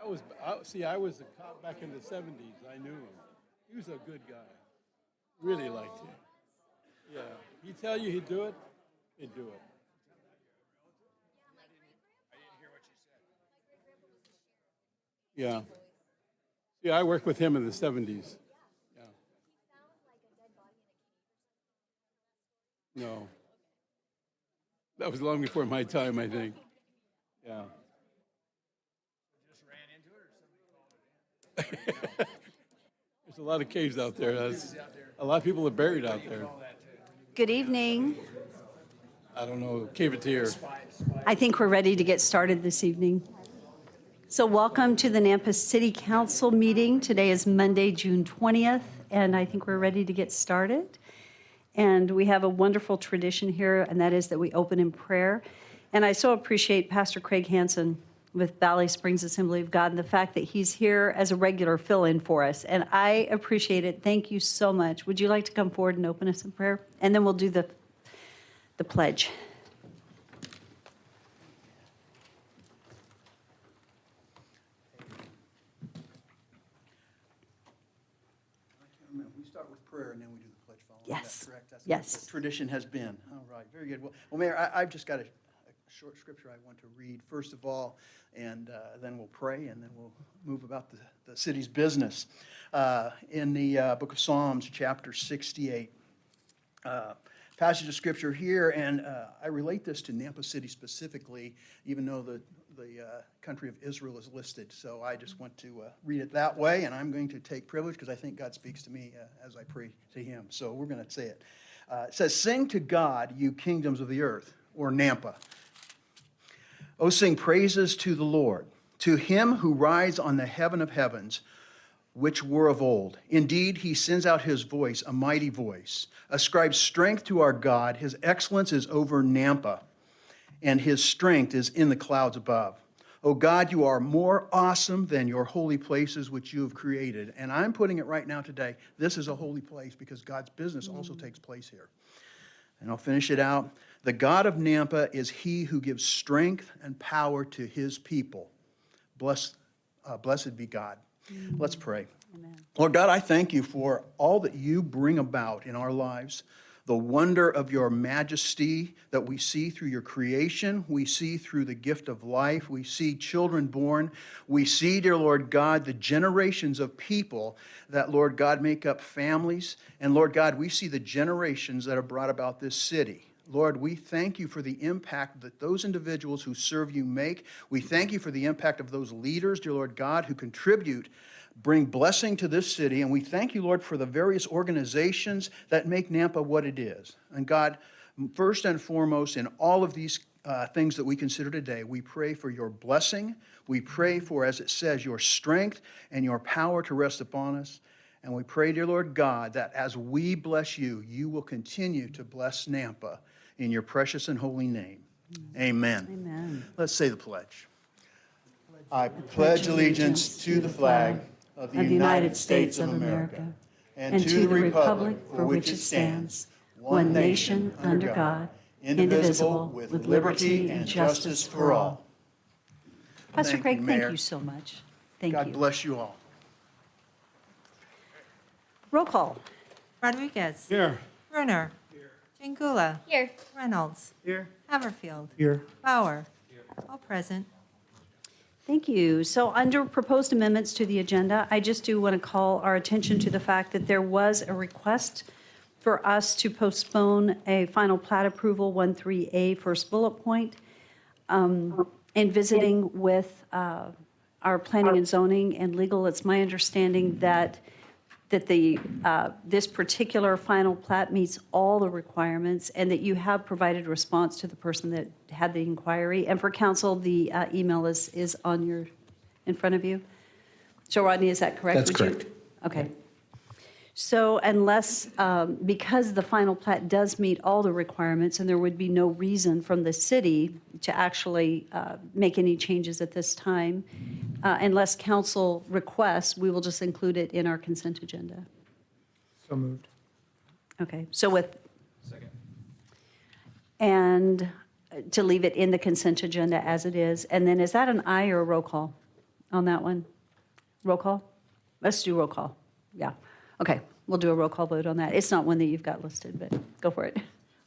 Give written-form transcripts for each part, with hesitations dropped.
I was a cop back in the 70s. I knew him. He was a good guy. Really liked him. Yeah. He'd tell you he'd do it, he'd do it. Yeah. Yeah, I worked with him in the 70s. Yeah. No. That was long before my time, I think. Yeah. There's a lot of caves out there. A lot of people are buried out there. Good evening. I don't know, caveteer. I think we're ready to get started this evening. So welcome to the Nampa City Council meeting. Today is Monday, June 20th, and I think we're ready to get started. And we have a wonderful tradition here, and that is that we open in prayer. And I so appreciate Pastor Craig Hansen with Valley Springs Assembly of God and the fact that he's here as a regular fill-in for us. And I appreciate it. Thank you so much. Would you like to come forward and open us in prayer? And then we'll do the pledge. We start with prayer and then we do the pledge following. Yes. Is that correct? That's Yes. what tradition has been. All right, very good. Well, Mayor, I've just got a short scripture I want to read first of all, and then we'll pray, and then we'll move about the city's business. In the book of Psalms, chapter 68, passage of scripture here, and I relate this to Nampa City specifically, even though the country of Israel is listed. So I just want to read it that way, and I'm going to take privilege because I think God speaks to me as I pray to him. So we're going to say it. It says, "Sing to God, you kingdoms of the earth," or Nampa. "Oh, sing praises to the Lord, to him who rides on the heaven of heavens, which were of old. Indeed, he sends out his voice, a mighty voice. Ascribe strength to our God. His excellence is over Nampa, and his strength is in the clouds above. O God, you are more awesome than your holy places which you have created." And I'm putting it right now today. This is a holy place because God's business also takes place here. And I'll finish it out. "The God of Nampa is he who gives strength and power to his people." Blessed be God. Let's pray. Amen. Lord God, I thank you for all that you bring about in our lives, the wonder of your majesty that we see through your creation. We see through the gift of life. We see children born. We see, dear Lord God, the generations of people that, Lord God, make up families. And Lord God, we see the generations that have brought about this city. Lord, we thank you for the impact that those individuals who serve you make. We thank you for the impact of those leaders, dear Lord God, who contribute, bring blessing to this city. And we thank you, Lord, for the various organizations that make Nampa what it is. And God, first and foremost, in all of these things that we consider today, we pray for your blessing. We pray for, as it says, your strength and your power to rest upon us. And we pray, dear Lord God, that as we bless you, you will continue to bless Nampa in your precious and holy name. Amen. Amen. Let's say the pledge. I pledge allegiance to the flag of the United States of America and to the republic for which it stands, one nation under God, indivisible, with liberty and justice for all. Pastor Thank Craig, you, thank Mayor. you so much. Thank God you. bless you all. Roll call. Rodriguez. Here. Bruner. Jingula. Here. Reynolds. Here. Haverfield. Here. Bauer. All present. Thank you. So under proposed amendments to the agenda, I just do want to call our attention to the fact that there was a request for us to postpone a final plat approval 13A first bullet point. In visiting with our planning and zoning and legal, it's my understanding that this particular final plat meets all the requirements and that you have provided a response to the person that had the inquiry. And for council, the email is in front of you. So Rodney, is that correct? That's Would you- correct. Okay. So unless, because the final plat does meet all the requirements and there would be no reason from the city to actually make any changes at this time, unless council requests, we will just include it in our consent agenda. So moved. Okay, so with, Second. and to leave it in the consent agenda as it is. And then is that an aye or a roll call? on that one? Roll call? Let's do roll call. Yeah. Okay, we'll do a roll call vote on that. It's not one that you've got listed, but go for it.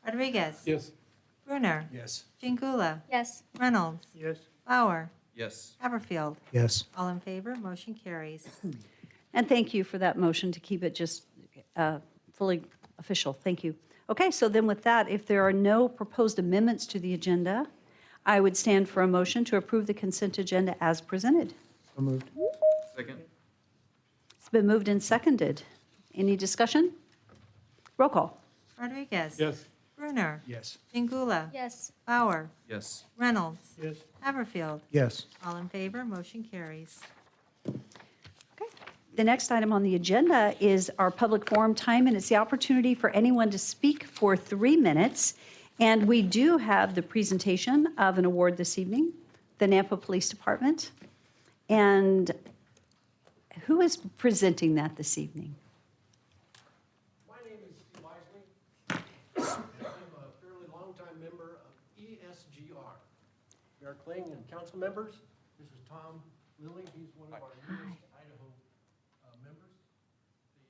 Rodriguez. Yes. Brunner. Yes. Jingula. Yes. Reynolds. Yes. Bauer. Yes. Haverfield. Yes. All in favor, motion carries. And thank you for that motion to keep it just fully official. Thank you. Okay, so then with that, if there are no proposed amendments to the agenda, I would stand for a motion to approve the consent agenda as presented. So moved. Second? It's been moved and seconded. Any discussion? Roll call. Rodriguez. Yes. Brunner. Yes. Jingula. Yes. Bauer. Yes. Reynolds. Yes. Haverfield. Yes. All in favor, motion carries. Okay. The next item on the agenda is our public forum time, and it's the opportunity for anyone to speak for 3 minutes. And we do have the presentation of an award this evening, the Nampa Police Department. And who is presenting that this evening? My name is Steve Wisely. I'm a fairly longtime member of ESGR. We are Clayton and council members. This is Tom Lilly. He's one of our newest Idaho members.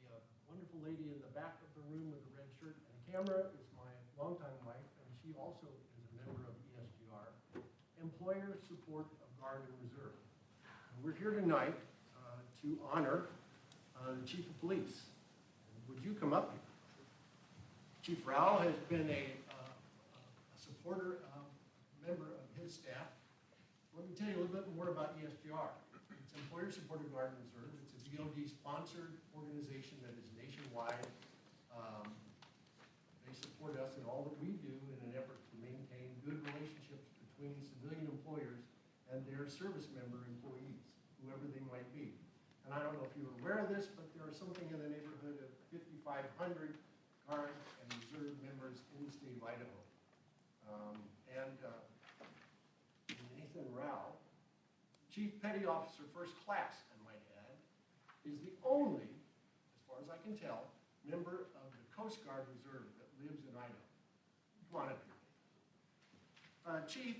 The wonderful lady in the back of the room with the red shirt and camera is my longtime wife, and she also is a member of ESGR, Employer Support of Guard and Reserve. And we're here tonight to honor the Chief of Police. Would you come up here? Chief Rao has been a supporter, member of his staff. Let me tell you a little bit more about ESGR. It's Employer Supported Guard and Reserve. It's a DoD-sponsored organization that is nationwide. They support us in all that we do in an effort to maintain good relationships between civilian employers and their service member employees, whoever they might be. And I don't know if you're aware of this, but there are something in the neighborhood of 5,500 Guard and Reserve members in the state of Idaho. Nathan Rao, Chief Petty Officer First Class, I might add, is the only, as far as I can tell, member of the Coast Guard Reserve that lives in Idaho. Come on up here. Chief,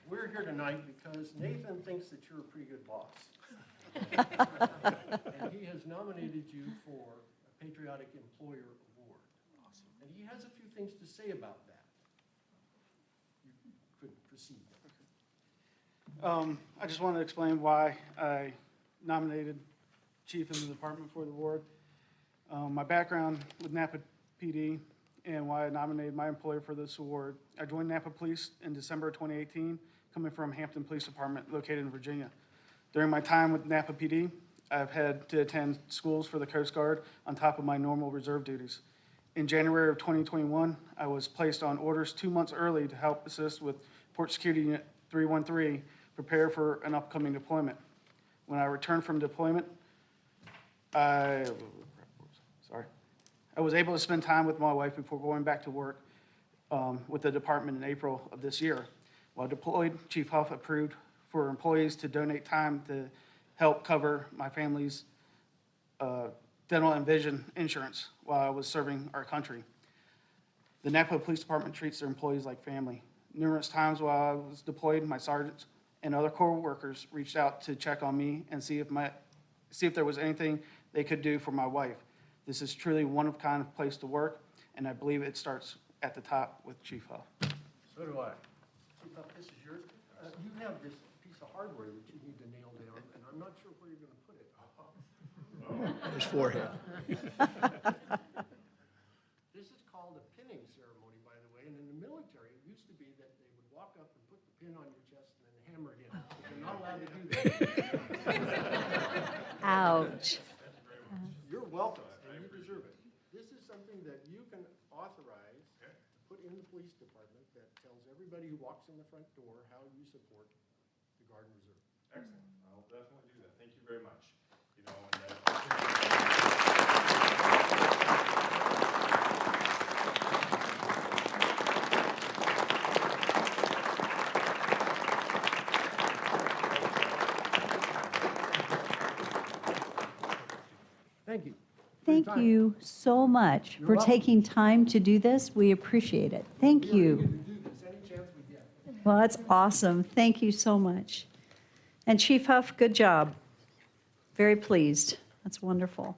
we're here tonight because Nathan thinks that you're a pretty good boss. And he has nominated you for a Patriotic Employer Award. Awesome. And he has a few things to say about that. You could proceed. I just want to explain why I nominated Chief in the department for the award. My background with Napa PD and why I nominated my employer for this award. I joined Napa Police in December 2018, coming from Hampton Police Department located in Virginia. During my time with Napa PD, I've had to attend schools for the Coast Guard on top of my normal reserve duties. In January of 2021, I was placed on orders 2 months early to help assist with Port Security Unit 313 prepare for an upcoming deployment. When I returned from deployment, I was able to spend time with my wife before going back to work with the department in April of this year. While deployed, Chief Huff approved for employees to donate time to help cover my family's dental and vision insurance while I was serving our country. The Napa Police Department treats their employees like family. Numerous times while I was deployed, my sergeants and other core workers reached out to check on me and see if there was anything they could do for my wife. This is truly one of a kind of place to work, and I believe it starts at the top with Chief Huff. So do I. Chief Huff, this is yours. You have this piece of hardware that you need to nail down, and I'm not sure where you're going to put it. His forehead. This is called a pinning ceremony, by the way, and in the military, it used to be that they would walk up and put the pin on your chest and then hammer it in. But they're not allowed to do that. Ouch. You're welcome, and you deserve it. This is something that you can authorize to put in the police department that tells everybody who walks in the front door how you support the Guard and Reserve. Excellent. I'll definitely do that. Thank you very much. You know, Thank you. Thank you so much for welcome. taking time to do this. We appreciate it. Thank We are eager you. to do this any chance we get. Well, that's awesome. Thank you so much. And Chief Huff, good job. Very pleased. That's wonderful.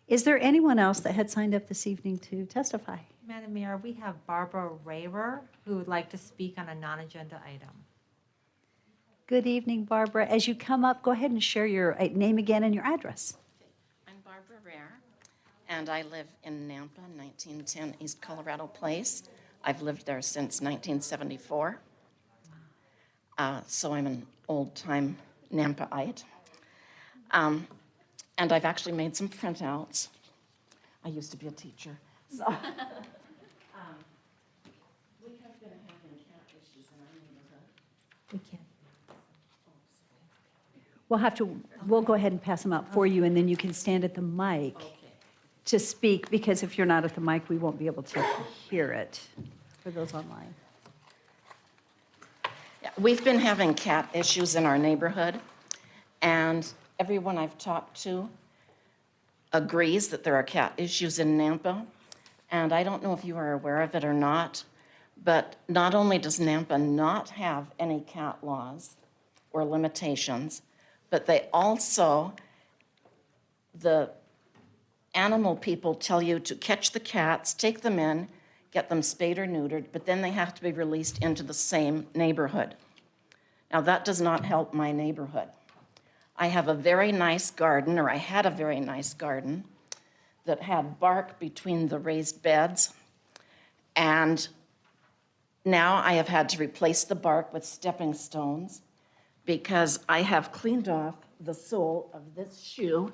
Is there anyone else that had signed up this evening to testify? Madam Mayor, we have Barbara Raver, who would like to speak on a non-agenda item. Good evening, Barbara. As you come up, go ahead and share your name again and your address. I'm Barbara Rare, and I live in Nampa, 1910 East Colorado Place. I've lived there since 1974, so I'm an old-time Nampaite. And I've actually made some printouts. I used to be a teacher. So, we have been having cat issues in our neighborhood. We can. We'll go ahead and pass them out for you, and then you can stand at the mic to speak, because if you're not at the mic, we won't be able to hear it for those online. Yeah, we've been having cat issues in our neighborhood, and everyone I've talked to agrees that there are cat issues in Nampa. And I don't know if you are aware of it or not, but not only does Nampa not have any cat laws or limitations, but they also, the animal people tell you to catch the cats, take them in, get them spayed or neutered, but then they have to be released into the same neighborhood. Now, that does not help my neighborhood. I have a very nice garden, or I had a very nice garden, that had bark between the raised beds, and now I have had to replace the bark with stepping stones because I have cleaned off the sole of this shoe,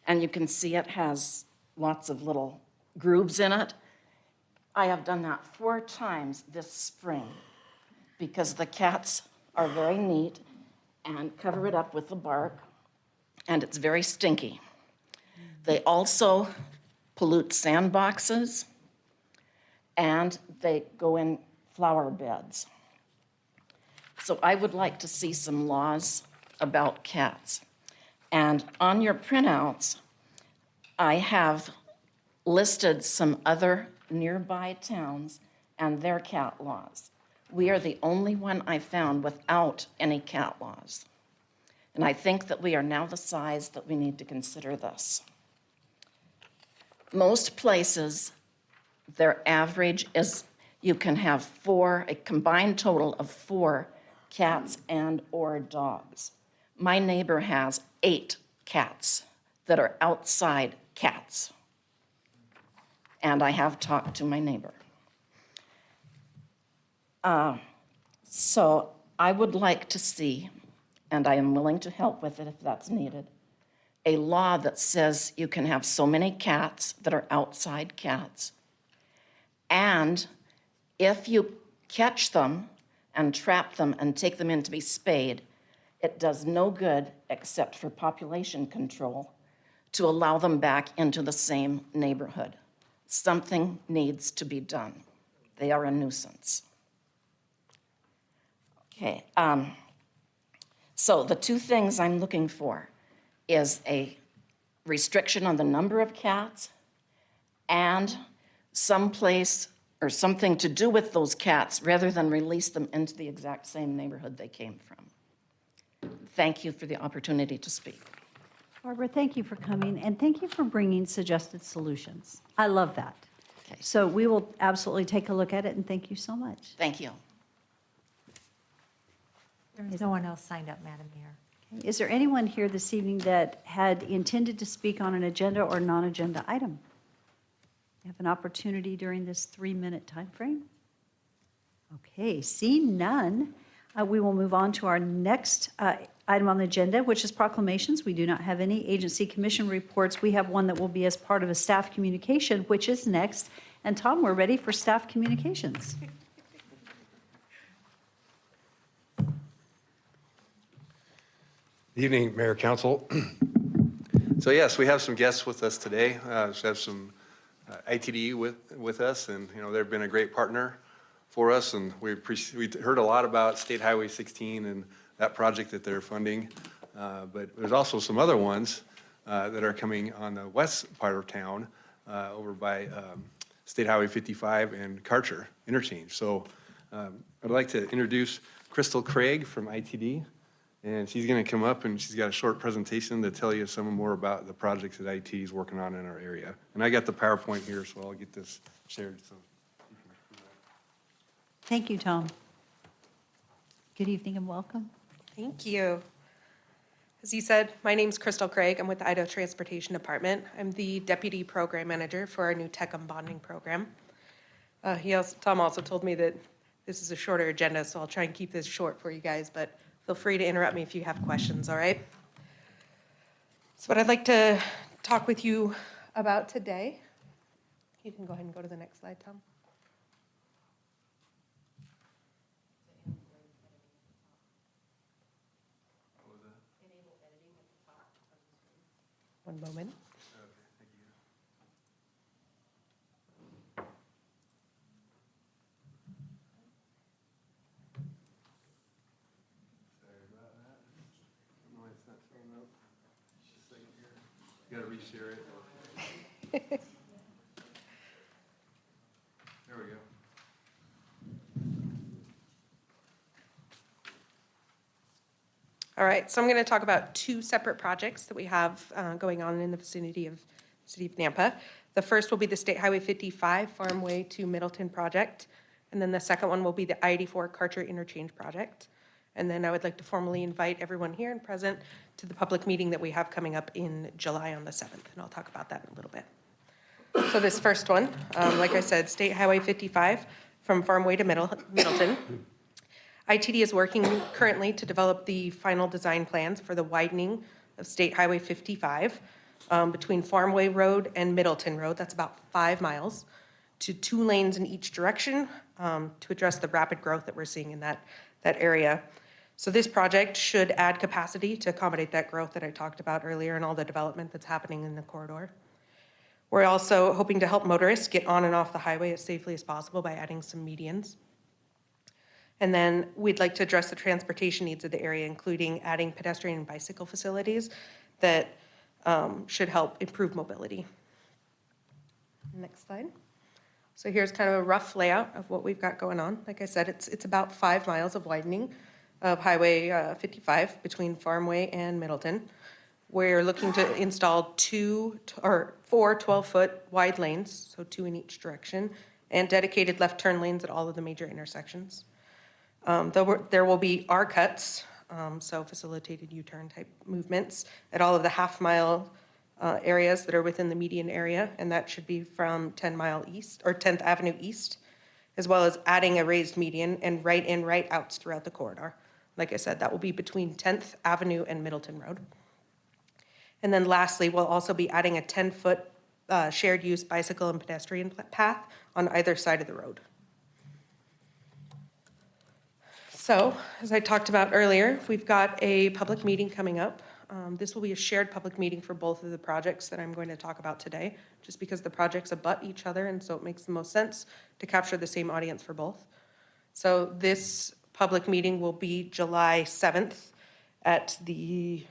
and you can see it has lots of little grooves in it. I have done that 4 times this spring because the cats are very neat and cover it up with the bark, and it's very stinky. They also pollute sandboxes, and they go in flower beds. So I would like to see some laws about cats. And on your printouts, I have listed some other nearby towns and their cat laws. We are the only one I found without any cat laws. And I think that we are now the size that we need to consider this. Most places, their average is you can have 4, a combined total of 4 cats and or dogs. My neighbor has 8 cats that are outside cats. And I have talked to my neighbor. So I would like to see, and I am willing to help with it if that's needed, a law that says you can have so many cats that are outside cats. And if you catch them and trap them and take them in to be spayed, it does no good except for population control to allow them back into the same neighborhood. Something needs to be done. They are a nuisance. Okay, so the 2 things I'm looking for is a restriction on the number of cats and someplace or something to do with those cats rather than release them into the exact same neighborhood they came from. Thank you for the opportunity to speak. Barbara, thank you for coming, and thank you for bringing suggested solutions. I love that. Okay. So we will absolutely take a look at it, and thank you so much. Thank you. There is no one else signed up, Madam Mayor. Is there anyone here this evening that had intended to speak on an agenda or non-agenda item? You have an opportunity during this 3-minute time frame. Okay, seeing none, we will move on to our next item on the agenda, which is proclamations. We do not have any agency commission reports. We have one that will be as part of a staff communication, which is next. And Tom, we're ready for staff communications. Evening, Mayor, Council. So yes, we have some guests with us today. We have some ITD with us, and they've been a great partner for us, and we heard a lot about State Highway 16 and that project that they're funding. But there's also some other ones that are coming on the west part of town over by State Highway 55 and Karcher interchange. So I'd like to introduce Crystal Craig from ITD. And she's going to come up and she's got a short presentation to tell you some more about the projects that IT is working on in our area. And I got the PowerPoint here, so I'll get this shared. So. Thank you, Tom. Good evening and welcome. Thank you. As you said, my name's Crystal Craig. I'm with the Idaho Transportation Department. I'm the Deputy Program Manager for our new Tecum bonding program. Tom also told me that this is a shorter agenda, so I'll try and keep this short for you guys, but feel free to interrupt me if you have questions, all right? So what I'd like to talk with you about today, you can go ahead and go to the next slide, Tom. One moment. You got to reshare it. There we go. All right, so I'm going to talk about two separate projects that we have going on in the vicinity of the city of Nampa. The first will be the State Highway 55 Farm Way to Middleton project, and then the second one will be the I-84 Karcher Interchange project. And then I would like to formally invite everyone here and present to the public meeting that we have coming up in July on the 7th, and I'll talk about that in a little bit. So this first one, like I said, State Highway 55 from Farm Way to Middleton. ITD is working currently to develop the final design plans for the widening of State Highway 55 between Farmway Road and Middleton Road. That's about 5 miles to 2 lanes in each direction to address the rapid growth that we're seeing in that area. So this project should add capacity to accommodate that growth that I talked about earlier and all the development that's happening in the corridor. We're also hoping to help motorists get on and off the highway as safely as possible by adding some medians. And then we'd like to address the transportation needs of the area, including adding pedestrian and bicycle facilities that should help improve mobility. Next slide. So here's kind of a rough layout of what we've got going on. Like I said, it's about 5 miles of widening of Highway 55 between Farmway and Middleton. We're looking to install 4 12-foot wide lanes, so 2 in each direction, and dedicated left turn lanes at all of the major intersections. There will be R-cuts, so facilitated U-turn type movements at all of the half-mile areas that are within the median area, and that should be from 10 Mile East or 10th Avenue East, as well as adding a raised median and right-in, right-outs throughout the corridor. Like I said, that will be between 10th Avenue and Middleton Road. And then lastly, we'll also be adding a 10-foot shared use bicycle and pedestrian path on either side of the road. So, as I talked about earlier, we've got a public meeting coming up. This will be a shared public meeting for both of the projects that I'm going to talk about today, just because the projects abut each other, and so it makes the most sense to capture the same audience for both. So this public meeting will be July 7th at the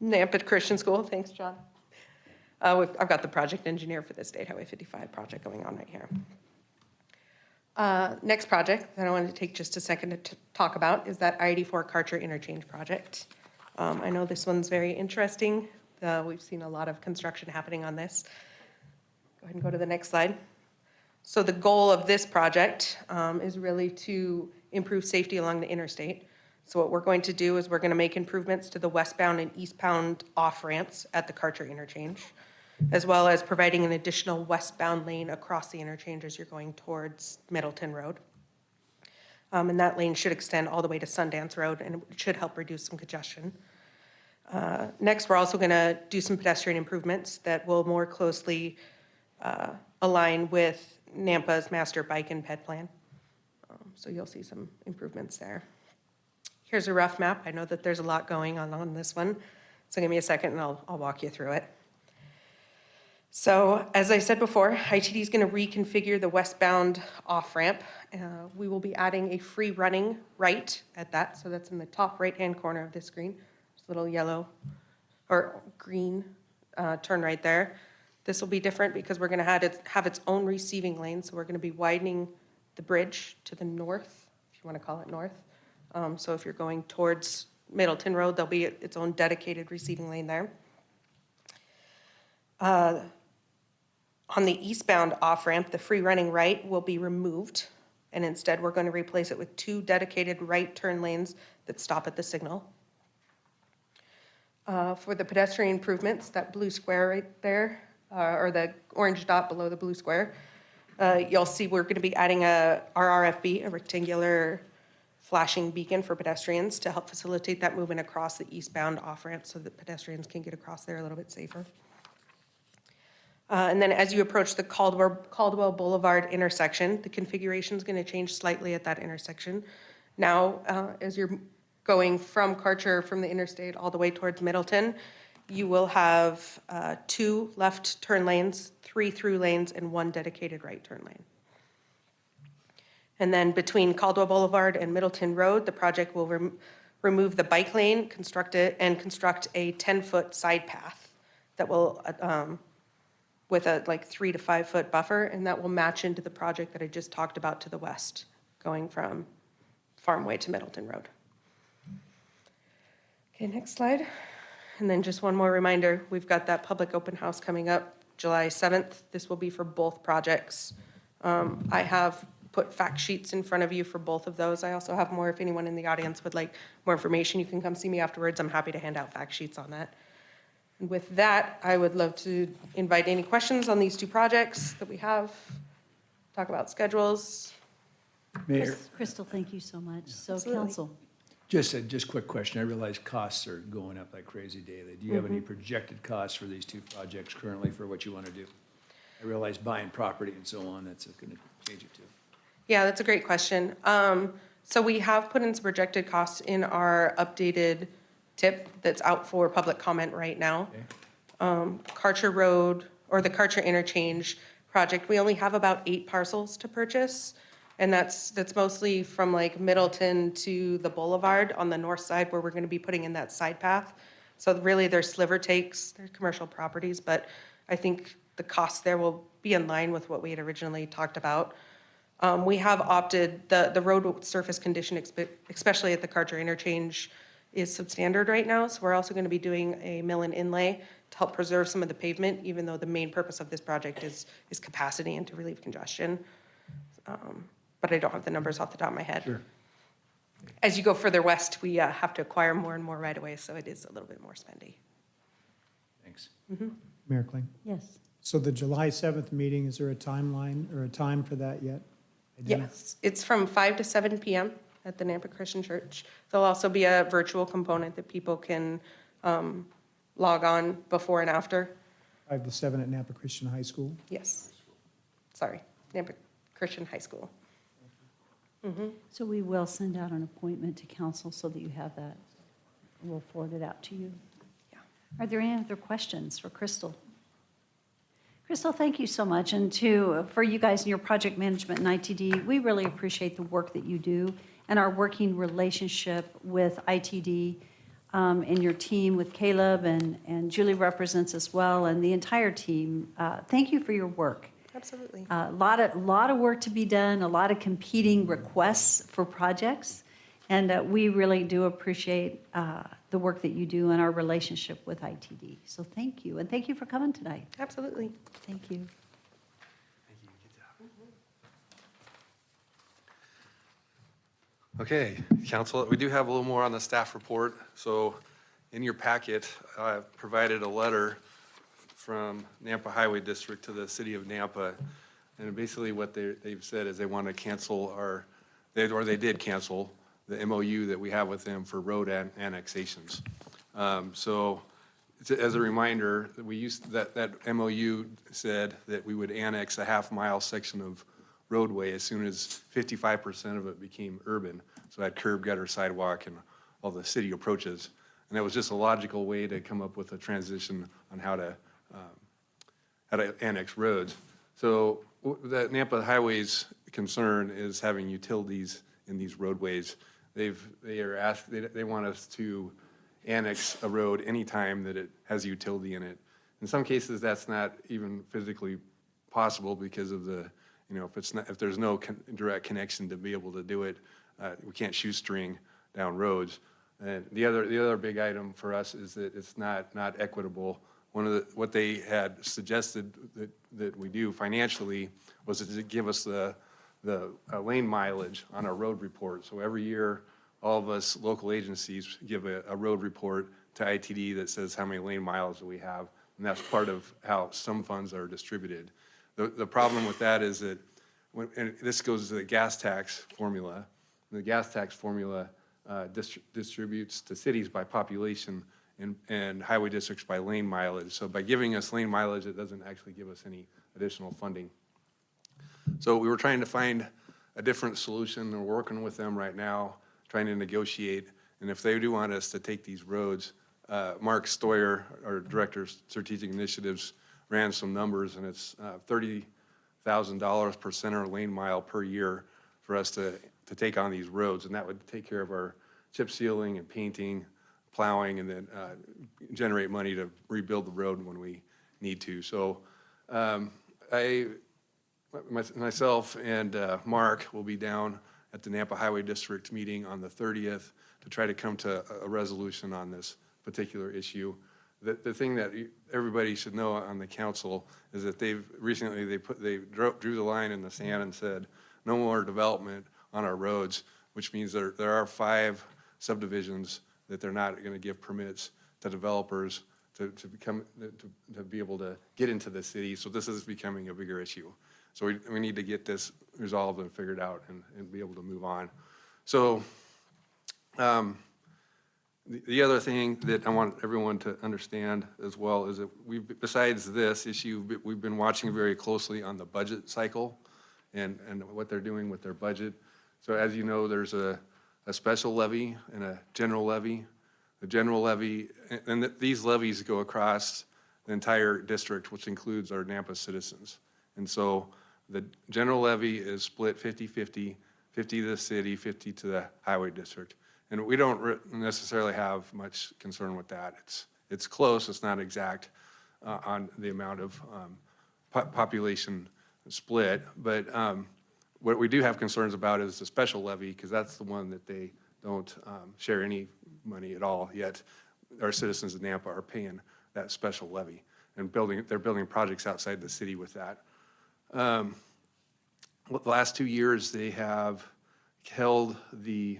Nampa Christian School. Thanks, John. I've got the project engineer for the State Highway 55 project going on right here. Next project that I wanted to take just a second to talk about is that I-84 Karcher Interchange project. I know this one's very interesting. We've seen a lot of construction happening on this. Go ahead and go to the next slide. So the goal of this project is really to improve safety along the interstate. So what we're going to do is we're going to make improvements to the westbound and eastbound off-ramps at the Karcher interchange, as well as providing an additional westbound lane across the interchange as you're going towards Middleton Road. And that lane should extend all the way to Sundance Road, and it should help reduce some congestion. Next, we're also going to do some pedestrian improvements that will more closely align with Nampa's master bike and ped plan. So you'll see some improvements there. Here's a rough map. I know that there's a lot going on this one, so give me a second and I'll walk you through it. So as I said before, ITD is going to reconfigure the westbound off-ramp. We will be adding a free running right at that, so that's in the top right-hand corner of this screen. There's a little yellow or green turn right there. This will be different because we're going to have its own receiving lane, so we're going to be widening the bridge to the north, if you want to call it north. So if you're going towards Middleton Road, there'll be its own dedicated receiving lane there. On the eastbound off-ramp, the free running right will be removed, and instead we're going to replace it with 2 dedicated right turn lanes that stop at the signal. For the pedestrian improvements, that blue square right there, or the orange dot below the blue square, you'll see we're going to be adding a RRFB, a rectangular flashing beacon for pedestrians to help facilitate that movement across the eastbound off-ramp so that pedestrians can get across there a little bit safer. And then as you approach the Caldwell Boulevard intersection, the configuration is going to change slightly at that intersection. Now, as you're going from Karcher, from the interstate all the way towards Middleton, you will have 2 left turn lanes, 3 through lanes, and 1 dedicated right turn lane. And then between Caldwell Boulevard and Middleton Road, the project will remove the bike lane, construct a 10-foot side path that will with a 3 to 5 foot buffer, and that will match into the project that I just talked about to the west, going from Farmway to Middleton Road. Okay, next slide. And then just one more reminder, we've got that public open house coming up July 7th. This will be for both projects. I have put fact sheets in front of you for both of those. I also have more if anyone in the audience would like more information. You can come see me afterwards. I'm happy to hand out fact sheets on that. And with that, I would love to invite any questions on these 2 projects that we have, talk about schedules. Mayor, Crystal, thank you so much. So Absolutely. council, just a quick question. I realize costs are going up like crazy daily. Do you have any projected costs for these 2 projects currently for what you want to do? I realize buying property and so on, that's going to change it too. Yeah, that's a great question. So we have put in some projected costs in our updated tip that's out for public comment right now. Karcher Road, or the Karcher Interchange project, we only have about 8 parcels to purchase. And that's mostly from like Middleton to the boulevard on the north side where we're going to be putting in that side path. So really they're sliver takes, they're commercial properties, but I think the cost there will be in line with what we had originally talked about. We have opted, the road surface condition, especially at the Karcher Interchange, is substandard right now. So we're also going to be doing a mill and inlay to help preserve some of the pavement, even though the main purpose of this project is capacity and to relieve congestion. But I don't have the numbers off the top of my head. Sure. As you go further west, we have to acquire more and more right-of-ways, so it is a little bit more spendy. Thanks. Mayor Kling. yes. So the July 7th meeting, is there a timeline or a time for that yet? Yes, it's from 5 to 7 p.m. at the Nampa Christian Church. There'll also be a virtual component that people can log on before and after. 5 to 7 at Napa Christian High School? Yes. Sorry, Nampa Christian High School. So we will send out an appointment to council so that you have that. We'll forward it out to you. Yeah. Are there any other questions for Crystal? Crystal, thank you so much. And for you guys in your project management and ITD, we really appreciate the work that you do and our working relationship with ITD and your team with Caleb, and Julie represents us well, and the entire team. Thank you for your work. Absolutely. A lot of work to be done, a lot of competing requests for projects, and we really do appreciate the work that you do and our relationship with ITD. So thank you, and thank you for coming tonight. Absolutely. Thank you. Okay, council, we do have a little more on the staff report. So in your packet, I provided a letter from Nampa Highway District to the city of Nampa. And basically what they've said is they want to cancel they did cancel the MOU that we have with them for road annexations. So as a reminder, we used that MOU said that we would annex a half-mile section of roadway as soon as 55% of it became urban. So that curb, gutter, sidewalk, and all the city approaches. And that was just a logical way to come up with a transition on how to annex roads. So the Nampa Highway's concern is having utilities in these roadways. They want us to annex a road anytime that it has a utility in it. In some cases, that's not even physically possible because of the You know, if it's not, if there's no direct connection to be able to do it, we can't shoestring down roads. And the other big item for us is that it's not equitable. What they had suggested that we do financially was to give us the lane mileage on our road report. So every year, all of us local agencies give a road report to ITD that says how many lane miles that we have, and that's part of how some funds are distributed. The problem with that is that, and this goes to the gas tax formula. The gas tax formula distributes to cities by population and highway districts by lane mileage. So by giving us lane mileage, it doesn't actually give us any additional funding. So we were trying to find a different solution. We're working with them right now, trying to negotiate. And if they do want us to take these roads, Mark Stoyer, our Director of Strategic Initiatives, ran some numbers, and it's $30,000 per center lane mile per year for us to take on these roads. And that would take care of our chip sealing and painting, plowing, and then generate money to rebuild the road when we need to. So myself and Mark will be down at the Nampa Highway District meeting on the 30th to try to come to a resolution on this particular issue. The thing that everybody should know on the council is that they drew the line in the sand and said no more development on our roads, which means there are 5 subdivisions that they're not going to give permits to developers to be able to get into the city. So this is becoming a bigger issue. So we need to get this resolved and figured out and be able to move on. So the other thing that I want everyone to understand as well is that besides this issue, we've been watching very closely on the budget cycle and what they're doing with their budget. So as you know, there's a special levy and a general levy. The general levy, and these levies go across the entire district, which includes our Nampa citizens. And so the general levy is split 50-50, 50 to the city, 50 to the highway district. And we don't necessarily have much concern with that. It's close, it's not exact on the amount of population split. But what we do have concerns about is the special levy, because that's the one that they don't share any money at all, yet our citizens in Nampa are paying that special levy and they're building projects outside the city with that. The last 2 years, they have held the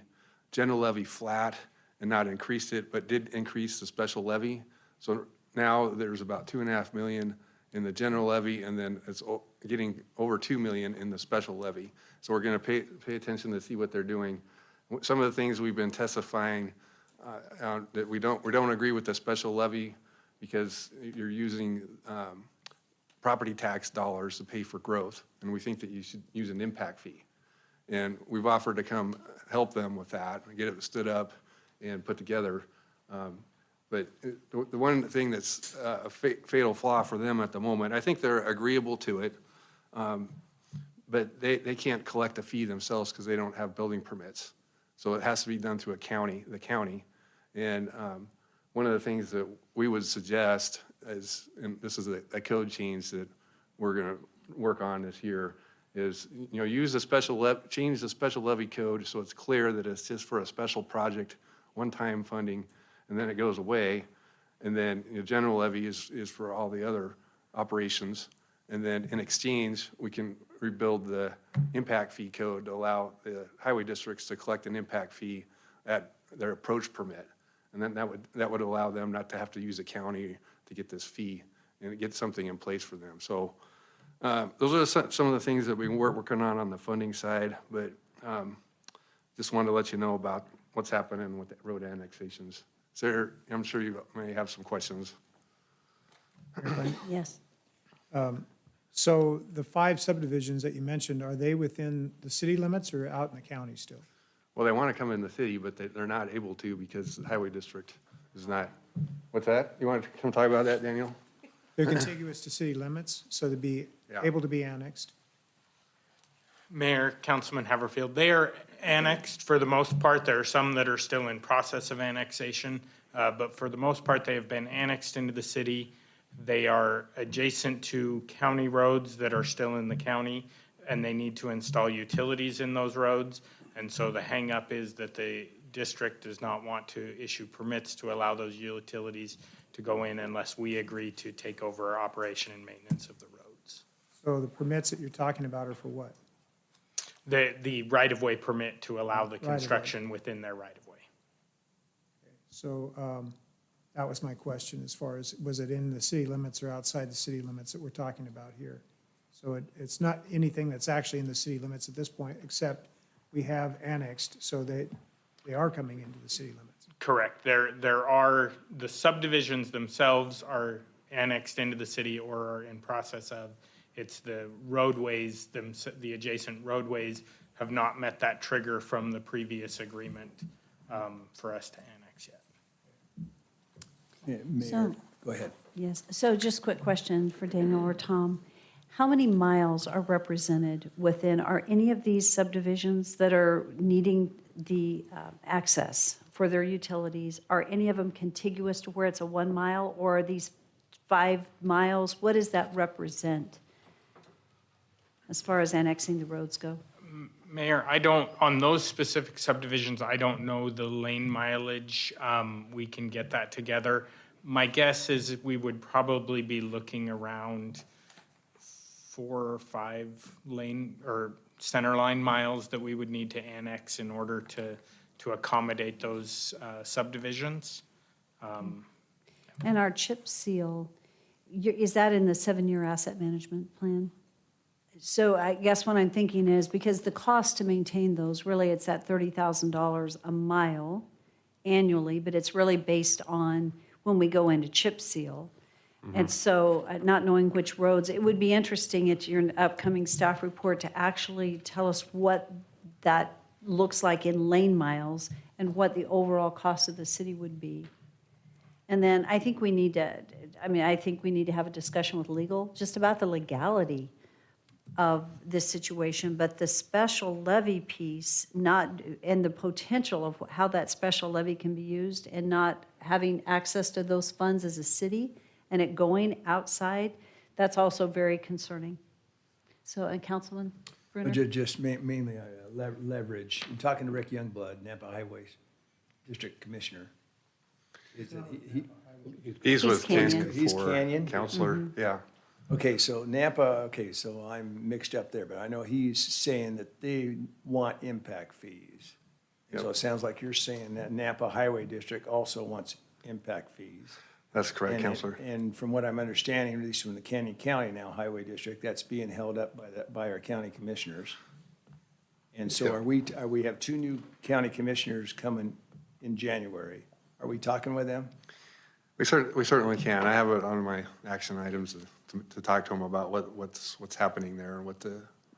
general levy flat and not increased it, but did increase the special levy. So now there's about $2.5 million in the general levy, and then it's getting over $2 million in the special levy. So we're going to pay attention to see what they're doing. Some of the things we've been testifying on that we don't agree with the special levy because you're using property tax dollars to pay for growth, and we think that you should use an impact fee. And we've offered to come help them with that, get it stood up and put together. But the one thing that's a fatal flaw for them at the moment, I think they're agreeable to it, but they can't collect a fee themselves because they don't have building permits. So it has to be done through the county. And one of the things that we would suggest is, and this is a code change that we're going to work on this year, is use the change the special levy code so it's clear that it's just for a special project, one-time funding, and then it goes away. And then general levy is for all the other operations. And then in exchange, we can rebuild the impact fee code to allow the highway districts to collect an impact fee at their approach permit. And then that would allow them not to have to use the county to get this fee and get something in place for them. So those are some of the things that we're working on the funding side, but just wanted to let you know about what's happening with the road annexations. So I'm sure you may have some questions. Yes. So the 5 subdivisions that you mentioned, are they within the city limits or out in the county still? Well, they want to come in the city, but they're not able to because the highway district is not. What's that? You want to come talk about that, Daniel? They're contiguous to city limits, so they'd be able to be annexed? Mayor, Councilman Haverfield, they are annexed for the most part. There are some that are still in process of annexation, but for the most part, they have been annexed into the city. They are adjacent to county roads that are still in the county. and they need to install utilities in those roads. And so the hangup is that the district does not want to issue permits to allow those utilities to go in unless we agree to take over operation and maintenance of the roads. So the permits that you're talking about are for what? The right-of-way permit to allow the Right-of-way. construction within their right-of-way. So that was my question as far as, was it in the city limits or outside the city limits that we're talking about here? So it's not anything that's actually in the city limits at this point, except we have annexed, so they are coming into the city limits. Correct. There are, the subdivisions themselves are annexed into the city or are in process of. It's the roadways, the adjacent roadways have not met that trigger from the previous agreement for us to annex yet. Yeah, Mayor, So- go ahead. Yes, so just quick question for Daniel or Tom. How many miles are represented within, are any of these subdivisions that are needing the access for their utilities, are any of them contiguous to where it's a 1 mile, or are these 5 miles? What does that represent as far as annexing the roads go? Mayor, I don't, on those specific subdivisions, I don't know the lane mileage. We can get that together. My guess is we would probably be looking around 4 or 5 lane or center line miles that we would need to annex in order to accommodate those subdivisions. And our chip seal, is that in the 7-year asset management plan? So I guess what I'm thinking is, because the cost to maintain those, really, it's at $30,000 a mile annually, but it's really based on when we go into chip seal. And so, not knowing which roads, it would be interesting at your upcoming staff report to actually tell us what that looks like in lane miles and what the overall cost of the city would be. And then I think we need to, I think we need to have a discussion with legal, just about the legality of this situation, but the special levy piece, and the potential of how that special levy can be used, and not having access to those funds as a city, and it going outside, that's also very concerning. So, Councilman Brunner? Just mainly leverage. I'm talking to Rick Youngblood, Nampa Highway District Commissioner. Is it, He's with Canyon. Canyon He's for Canyon? counselor, yeah. Okay, so Nampa, okay, so I'm mixed up there, but I know he's saying that they want impact fees. And so Yep. it sounds like you're saying that Nampa Highway District also wants impact fees. That's correct, And counselor. And from what I'm understanding, at least from the Canyon County now Highway District, that's being held up by our county commissioners. And so Yep. we have 2 new county commissioners coming in January. Are we talking with them? We certainly can. I have it on my action items to talk to them about what's happening there and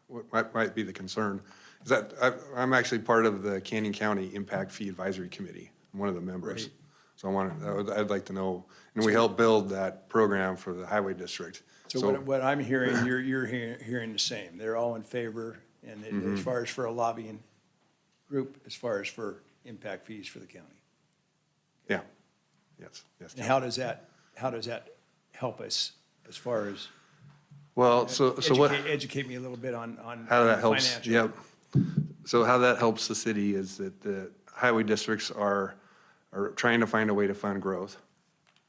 what might be the concern. Is that I'm actually part of the Canyon County Impact Fee Advisory Committee. I'm one of the members. Right. So I'd like to know, and we helped build that program for the highway district. So what I'm hearing, you're hearing the same. They're all in favor, and as far as for a lobbying group, as far as for impact fees for the county. Yeah, yes. And how does that help us as far as? Well, so what? Educate me a little bit on How that the helps, financial. yep. So how that helps the city is that the highway districts are trying to find a way to fund growth.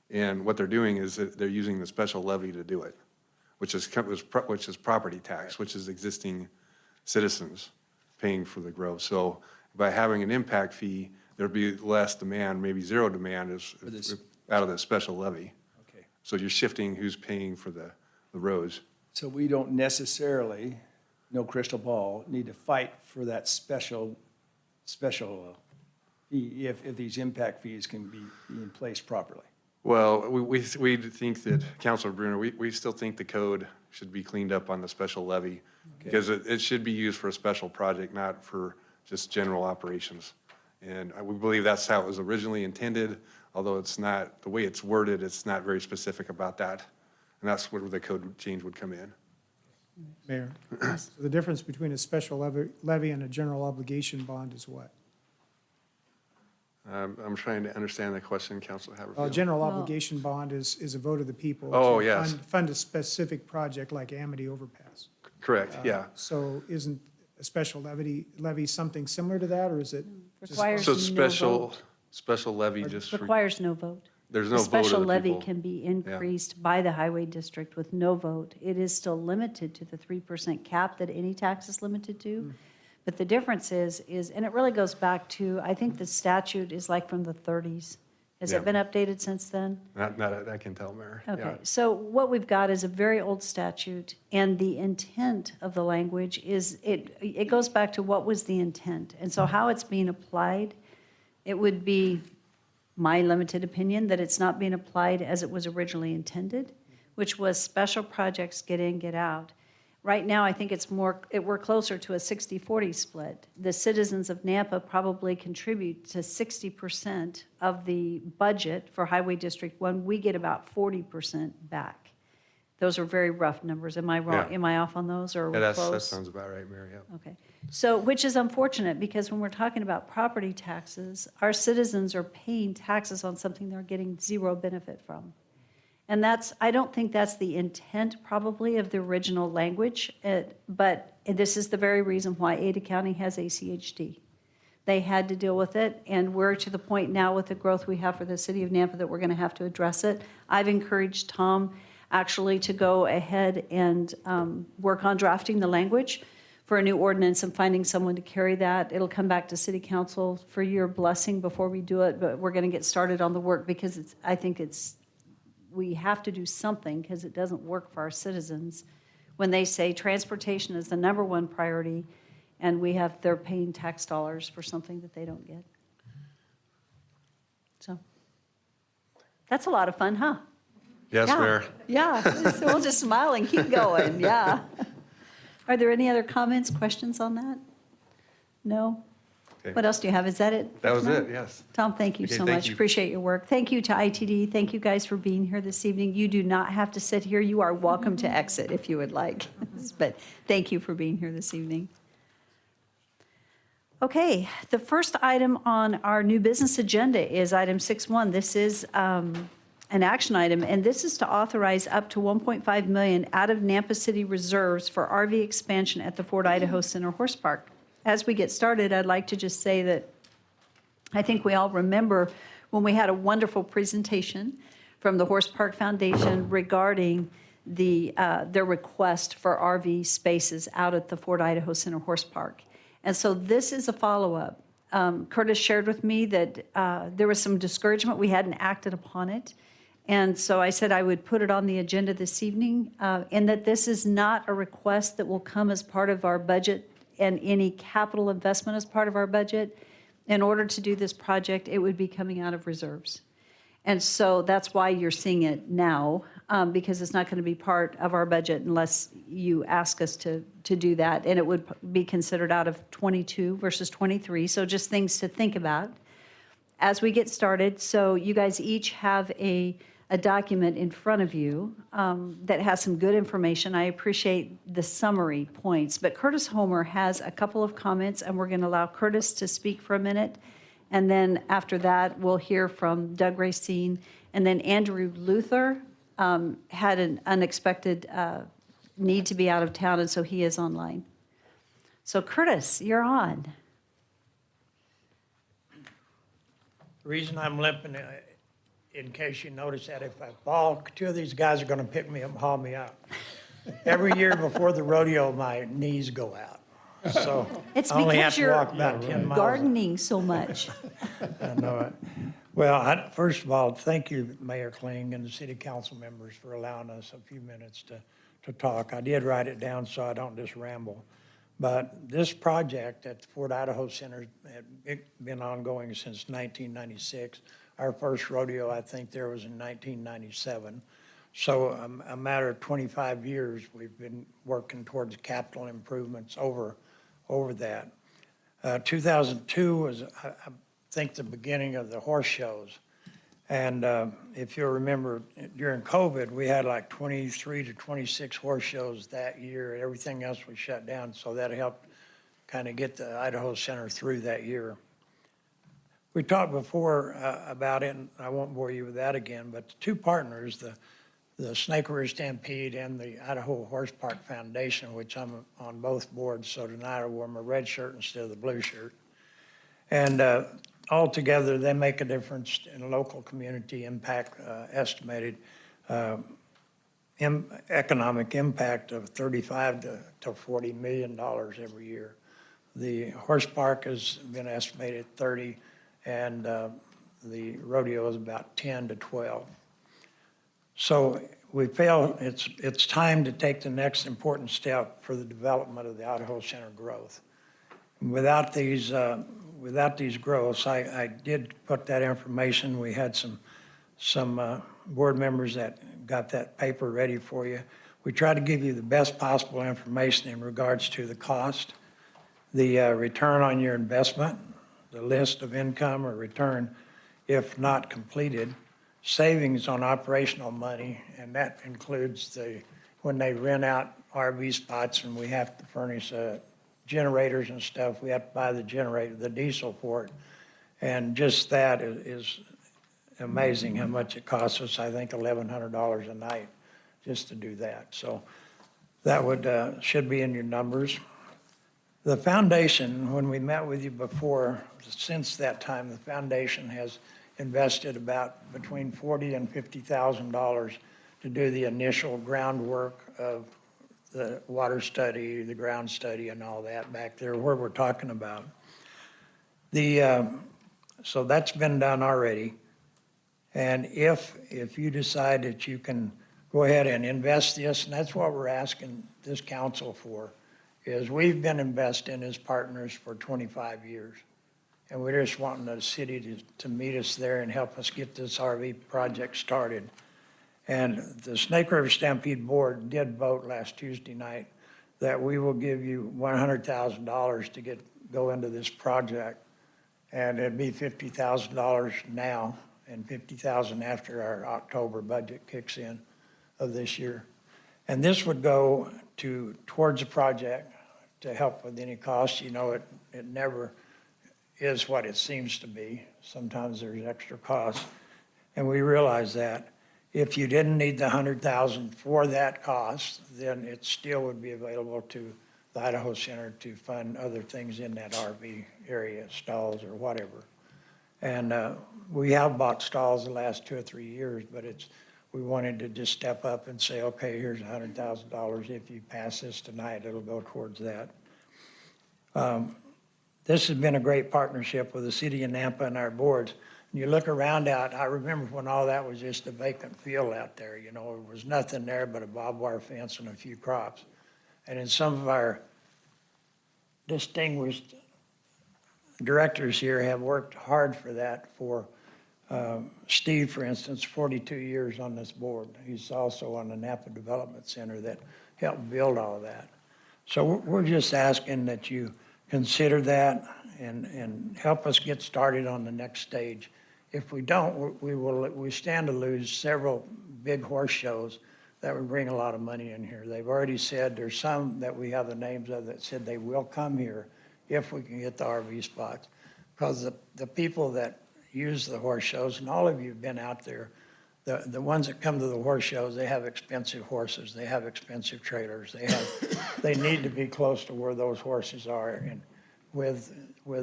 And what they're doing is that they're using the special levy to do it, which is property tax, which is existing citizens paying for the growth. So by having an impact fee, there'd be less demand, maybe zero demand out of the special levy. Okay. So you're shifting who's paying for the roads. So we don't necessarily, no crystal ball, need to fight for that special fee if these impact fees can be in place properly. Well, we think that, Councilor Bruner, we still think the code should be cleaned up on the special levy, because it should be used for a special project, not for just general operations. And we believe that's how it was originally intended, although it's not, the way it's worded, it's not very specific about that. And that's where the code change would come in. Mayor, so the difference between a special levy and a general obligation bond is what? I'm trying to understand the question, Councilor Well, a Haverfield. general obligation bond is a vote of the people. Oh, to yes. Fund a specific project like Amity Overpass. Correct, yeah. So isn't a special levy something similar to that, or is it? just- Requires So no special levy just, Requires no vote. there's The no vote of special the levy people. can be increased by the highway district with no vote. It is still limited to the 3% cap that any tax is limited to. But the difference is, and it really goes back to, I think the statute is like from the 30s. Has Yeah. it been updated since then? Not, I can tell, Mayor. Yeah. Okay, so what we've got is a very old statute, and the intent of the language is, it goes back to what was the intent. And so how it's being applied, it would be my limited opinion that it's not being applied as it was originally intended, which was special projects get in, get out. Right now, I think it's more, we're closer to a 60-40 split. The citizens of Nampa probably contribute to 60% of the budget for Highway District 1. We get about 40% back. Those are very rough numbers. Am I wrong? Yeah. Am I off on those, or are we Yeah, close? that sounds about right, Mayor, yeah. Okay, so, which is unfortunate, because when we're talking about property taxes, our citizens are paying taxes on something they're getting zero benefit from. And that's, I don't think that's the intent probably of the original language, but this is the very reason why Ada County has ACHD. They had to deal with it, and we're to the point now with the growth we have for the city of Nampa that we're going to have to address it. I've encouraged Tom actually to go ahead and work on drafting the language for a new ordinance and finding someone to carry that. It'll come back to city council for your blessing before we do it, but we're going to get started on the work because I think we have to do something because it doesn't work for our citizens when they say transportation is the #1 priority and they're paying tax dollars for something that they don't get. So that's a lot of fun, huh? Yes, Yeah. Mayor. Yeah, so we'll just smile and keep going, yeah. Are there any other comments, questions on that? No? Okay. What else do you have? Is that it? That was tonight? it, yes. Tom, thank you Okay, so thank much. you. Appreciate your work. Thank you to ITD. Thank you guys for being here this evening. You do not have to sit here. You are welcome to exit if you would like. But thank you for being here this evening. Okay, the first item on our new business agenda is item 6.1. This is an action item, and this is to authorize up to $1.5 million out of Nampa City reserves for RV expansion at the Fort Idaho Center Horse Park. As we get started, I'd like to just say that I think we all remember when we had a wonderful presentation from the Horse Park Foundation regarding their request for RV spaces out at the Fort Idaho Center Horse Park. And so this is a follow-up. Curtis shared with me that there was some discouragement. We hadn't acted upon it. And so I said I would put it on the agenda this evening, and that this is not a request that will come as part of our budget and any capital investment as part of our budget. In order to do this project, it would be coming out of reserves. And so that's why you're seeing it now, because it's not going to be part of our budget unless you ask us to do that. And it would be considered out of 22 versus 23. So just things to think about as we get started. So you guys each have a document in front of you that has some good information. I appreciate the summary points, but Curtis Homer has a couple of comments, and we're going to allow Curtis to speak for a minute. And then after that, we'll hear from Doug Racine. And then Andrew Luther had an unexpected need to be out of town, and so he is online. So Curtis, you're on. The reason I'm limping, in case you notice that, if I fall, 2 of these guys are going to pick me up and haul me out. Every year before the rodeo, my knees go out. So It's I only have because to you're walk about 10 miles. gardening so much. I know it. Well, first of all, thank you, Mayor Kling and the city council members for allowing us a few minutes to talk. I did write it down so I don't just ramble. But this project at the Fort Idaho Center had been ongoing since 1996. Our first rodeo, I think, there was in 1997. So a matter of 25 years, we've been working towards capital improvements over that. 2002 was, I think, the beginning of the horse shows. And if you'll remember, during COVID, we had like 23 to 26 horse shows that year. Everything else was shut down, so that helped kind of get the Idaho Center through that year. We talked before about it, and I won't bore you with that again, but the two partners, the Snake River Stampede and the Idaho Horse Park Foundation, which I'm on both boards, so tonight I wore my red shirt instead of the blue shirt. And altogether, they make a difference in local community impact, estimated economic impact of $35 to $40 million every year. The horse park has been estimated 30, and the rodeo is about 10 to 12. So we feel it's time to take the next important step for the development of the Idaho Center growth. Without these growths, I did put that information. We had some board members that got that paper ready for you. We try to give you the best possible information in regards to the cost, the return on your investment, the list of income or return if not completed, savings on operational money, and that includes when they rent out RV spots and we have to furnish generators and stuff, we have to buy the generator, the diesel for it. And just that is amazing how much it costs us. I think $1,100 a night just to do that. So that should be in your numbers. The foundation, when we met with you before, since that time, the foundation has invested about between $40,000 and $50,000 to do the initial groundwork of the water study, the ground study, and all that back there where we're talking about. So that's been done already. And if you decide that you can go ahead and invest this, and that's what we're asking this council for, is we've been investing as partners for 25 years. And we're just wanting the city to meet us there and help us get this RV project started. And the Snake River Stampede Board did vote last Tuesday night that we will give you $100,000 to go into this project. And it'd be $50,000 now and $50,000 after our October budget kicks in of this year. And this would go towards the project to help with any costs. You know, it never is what it seems to be. Sometimes there's extra costs, and we realize that. If you didn't need the $100,000 for that cost, then it still would be available to the Idaho Center to fund other things in that RV area, stalls or whatever. And we have bought stalls the last 2 or 3 years, but we wanted to just step up and say, okay, here's $100,000. If you pass this tonight, it'll go towards that. This has been a great partnership with the city of Nampa and our boards. And you look around out, I remember when all that was just a vacant field out there, you know, there was nothing there but a barbed wire fence and a few crops. And in some of our distinguished directors here have worked hard for that. For Steve, for instance, 42 years on this board. He's also on the Napa Development Center that helped build all of that. So we're just asking that you consider that and help us get started on the next stage. If we don't, we stand to lose several big horse shows that would bring a lot of money in here. They've already said, there's some that we have the names of that said they will come here if we can get the RV spots. Because the people that use the horse shows, and all of you have been out there, the ones that come to the horse shows, they have expensive horses, they have expensive trailers, they need to be close to where those horses are. And with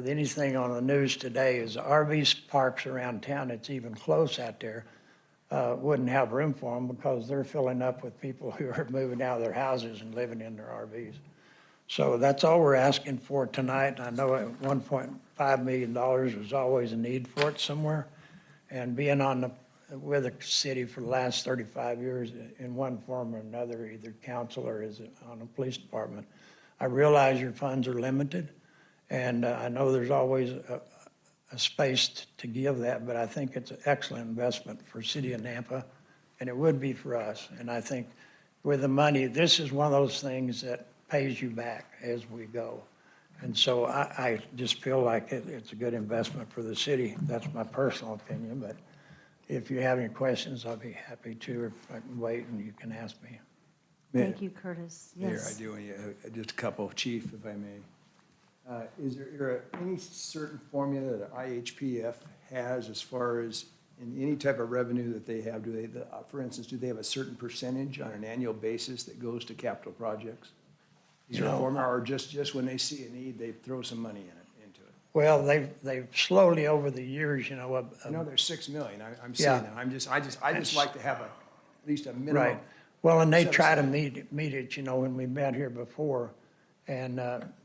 anything on the news today, is RV parks around town, it's even close out there, wouldn't have room for them because they're filling up with people who are moving out of their houses and living in their RVs. So that's all we're asking for tonight. I know at $1.5 million was always a need for it somewhere. And being with the city for the last 35 years in one form or another, either council or is it on the police department, I realize your funds are limited. And I know there's always a space to give that, but I think it's an excellent investment for City of Nampa, and it would be for us. And I think with the money, this is one of those things that pays you back as we go. And so I just feel like it's a good investment for the city. That's my personal opinion, but if you have any questions, I'll be happy to, if I can wait and you can ask me. Thank you, Curtis. Mayor, Yes. I do, just a couple, Chief, if I may. Is there any certain formula that IHPF has as far as And any type of revenue that they have, do they, for instance, do they have a certain percentage on an annual basis that goes to capital projects? Is there a formula, or just when they see a need, they throw some money into it? Well, they've slowly over the years, you know, I know there's 6 million, I'm Yeah. saying that, I just like to have at least a minimum. right. Well, and they set try to aside. meet it, you know, when we met here before, and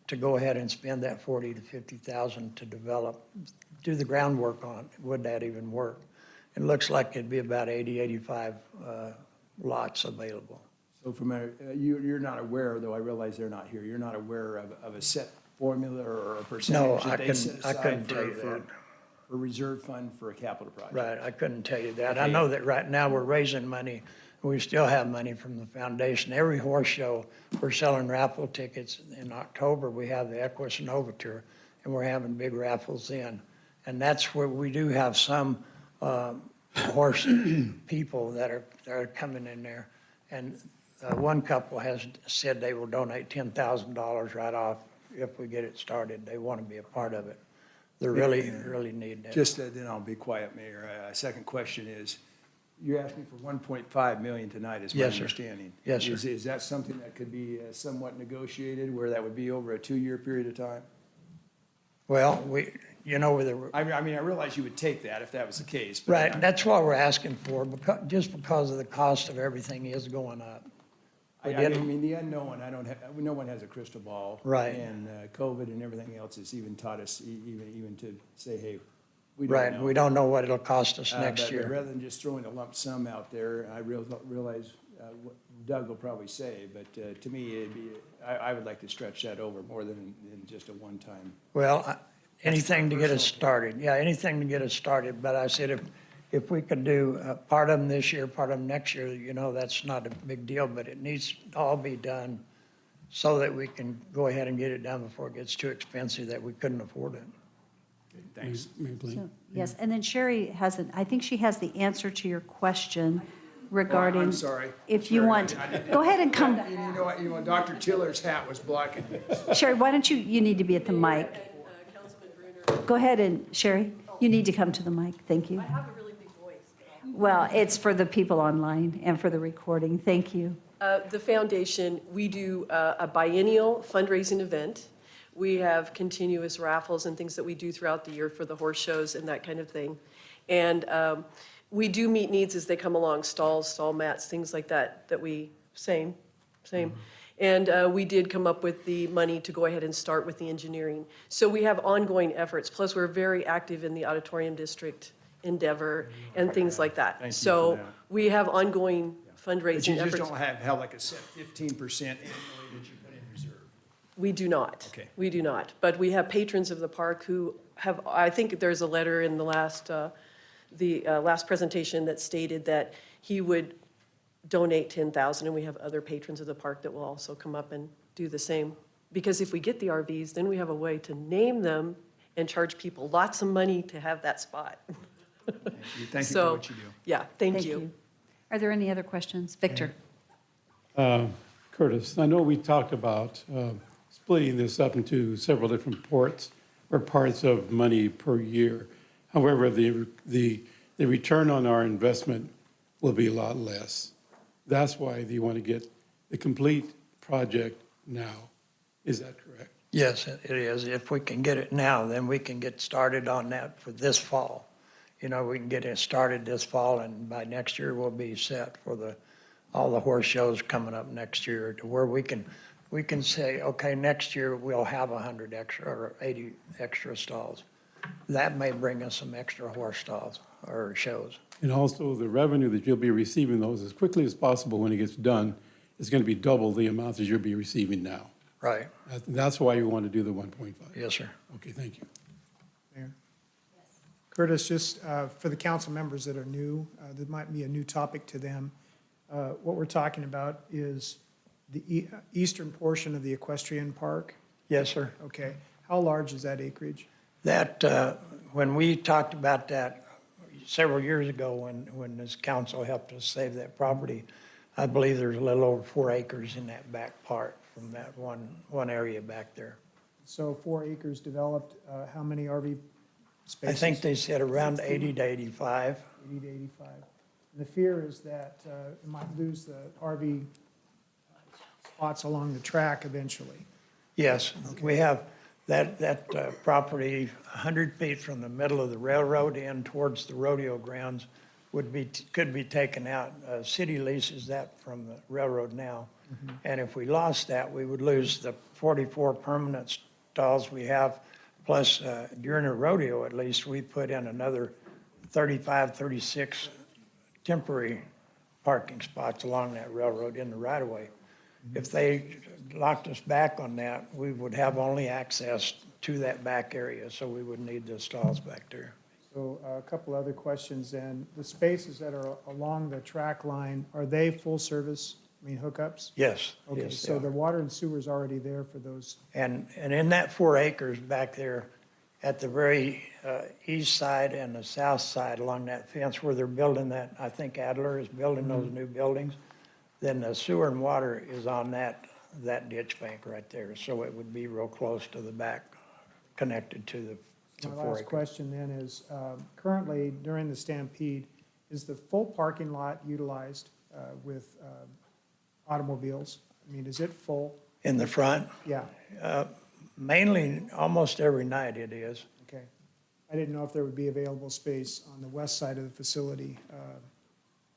to go ahead and spend that 40 to 50,000 to develop, do the groundwork on, would that even work? It looks like it'd be about 80, 85 lots available. So from you're not aware, though I realize they're not here, you're not aware of a set formula or a No, percentage I that they set couldn't aside tell you for that. reserve fund for a capital project? Right, I couldn't tell you that. I Okay. know that right now we're raising money. We still have money from the foundation. Every horse show, we're selling raffle tickets. In October, we have the Equus and Overture, and we're having big raffles then. And that's where we do have some horse people that are coming in there. And one couple has said they will donate $10,000 right off if we get it started. They want to be a part of it. They're really needing it. Just, then I'll be quiet, Mayor. Second question is, you're asking for 1.5 million tonight, is my Yes, sir. understanding. Yes, sir. Is that something that could be somewhat negotiated, where that would be over a 2-year period of time? Well, you know, with the. I mean, I realize you would take that if that was the case. But Right, that's what we're asking for, just because of the cost of everything is going up. I mean, the unknown, no one has a crystal ball. Right. And COVID and everything else has even taught us, even to say, hey, we don't know. Right, we don't know what it'll cost us But next year. rather than just throwing a lump sum out there, I realize what Doug will probably say, but to me, I would like to stretch that over more than just a one-time. Well, anything to get us started, yeah, anything to get us started, but I said if we could do part of them this year, part of them next year, you know, that's not a big deal, but it needs to all be done so that we can go ahead and get it done before it gets too expensive that we couldn't afford it. Thanks. Mayor Blaine? So, yes, and then Sherry I think she has the answer to your question regarding. I'm sorry. If you Sherry, want, I didn't- go ahead and come, You know what, Dr. Tiller's hat was blocking me. Sherry, why don't you need to be at the mic. Go ahead and, Sherry, you need to come to the mic, thank you. I have a really big voice. Well, it's for the people online and for the recording, thank you. The foundation, we do a biennial fundraising event. We have continuous raffles and things that we do throughout the year for the horse shows and that kind of thing. And we do meet needs as they come along, stalls, stall mats, things like that, same. And we did come up with the money to go ahead and start with the engineering. So we have ongoing efforts, plus we're very active in the auditorium district endeavor and things like that. Thank you for So that. we have ongoing But fundraising you just efforts. don't have like a set 15% annually that you put in reserve. We do not. Okay. We do not. But we have patrons of the park who have, I think there's a letter in the last presentation that stated that he would donate 10,000, and we have other patrons of the park that will also come up and do the same. Because if we get the RVs, then we have a way to name them and charge people lots of money to have that spot. Thank you for So, what you do. yeah, thank you. Are there any other questions? Victor? Curtis, I know we talked about splitting this up into several different ports or parts of money per year. However, the return on our investment will be a lot less. That's why you want to get the complete project now. Is that correct? Yes, it is. If we can get it now, then we can get started on that for this fall. You know, we can get it started this fall, and by next year, we'll be set for all the horse shows coming up next year, to where we can say, okay, next year, we'll have 100 extra or 80 extra stalls. That may bring us some extra horse stalls or shows. And also the revenue that you'll be receiving those as quickly as possible when it gets done is going to be double the amount that you'll be receiving now. Right. That's why you want to do the 1.5. Yes, sir. Okay, thank you. Mayor? Curtis, just for the council members that are new, that might be a new topic to them. What we're talking about is the eastern portion of the equestrian park. Yes, sir. Okay. How large is that acreage? That, when we talked about that several years ago, when this council helped us save that property, I believe there's a little over 4 acres in that back part from that one area back there. So 4 acres developed, how many RV of spaces? I think they said around 80 to 85. 80 to 85. And the fear is that it might lose the RV spots along the track eventually. Yes, we have that property 100 feet from the middle of the railroad in towards the rodeo grounds could be taken out. City leases that from the railroad now. And if we lost that, we would lose the 44 permanent stalls we have. Plus, during a rodeo at least, we put in another 35, 36 temporary parking spots along that railroad in the right of way. If they locked us back on that, we would have only access to that back area, so we would need the stalls back there. So a couple other questions then. The spaces that are along the track line, are they full service, I mean hookups? Yes. Okay, yes, so they the are. water and sewer is already there for those. And in that 4 acres back there, at the very east side and the south side along that fence where they're building that, I think Adler is building those new buildings, then the sewer and water is on that ditch bank right there. So it would be real close to the back, connected to the My 4 last acres. question then is, currently during the Stampede, is the full parking lot utilized with automobiles? I mean, is it full? In the front, Yeah, mainly, almost every night it is. okay. I didn't know if there would be available space on the west side of the facility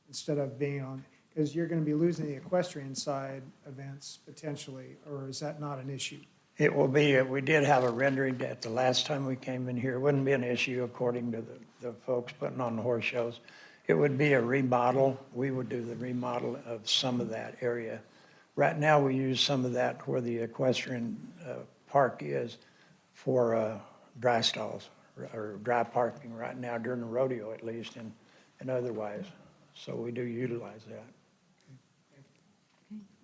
instead of being on, because you're going to be losing the equestrian side events potentially, or is that not an issue? It will be, we did have a rendering at the last time we came in here. It wouldn't be an issue according to the folks putting on the horse shows. It would be a remodel. We would do the remodel of some of that area. Right now, we use some of that where the equestrian park is for dry stalls or dry parking right now during the rodeo at least and otherwise. So we do utilize that.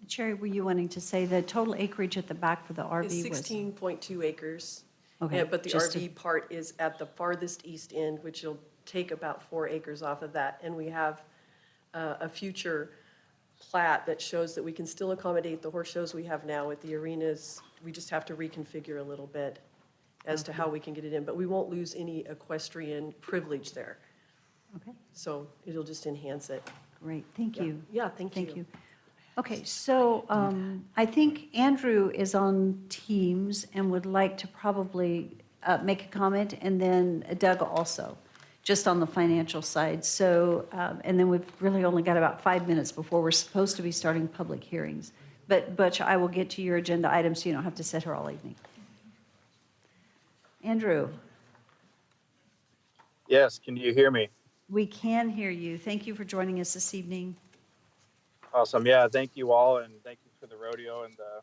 Sherry, were you wanting to say the total acreage at the back for the RV was? It's 16.2 acres. Okay, But the just to- RV part is at the farthest east end, which will take about 4 acres off of that. And we have a future plat that shows that we can still accommodate the horse shows we have now with the arenas. We just have to reconfigure a little bit as to how we can get it in. But we won't lose any equestrian privilege there. Okay, So it'll just enhance it. great, thank you. Yeah, thank you. Thank you. Okay, so I think Andrew is on Teams and would like to probably make a comment, and then Doug also, just on the financial side. So, and then we've really only got about 5 minutes before we're supposed to be starting public hearings. But Butch, I will get to your agenda items so you don't have to sit here all evening. Andrew, Yes, can you hear me? we can hear you. Thank you for joining us this evening. Awesome. Yeah, thank you all, and thank you for the rodeo and the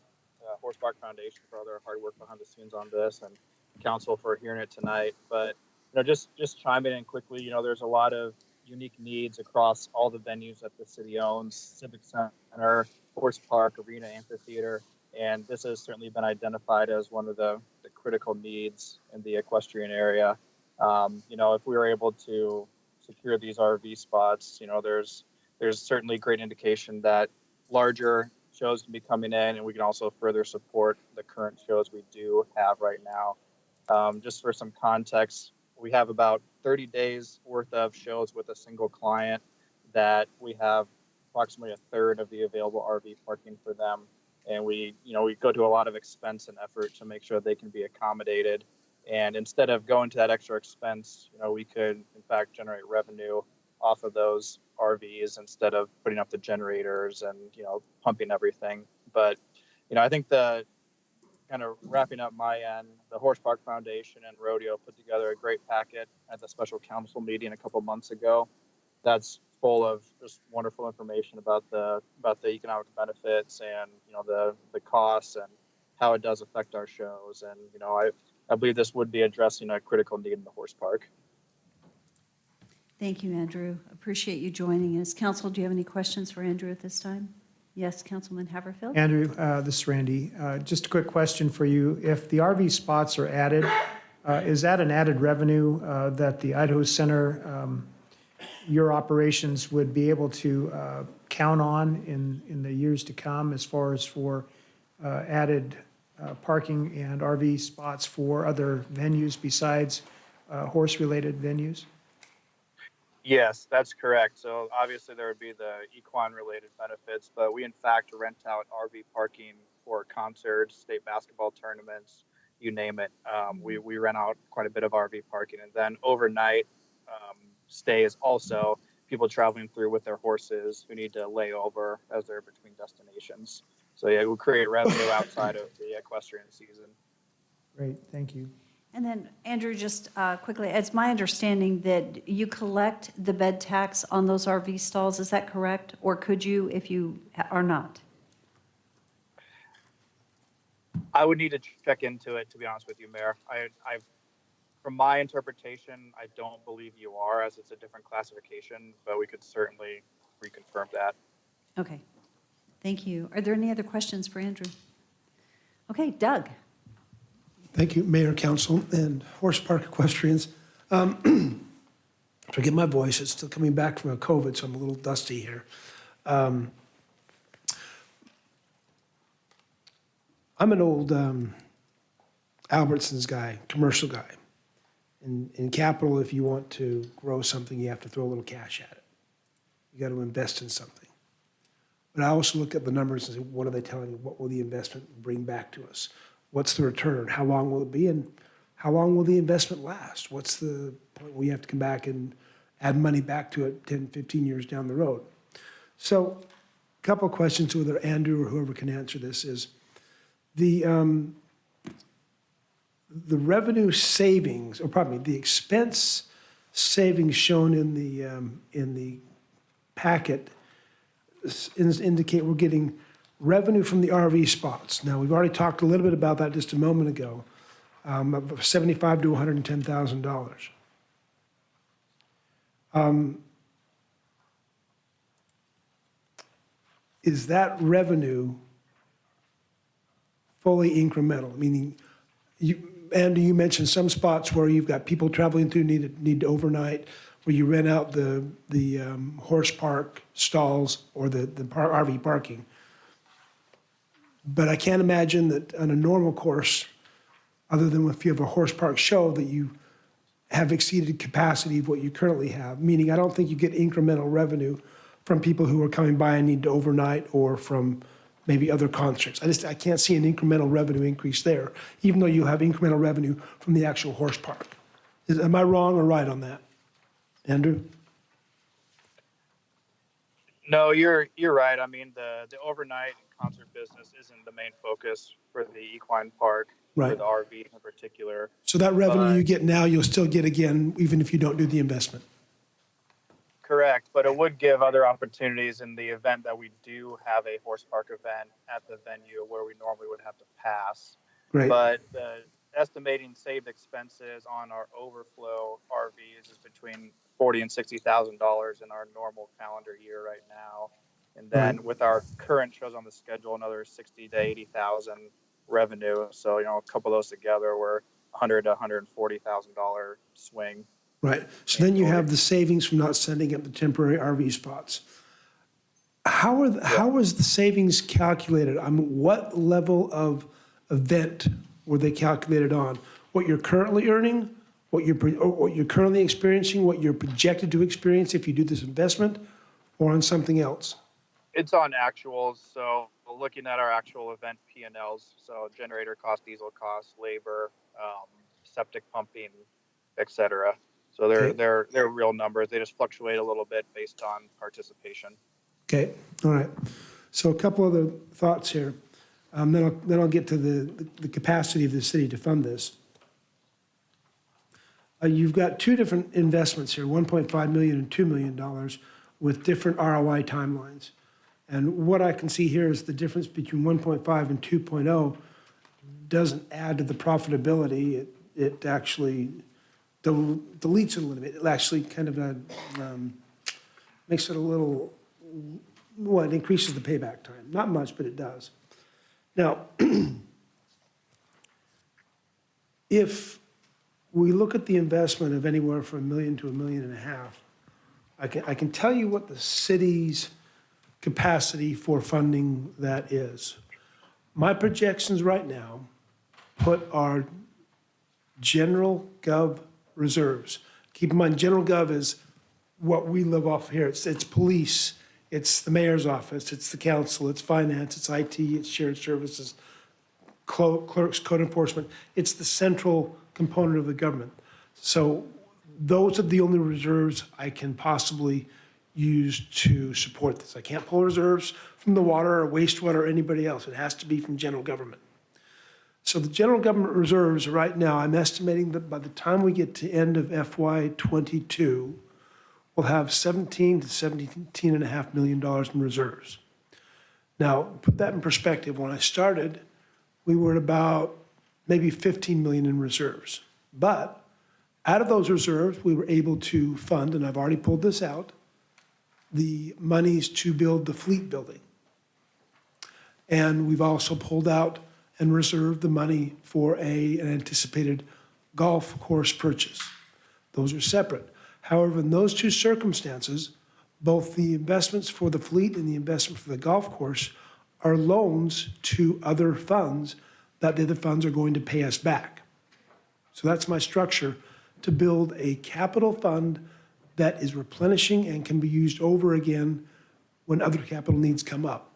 Horse Park Foundation for all their hard work behind the scenes on this, and council for hearing it tonight. But just chiming in quickly, there's a lot of unique needs across all the venues that the city owns: Civic Center, Horse Park, Arena, Amphitheater, and this has certainly been identified as one of the critical needs in the equestrian area. If we were able to secure these RV spots, there's certainly great indication that larger shows can be coming in, and we can also further support the current shows we do have right now. Just for some context, we have about 30 days worth of shows with a single client that we have approximately a third of the available RV parking for them. And we go to a lot of expense and effort to make sure they can be accommodated. And instead of going to that extra expense, we could in fact generate revenue off of those RVs instead of putting up the generators and, pumping everything. But, I think the kind of wrapping up my end, the Horse Park Foundation and Rodeo put together a great packet at the special council meeting a couple months ago. That's full of just wonderful information about the economic benefits and, the costs and how it does affect our shows. And, I believe this would be addressing a critical need in the horse park. Thank you, Andrew. Appreciate you joining us. Council, do you have any questions for Andrew at this time? Yes, Councilman Haverfield? Andrew, this is Randy. Just a quick question for you. If the RV spots are added, is that an added revenue that the Idaho Center, your operations would be able to count on in the years to come as far as for added parking and RV spots for other venues besides horse-related venues? Yes, that's correct. So obviously there would be the equine-related benefits, but we in fact rent out RV parking for concerts, state basketball tournaments, you name it. We rent out quite a bit of RV parking, and then overnight stays also. People traveling through with their horses who need to lay over as they're between destinations. So yeah, it will create revenue outside of the equestrian season. Great, thank you. And then, Andrew, just quickly, it's my understanding that you collect the bed tax on those RV stalls, is that correct? Or could you if you are not? I would need to check into it, to be honest with you, Mayor. From my interpretation, I don't believe you are, as it's a different classification, but we could certainly reconfirm that. Okay, thank you. Are there any other questions for Andrew? Okay, Doug. Thank you, Mayor, Council, and Horse Park equestrians. Forget my voice, it's still coming back from a COVID, so I'm a little dusty here. I'm an old Albertsons guy, commercial guy. In capital, if you want to grow something, you have to throw a little cash at it. You got to invest in something. But I also look at the numbers and say, what are they telling me? What will the investment bring back to us? What's the return? How long will it be? And how long will the investment last? What's the point where you have to come back and add money back to it 10, 15 years down the road? So a couple of questions, whether Andrew or whoever can answer this, is the revenue savings, or pardon me, the expense savings shown in the packet indicate we're getting revenue from the RV spots. Now, we've already talked a little bit about that just a moment ago, of $75,000 to $110,000. Is that revenue fully incremental? Meaning, Andy, you mentioned some spots where you've got people traveling through need to overnight, where you rent out the horse park stalls or the RV parking. But I can't imagine that on a normal course, other than if you have a horse park show, that you have exceeded capacity of what you currently have. Meaning, I don't think you get incremental revenue from people who are coming by and need to overnight, or from maybe other concerts. I can't see an incremental revenue increase there, even though you have incremental revenue from the actual horse park. Am I wrong or right on that? Andrew? No, you're right. I mean, the overnight concert business isn't the main focus for the equine park, Right. for the RV in particular. So that revenue But- you get now, you'll still get again, even if you don't do the investment. Correct, but it would give other opportunities in the event that we do have a horse park event at the venue where we normally would have to pass. Great. But the estimating saved expenses on our overflow RVs is between $40,000 and $60,000 in our normal calendar year right now. And then Right. with our current shows on the schedule, another 60 to 80,000 revenue. So, a couple of those together were $100,000 to $140,000 swing. Right. So then you have the savings from not setting up the temporary RV spots. How is the savings calculated? What level of event were they calculated on? What you're currently earning, what you're currently experiencing, what you're projected to experience if you do this investment, or on something else? It's on actuals, so looking at our actual event P&Ls, so generator cost, diesel costs, labor, septic pumping, et cetera. So they're real numbers. They just fluctuate a little bit based on participation. Okay, all right. So a couple other thoughts here. Then I'll get to the capacity of the city to fund this. You've got two different investments here, $1.5 million and $2 million, with different ROI timelines. And what I can see here is the difference between 1.5 and 2.0 doesn't add to the profitability. It actually deletes it a little bit. It actually kind of makes it a little, well, it increases the payback time. Not much, but it does. Now, if we look at the investment of anywhere from $1 million to $1.5 million, I can tell you what the city's capacity for funding that is. My projections right now put our general gov reserves. Keep in mind, general gov is what we live off here. It's police, it's the mayor's office, it's the council, it's finance, it's IT, it's shared services, clerks, code enforcement. It's the central component of the government. So those are the only reserves I can possibly use to support this. I can't pull reserves from the water or wastewater or anybody else. It has to be from general government. So the general government reserves right now, I'm estimating that by the time we get to end of FY '22, we'll have $17 to $17.5 million in reserves. Now, put that in perspective. When I started, we were at about maybe 15 million in reserves. But out of those reserves, we were able to fund, and I've already pulled this out, the monies to build the fleet building. And we've also pulled out and reserved the money for an anticipated golf course purchase. Those are separate. However, in those two circumstances, both the investments for the fleet and the investment for the golf course are loans to other funds that the other funds are going to pay us back. So that's my structure, to build a capital fund that is replenishing and can be used over again when other capital needs come up.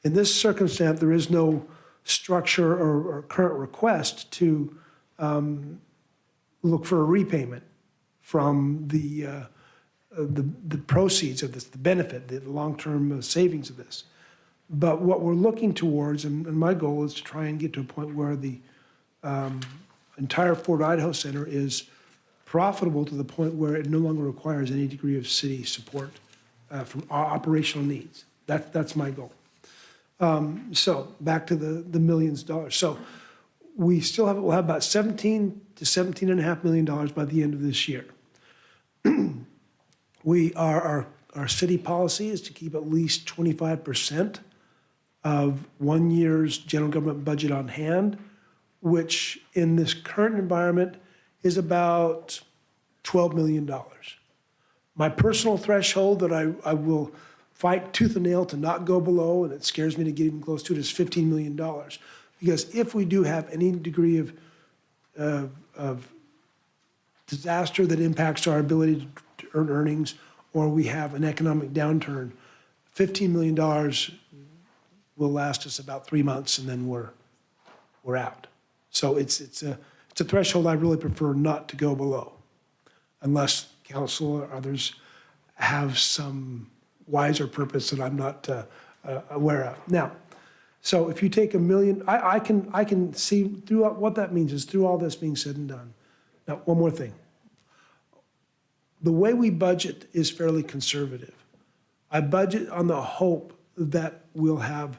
In this circumstance, there is no structure or current request to look for a repayment from the proceeds of this, the benefit, the long-term savings of this. But what we're looking towards, and my goal is to try and get to a point where the entire Fort Idaho Center is profitable to the point where it no longer requires any degree of city support from our operational needs. That's my goal. So back to the millions of dollars. So we'll have about $17 to $17.5 million by the end of this year. Our city policy is to keep at least 25% of 1 year's general government budget on hand, which in this current environment is about $12 million. My personal threshold that I will fight tooth and nail to not go below, and it scares me to get even close to it, is $15 million. Because if we do have any degree of disaster that impacts our ability to earn earnings, or we have an economic downturn, $15 million will last us about 3 months, and then we're out. So it's a threshold I really prefer not to go below, unless council or others have some wiser purpose that I'm not aware of. Now, so if you take $1 million, I can see through what that means is through all this being said and done. Now, one more thing. The way we budget is fairly conservative. I budget on the hope that we'll have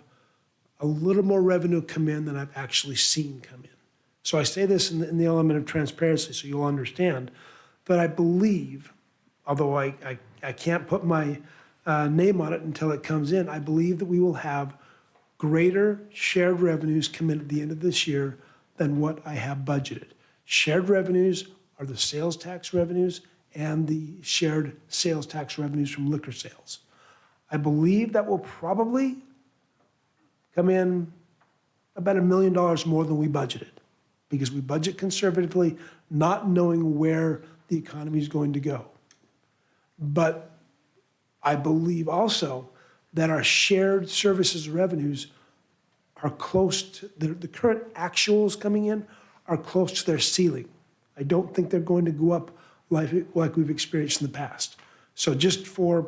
a little more revenue come in than I've actually seen come in. So I say this in the element of transparency so you'll understand that I believe, although I can't put my name on it until it comes in, I believe that we will have greater shared revenues come in at the end of this year than what I have budgeted. Shared revenues are the sales tax revenues and the shared sales tax revenues from liquor sales. I believe that will probably come in about $1 million more than we budgeted, because we budget conservatively, not knowing where the economy is going to go. But I believe also that our shared services revenues are close to, the current actuals coming in are close to their ceiling. I don't think they're going to go up like we've experienced in the past. So just for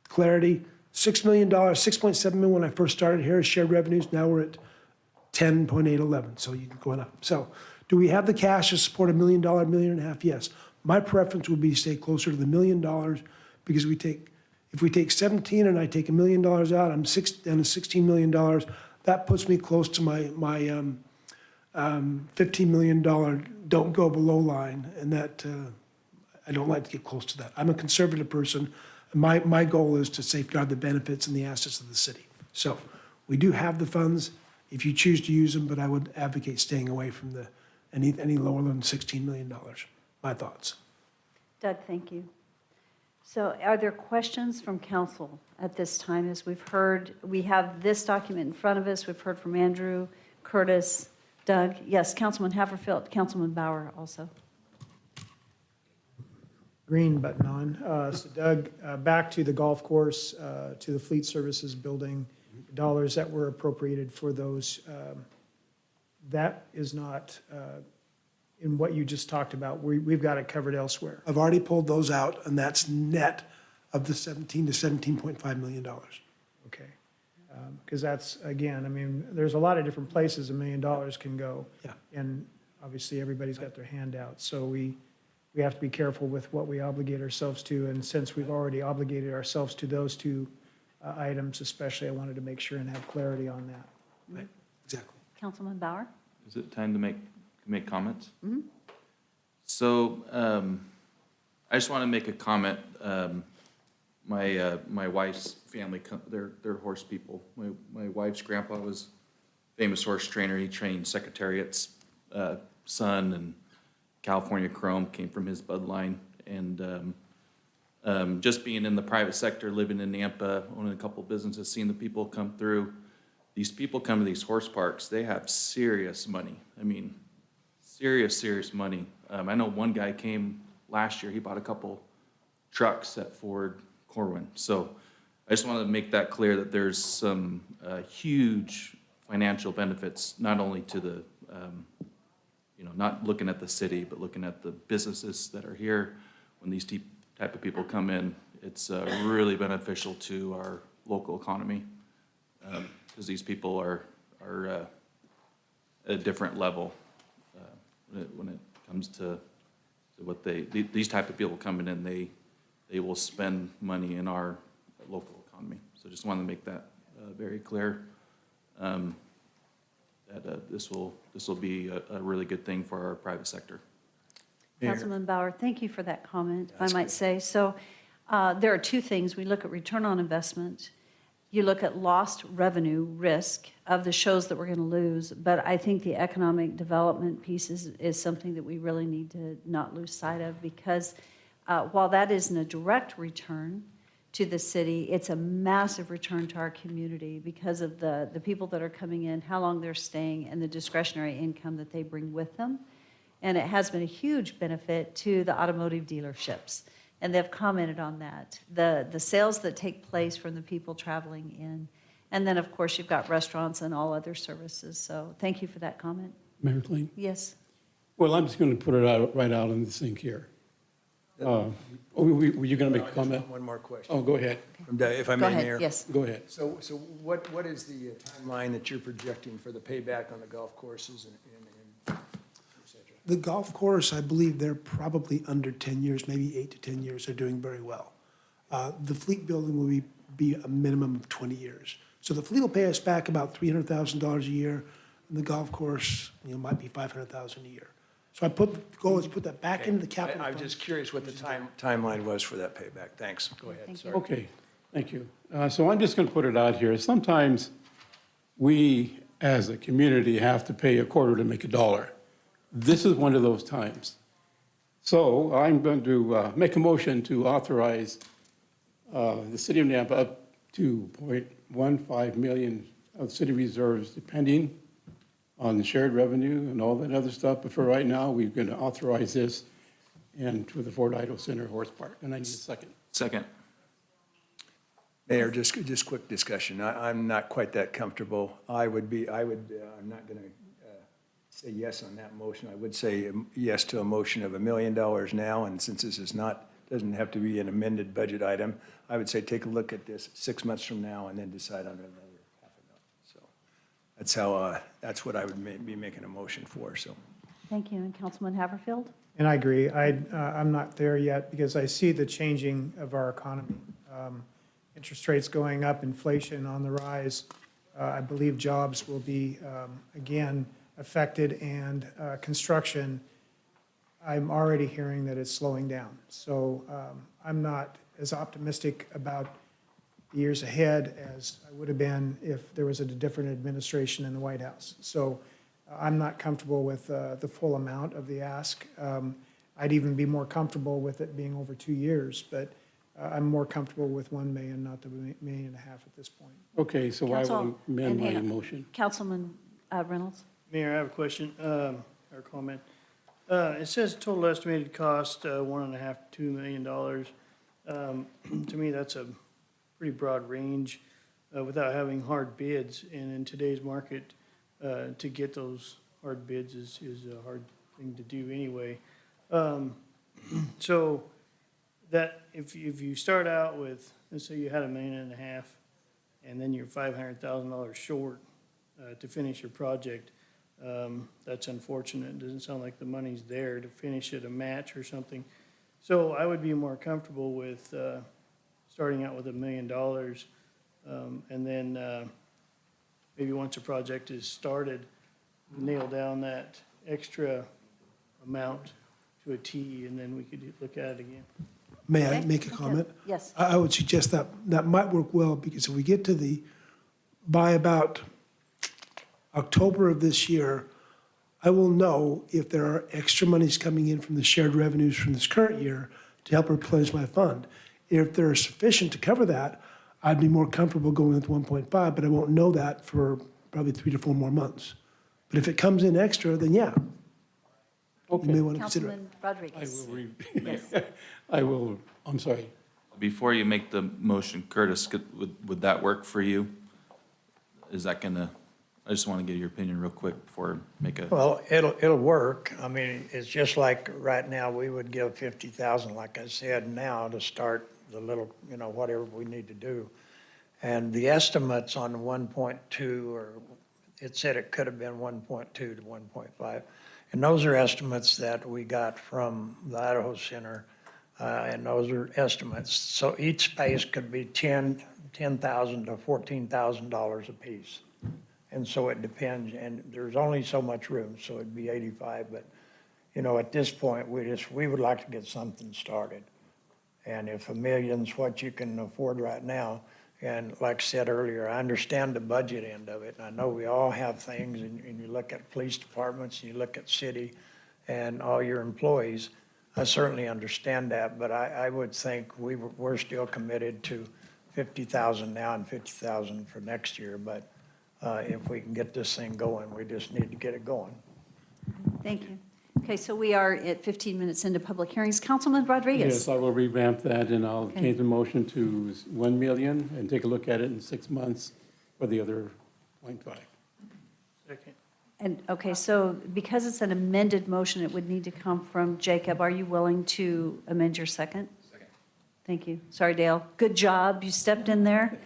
clarity, $6 million, $6.7 million when I first started here as shared revenues. Now we're at 10.811, so you can go up. So do we have the cash to support $1 million, $1.5 million? Yes. My preference would be to stay closer to the $1 million, because if we take 17 and I take $1 million out, I'm down to $16 million. That puts me close to my $15 million don't go below line, and that I don't like to get close to that. I'm a conservative person. My goal is to safeguard the benefits and the assets of the city. So we do have the funds if you choose to use them, but I would advocate staying away from any lower than $16 million. My thoughts. Doug, thank you. So are there questions from council at this time? As we have this document in front of us. We've heard from Andrew, Curtis, Doug. Yes, Councilman Haverfield, Councilman Bauer also. green button on. So Doug, back to the golf course, to the fleet services building, dollars that were appropriated for those, that is not in what you just talked about. We've got it covered elsewhere. I've already pulled those out, and that's net of the 17 to $17.5 million. Okay. Because that's, again, I mean, there's a lot of different places $1 million can go. Yeah. And obviously, everybody's got their hand out. So we have to be careful with what we obligate ourselves to. And since we've already obligated ourselves to those two items especially, I wanted to make sure and have clarity on that. Right, exactly. Councilman Bauer? Is it time to make comments? So, I just want to make a comment. My wife's family, they're horse people. My wife's grandpa was a famous horse trainer. He trained Secretariat's son, and California Chrome came from his bloodline. And just being in the private sector, living in Nampa, owning a couple businesses, seeing the people come through. These people come to these horse parks, they have serious money. I mean, serious money. I know one guy came last year, he bought a couple trucks at Ford Corwin. So I just wanted to make that clear that there's some huge financial benefits, not only to the, not looking at the city, but looking at the businesses that are here. When these type of people come in, it's really beneficial to our local economy. Because these people are at a different level when it comes to what these type of people coming in, they will spend money in our local economy. So just wanted to make that very clear, that this will be a really good thing for our private sector. Councilman Bauer, thank you for that comment, if I might say. So there are two things. We look at return on investment. You look at lost revenue risk of the shows that we're going to lose. But I think the economic development piece is something that we really need to not lose sight of, because while that isn't a direct return to the city, it's a massive return to our community because of the people that are coming in, how long they're staying, and the discretionary income that they bring with them. And it has been a huge benefit to the automotive dealerships. And they've commented on that. The sales that take place from the people traveling in. And then, of course, you've got restaurants and all other services. So thank you for that comment. Mayor Kling? Yes. Well, I'm just going to put it out, right out in the sink here. Were you going to make a comment? One more question. Oh, go ahead. If I Go may, ahead, Mayor. yes. Go ahead. So what is the timeline that you're projecting for the payback on the golf courses and et cetera? The golf course, I believe they're probably under 10 years, maybe 8 to 10 years. They're doing very well. The fleet building will be a minimum of 20 years. So the fleet will pay us back about $300,000 a year, and the golf course, might be $500,000 a year. So the goal is to put that back into the capital I'm fund. just curious what the timeline was for that payback. Thanks. Go ahead. Thank you. Sorry. Okay, thank you. So I'm just going to put it out here. Sometimes we, as a community, have to pay a quarter to make a dollar. This is one of those times. So I'm going to make a motion to authorize the city of Nampa up to $0.15 million of city reserves, depending on the shared revenue and all that other stuff. But for right now, we're going to authorize this and to the Fort Idaho Center Horse Park. And I need a second. Second. Mayor, just quick discussion. I'm not quite that comfortable. I'm not going to say yes on that motion. I would say yes to a motion of $1 million now, and since this doesn't have to be an amended budget item, I would say take a look at this 6 months from now and then decide on another $500,000. So that's what I would be making a motion for, so. Thank you. And Councilman Haverfield? And I agree. I'm not there yet because I see the changing of our economy. Interest rates going up, inflation on the rise. I believe jobs will be, again, affected, and construction, I'm already hearing that it's slowing down. So I'm not as optimistic about the years ahead as I would have been if there was a different administration in the White House. So I'm not comfortable with the full amount of the ask. I'd even be more comfortable with it being over 2 years, but I'm more comfortable with 1 million, not the $1.5 million at this point. Okay, so I Council- will amend my and hang on. motion. Councilman Reynolds? Mayor, I have a question or comment. It says total estimated cost, $1.5 to $2 million. To me, that's a pretty broad range without having hard bids. And in today's market, to get those hard bids is a hard thing to do anyway. So that, if you start out with, let's say you had $1.5 million, and then you're $500,000 short to finish your project, that's unfortunate. It doesn't sound like the money's there to finish it, a match or something. So I would be more comfortable with starting out with $1 million, and then maybe once a project is started, nail down that extra amount to a T, and then we could look at it again. May I Okay. make a comment? Yes. I would suggest that that might work well, because if we get to by about October of this year, I will know if there are extra monies coming in from the shared revenues from this current year to help replenish my fund. If they're sufficient to cover that, I'd be more comfortable going with 1.5, but I won't know that for probably 3 to 4 more months. But if it comes in extra, then yeah, you may want to consider it. Councilman I Rodriguez. will, I will, I'm sorry. Before you make the motion, Curtis, would that work for you? Is that gonna, I just want to get your opinion real quick before I make a. Well, it'll work. I mean, it's just like right now, we would give 50,000, like I said, now to start the little, whatever we need to do. And the estimates on 1.2, or it said it could have been 1.2 to 1.5. And those are estimates that we got from the Idaho Center, and those are estimates. So each space could be $10,000 to $14,000 apiece. And so it depends, and there's only so much room, so it'd be 85, but, at this point, we would like to get something started. And if $1 million's what you can afford right now, and like I said earlier, I understand the budget end of it, and I know we all have things, and you look at police departments, and you look at city and all your employees, I certainly understand that, but I would think we're still committed to 50,000 now and 50,000 for next year, but if we can get this thing going, we just need to get it going. Thank you. Okay, so we are at 15 minutes into public hearings. Councilman Rodriguez. Yes, I will revamp that, and I'll change the motion to 1 million and take a look at it in 6 months for the other 0.5. Second. And, okay, so because it's an amended motion, it would need to come from Jacob. Are you willing to amend your second? Second. Thank you. Sorry, Dale. Good job. You stepped in there.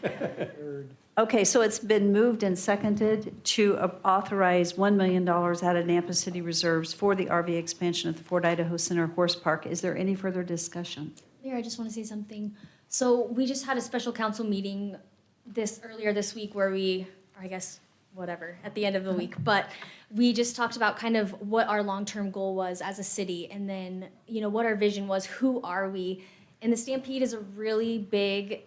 Okay, so it's been moved and seconded to authorize $1 million out of Nampa City Reserves for the RV expansion at the Fort Idaho Center Horse Park. Is there any further discussion? Mayor, I just want to say something. So we just had a special council meeting earlier this week where or I guess, whatever, at the end of the week, but we just talked about kind of what our long-term goal was as a city, and then, what our vision was, who are we? And the Stampede is a really big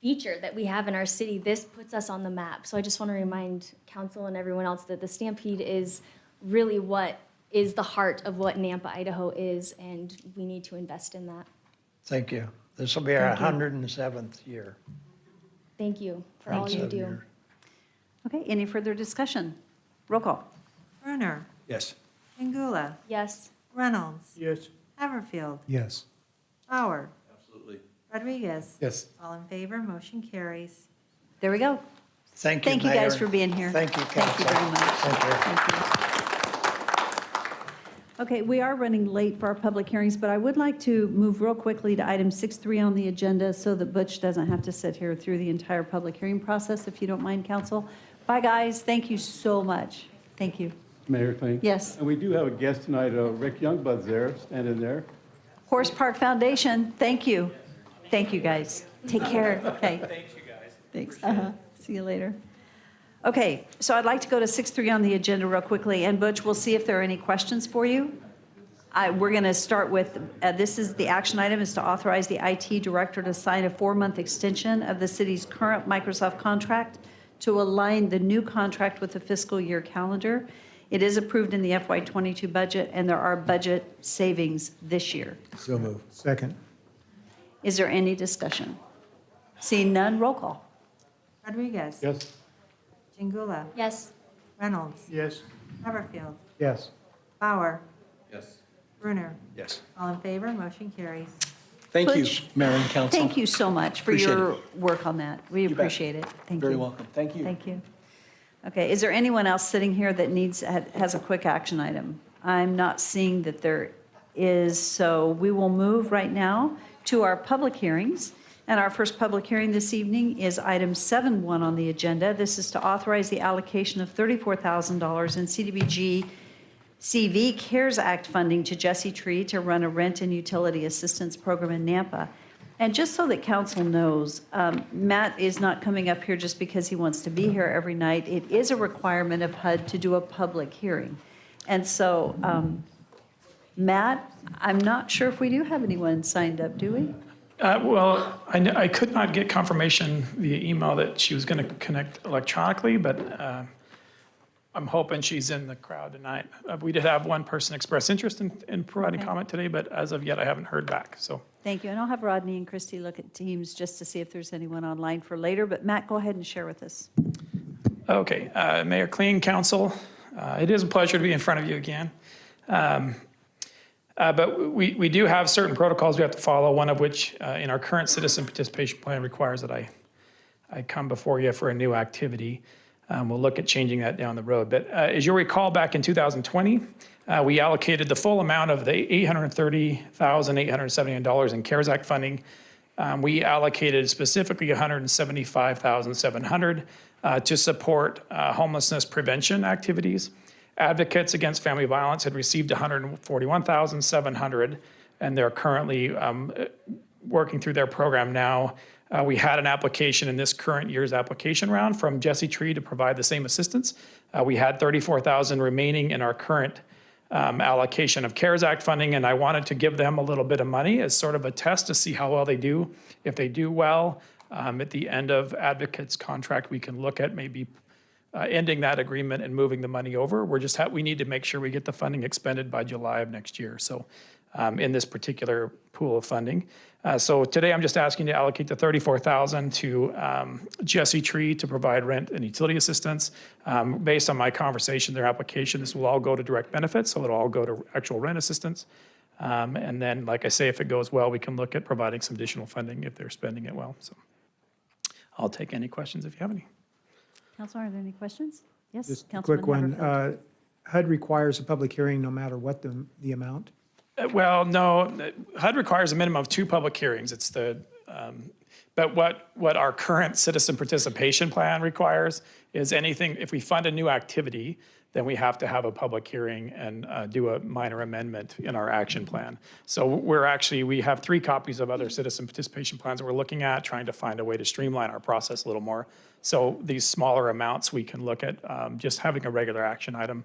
feature that we have in our city. This puts us on the map. So I just want to remind council and everyone else that the Stampede is really what is the heart of what Nampa, Idaho is, and we need to invest in that. Thank you. This will be our Thank you. 107th year. Thank you for all you 107 do. year. Okay, any further discussion? Roll call. Brunner, Yes. Angula, Yes. Reynolds, Yes. Haverfield, Yes. Bauer, Absolutely. Rodriguez. Yes. All in favor, motion carries. There we go. Thank you, Thank you guys Mayor. for being here. Thank you, Thank you council. very much. Thank you. Okay, we are running late for our public hearings, but I would like to move real quickly to item 6.3 on the agenda so that Butch doesn't have to sit here through the entire public hearing process, if you don't mind, council. Bye, guys. Thank you so much. Thank you. Mayor Kling? Yes. And we do have a guest tonight, Rick Youngblood's there, standing there. Horse Park Foundation, thank you. Thank you, guys. Take care. Okay. Thanks, you guys. Thanks. See you later. Okay, so I'd like to go to 6.3 on the agenda real quickly, and Butch, we'll see if there are any questions for you. We're going to start with, this is the action item, is to authorize the IT director to sign a 4-month extension of the city's current Microsoft contract to align the new contract with the fiscal year calendar. It is approved in the FY22 budget, and there are budget savings this year. So moved. Second. Is there any discussion? Seeing none, roll call. Rodriguez. Yes? Angula, Yes. Reynolds, Yes. Haverfield, Yes. Bauer, Yes. Brunner. Yes. All in favor, motion carries. Thank you, Butch, Mayor and Council. Thank you so much for Appreciate your it. work on that. We bet. appreciate it. Thank you. Very welcome. Thank you. Thank you. Okay, is there anyone else sitting here that has a quick action item? I'm not seeing that there is, so we will move right now to our public hearings. And our first public hearing this evening is item 7.1 on the agenda. This is to authorize the allocation of $34,000 in CDBG CV CARES Act funding to Jesse Tree to run a rent and utility assistance program in Nampa. And just so that council knows, Matt is not coming up here just because he wants to be here every night. It is a requirement of HUD to do a public hearing. And so, Matt, I'm not sure if we do have anyone signed up, do we? Well, I could not get confirmation via email that she was going to connect electronically, but I'm hoping she's in the crowd tonight. We did have one person express interest in providing Okay. comment today, but as of yet, I haven't heard back, so. Thank you. And I'll have Rodney and Christy look at Teams just to see if there's anyone online for later. But Matt, go ahead and share with us. Okay, Mayor Kling, Council, it is a pleasure to be in front of you again. But we do have certain protocols we have to follow, one of which in our current citizen participation plan requires that I come before you for a new activity. We'll look at changing that down the road. But as you'll recall, back in 2020, we allocated the full amount of the $830,879 in CARES Act funding. We allocated specifically $175,700 to support homelessness prevention activities. Advocates Against Family Violence had received $141,700, and they're currently working through their program now. We had an application in this current year's application round from Jesse Tree to provide the same assistance. We had $34,000 remaining in our current allocation of CARES Act funding, and I wanted to give them a little bit of money as sort of a test to see how well they do. If they do well, at the end of Advocate's contract, we can look at maybe ending that agreement and moving the money over. We need to make sure we get the funding expended by July of next year. So in this particular pool of funding. So today I'm just asking to allocate the $34,000 to Jesse Tree to provide rent and utility assistance. Based on my conversation, their application, this will all go to direct benefits, so it'll all go to actual rent assistance. And then, like I say, if it goes well, we can look at providing some additional funding if they're spending it well. So I'll take any questions if you have any. Councilor, are there any questions? Yes, Just a Councilman quick one. Haverford. HUD requires a public hearing no matter what the amount? Well, no, HUD requires a minimum of 2 public hearings. It's but what our current citizen participation plan requires is anything, if we fund a new activity, then we have to have a public hearing and do a minor amendment in our action plan. So we have 3 copies of other citizen participation plans that we're looking at, trying to find a way to streamline our process a little more. So these smaller amounts, we can look at just having a regular action item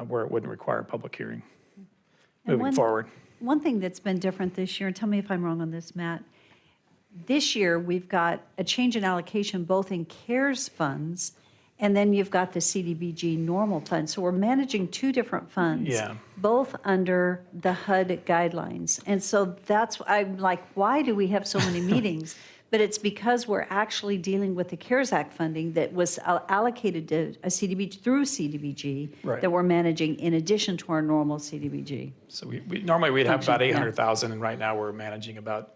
where it wouldn't require a public hearing moving forward. One thing that's been different this year, and tell me if I'm wrong on this, Matt. This year, we've got a change in allocation both in CARES funds, and then you've got the CDBG normal fund. So we're managing 2 different funds. Yeah. Both under the HUD guidelines. And so I'm like, why do we have so many meetings? But it's because we're actually dealing with the CARES Act funding that was allocated to a CDBG through CDBG Right. that we're managing in addition to our normal CDBG. So normally we'd have about Function, yeah. 800,000, and right now we're managing about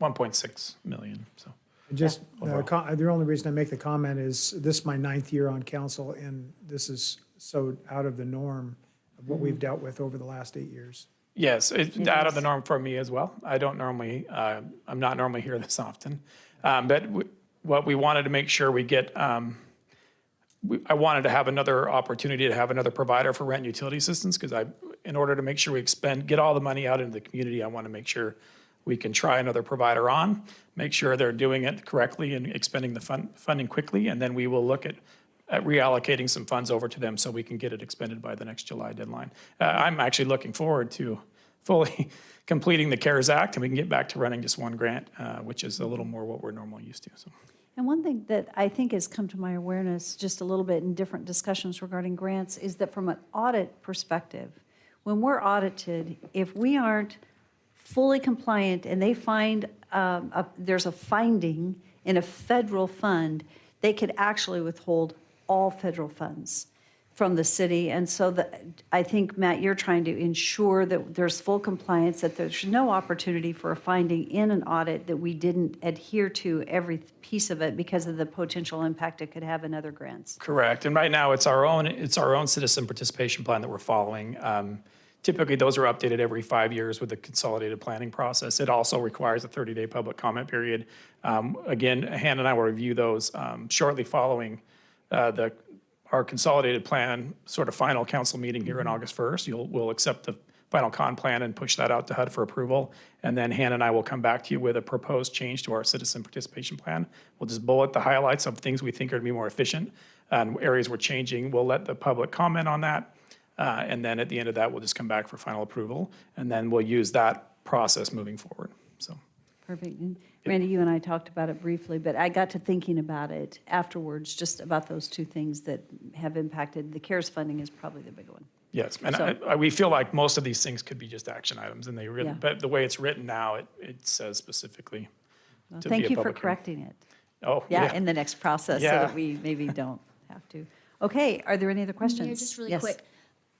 1.6 million, so. Just, the only reason I make the comment is this is my 9th year on council, and this is so out of the norm of what we've dealt with over the last 8 years. Yes, it's out of the norm for me as well. I'm not normally here this often. But what we wanted to make sure we get, I wanted to have another opportunity to have another provider for rent and utility assistance, because in order to make sure we get all the money out into the community, I want to make sure we can try another provider on, make sure they're doing it correctly and expending the funding quickly, and then we will look at reallocating some funds over to them so we can get it expended by the next July deadline. I'm actually looking forward to fully completing the CARES Act, and we can get back to running just one grant, which is a little more what we're normally used to. So. And one thing that I think has come to my awareness just a little bit in different discussions regarding grants is that from an audit perspective, when we're audited, if we aren't fully compliant and they find there's a finding in a federal fund, they could actually withhold all federal funds from the city. And so I think, Matt, you're trying to ensure that there's full compliance, that there's no opportunity for a finding in an audit that we didn't adhere to every piece of it because of the potential impact it could have in other grants. Correct. And right now, it's our own citizen participation plan that we're following. Typically, those are updated every 5 years with the consolidated planning process. It also requires a 30-day public comment period. Again, Hannah and I will review those shortly following our consolidated plan sort of final council meeting here on August 1st. We'll accept the final con plan and push that out to HUD for approval. And then Hannah and I will come back to you with a proposed change to our citizen participation plan. We'll just bullet the highlights of things we think are going to be more efficient and areas we're changing. We'll let the public comment on that. And then at the end of that, we'll just come back for final approval. And then we'll use that process moving forward. So. Perfect. And Randy, you and I talked about it briefly, but I got to thinking about it afterwards, just about those two things that have impacted. The CARES funding is probably the big one. Yes, and So- we feel like most of these things could be just action items, and Yeah. but the way it's written now, it says specifically Well, to be thank a you for public hearing. correcting it. Oh, Yeah, in the next process, so Yeah. that we maybe don't have to. Okay, are there any other questions? Mayor, just really Yes. quick.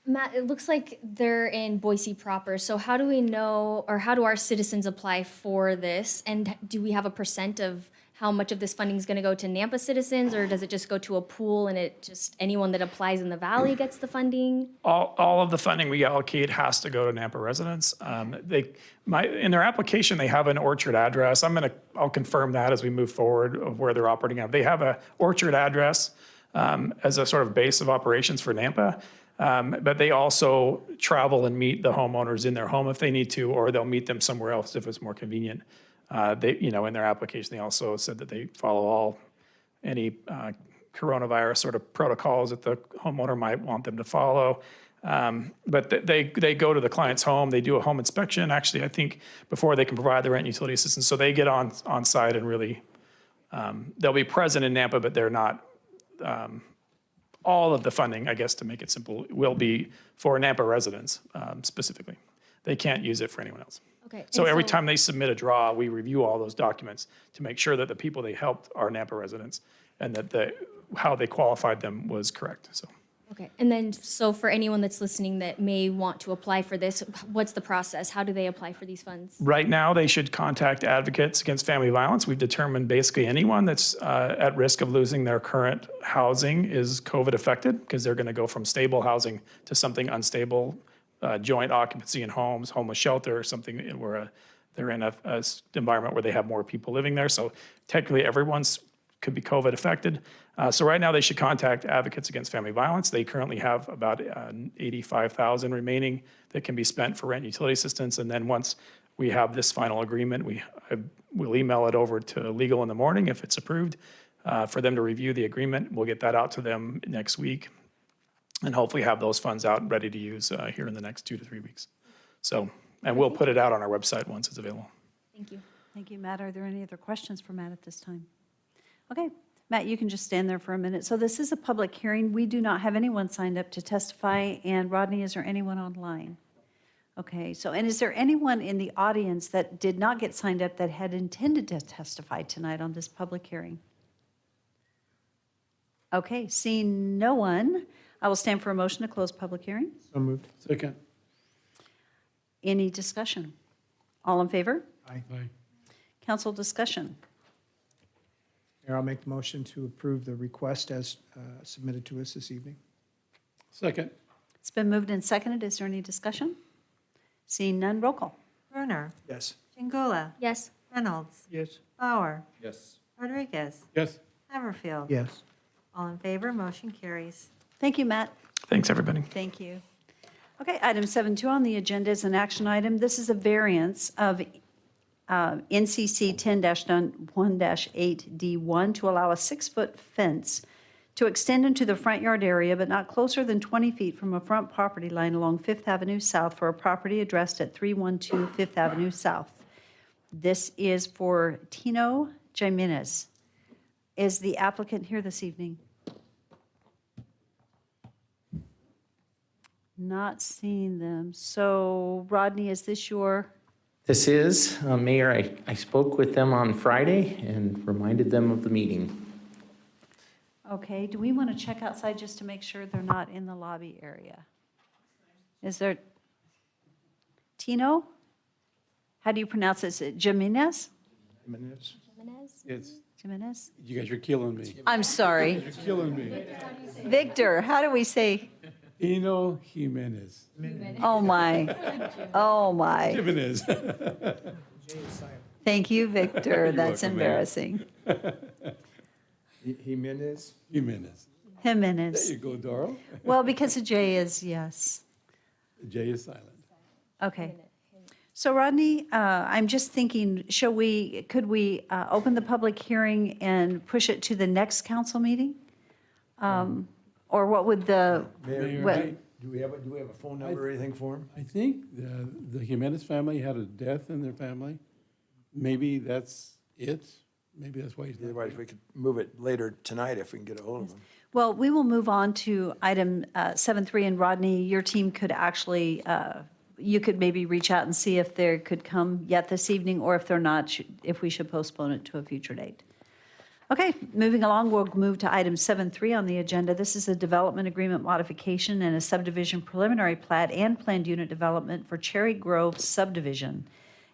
Matt, it looks like they're in Boise proper. So how do we know, or how do our citizens apply for this? And do we have a percent of how much of this funding is going to go to Nampa citizens, or does it just go to a pool and it just anyone that applies in the valley gets the funding? All of the funding we allocate has to go to Nampa residents. In their application, they have an Orchard address. I'll confirm that as we move forward of where they're operating at. They have a Orchard address as a sort of base of operations for Nampa. But they also travel and meet the homeowners in their home if they need to, or they'll meet them somewhere else if it's more convenient. In their application, they also said that they follow any coronavirus sort of protocols that the homeowner might want them to follow. But they go to the client's home, they do a home inspection, actually, I think, before they can provide the rent utility assistance. So they get on site and really, they'll be present in Nampa, but they're not, all of the funding, I guess, to make it simple, will be for Nampa residents specifically. They can't use it for anyone else. Okay. So and every time they submit a draw, we review all those documents to make sure that the people they helped are Nampa residents and that how they qualified them was correct, so. Okay. And then, so for anyone that's listening that may want to apply for this, what's the process? How do they apply for these funds? Right now, they should contact Advocates Against Family Violence. We've determined basically anyone that's at risk of losing their current housing is COVID affected because they're going to go from stable housing to something unstable, joint occupancy in homes, homeless shelter, or something where they're in a environment where they have more people living there. So technically, everyone's could be COVID affected. So right now, they should contact Advocates Against Family Violence. They currently have about $85,000 remaining that can be spent for rent utility assistance. And then once we have this final agreement, we'll email it over to legal in the morning if it's approved for them to review the agreement. We'll get that out to them next week and hopefully have those funds out and ready to use here in the next 2 to 3 weeks. So, and we'll put it out on our website once it's available. Thank you. Thank you, Matt. Are there any other questions for Matt at this time? Okay, Matt, you can just stand there for a minute. So this is a public hearing. We do not have anyone signed up to testify. And Rodney, is there anyone online? Okay, so, and is there anyone in the audience that did not get signed up that had intended to testify tonight on this public hearing? Okay, seeing no one, I will stand for a motion to close public hearing. So moved. Second. Any discussion? All in favor? Aye. Council discussion. Mayor, I'll make the motion to approve the request as submitted to us this evening. Second. It's been moved and seconded. Is there any discussion? Seeing none, roll call. Brunner, Yes. Jingula, Yes. Reynolds, Yes. Bauer, Yes. Rodriguez, Yes. Haverfield. Yes. All in favor, motion carries. Thank you, Matt. Thanks, everybody. Thank you. Okay, item 7.2 on the agenda is an action item. This is a variance of NCC 10-1-8D1 to allow a 6-foot fence to extend into the front yard area, but not closer than 20 feet from a front property line along Fifth Avenue South for a property addressed at 312 Fifth Avenue South. This is for Tino Jimenez. Is the applicant here this evening? Not seeing them. So Rodney, is this your? This is, Mayor, I spoke with them on Friday and reminded them of the meeting. Okay, do we want to check outside just to make sure they're not in the lobby area? Is there, Tino? How do you pronounce it? Is it Jimenez? Jimenez? Jimenez? It's, Jimenez? you guys are killing me. I'm sorry. You're killing me. Victor, how do we say? Eno Jimenez. Oh, my. Oh, my. Jimenez. Thank you, Victor. You're That's welcome, Mayor. embarrassing. Jimenez? Jimenez. There Jimenez. you go, Doral. Well, because a J is yes. The J is silent. Okay. So Rodney, I'm just thinking, could we open the public hearing and push it to the next council meeting? Or what would the, Mayor, what- Do we have a phone number or anything for him? I think the Jimenez family had a death in their family. Maybe that's it. Maybe that's why he's not. Otherwise, we could move it later tonight if we can get a hold of him. well, we will move on to item 7.3, and Rodney, your team could actually, you could maybe reach out and see if they could come yet this evening, or if they're not, if we should postpone it to a future date. Okay, moving along, we'll move to item 7.3 on the agenda. This is a development agreement modification and a subdivision preliminary plat and planned unit development for Cherry Grove subdivision.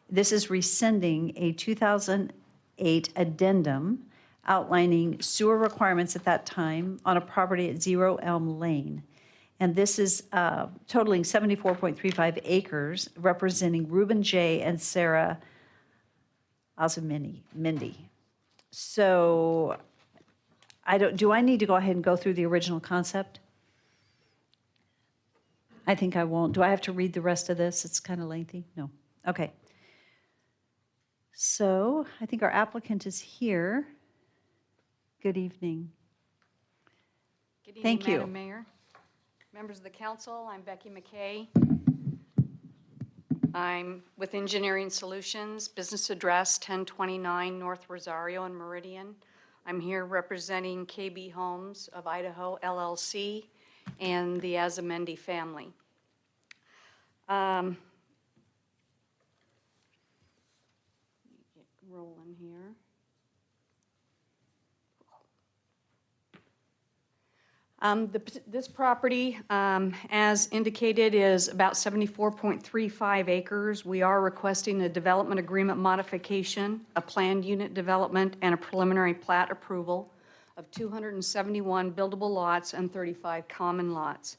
This is rescinding a 2008 addendum outlining sewer requirements at that time on a property at 0 Elm Lane. And this is totaling 74.35 acres, representing Reuben J. and Sarah Mindy. So do I need to go ahead and go through the original concept? I think I won't. Do I have to read the rest of this? It's kind of lengthy. No. Okay. So I think our applicant is here. Good evening. Good evening, Thank you. Madam Mayor, members of the council. I'm Becky McKay. I'm with Engineering Solutions, business address 1029 North Rosario and Meridian. I'm here representing KB Homes of Idaho LLC and the Azamendi family. Get rolling here. This property, as indicated, is about 74.35 acres. We are requesting a development agreement modification, a planned unit development, and a preliminary plat approval of 271 buildable lots and 35 common lots.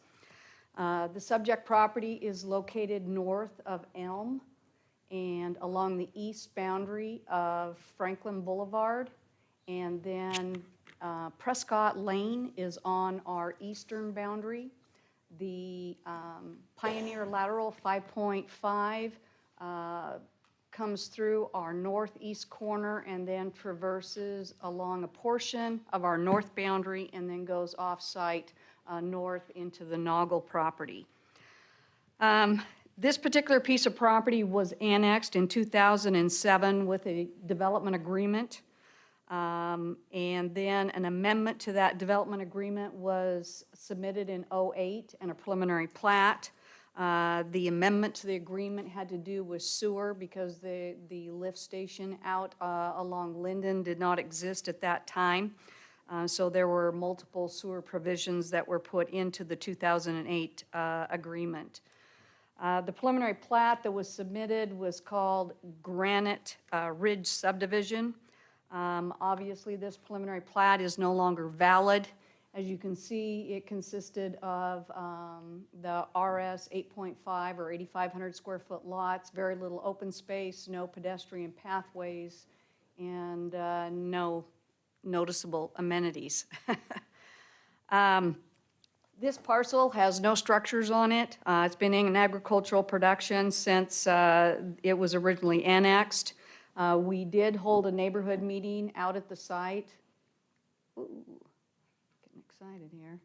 The subject property is located north of Elm and along the east boundary of Franklin Boulevard, and then Prescott Lane is on our eastern boundary. The Pioneer Lateral 5.5 comes through our northeast corner and then traverses along a portion of our north boundary and then goes off-site north into the Noggle property. This particular piece of property was annexed in 2007 with a development agreement. And then an amendment to that development agreement was submitted in '08 and a preliminary plat. The amendment to the agreement had to do with sewer because the lift station out along Linden did not exist at that time. So there were multiple sewer provisions that were put into the 2008 agreement. The preliminary plat that was submitted was called Granite Ridge Subdivision. Obviously, this preliminary plat is no longer valid. As you can see, it consisted of the RS 8.5 or 8,500 square foot lots, very little open space, no pedestrian pathways, and no noticeable amenities. This parcel has no structures on it. It's been in agricultural production since it was originally annexed. We did hold a neighborhood meeting out at the site. Ooh, getting excited here.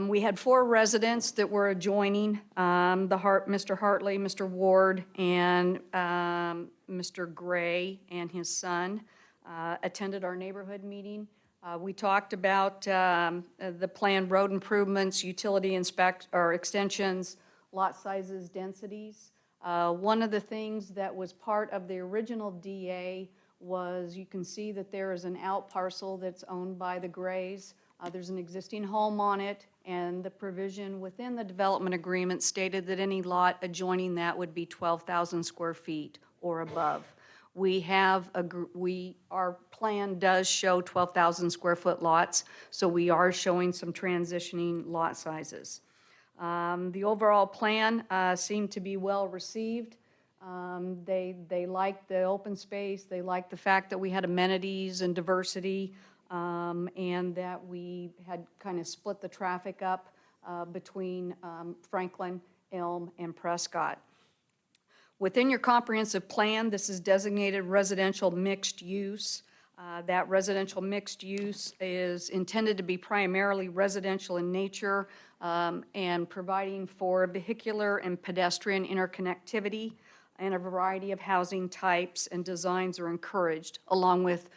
We had 4 residents that were adjoining, Mr. Hartley, Mr. Ward, and Mr. Gray and his son attended our neighborhood meeting. We talked about the planned road improvements, utility extensions, lot sizes, densities. One of the things that was part of the original DA was, you can see that there is an out parcel that's owned by the Grays. There's an existing home on it, and the provision within the development agreement stated that any lot adjoining that would be 12,000 square feet or above. Our plan does show 12,000 square foot lots, so we are showing some transitioning lot sizes. The overall plan seemed to be well received. They liked the open space, they liked the fact that we had amenities and diversity, and that we had kind of split the traffic up between Franklin, Elm, and Prescott. Within your comprehensive plan, this is designated residential mixed use. That residential mixed use is intended to be primarily residential in nature and providing for vehicular and pedestrian interconnectivity, and a variety of housing types and designs are encouraged, along with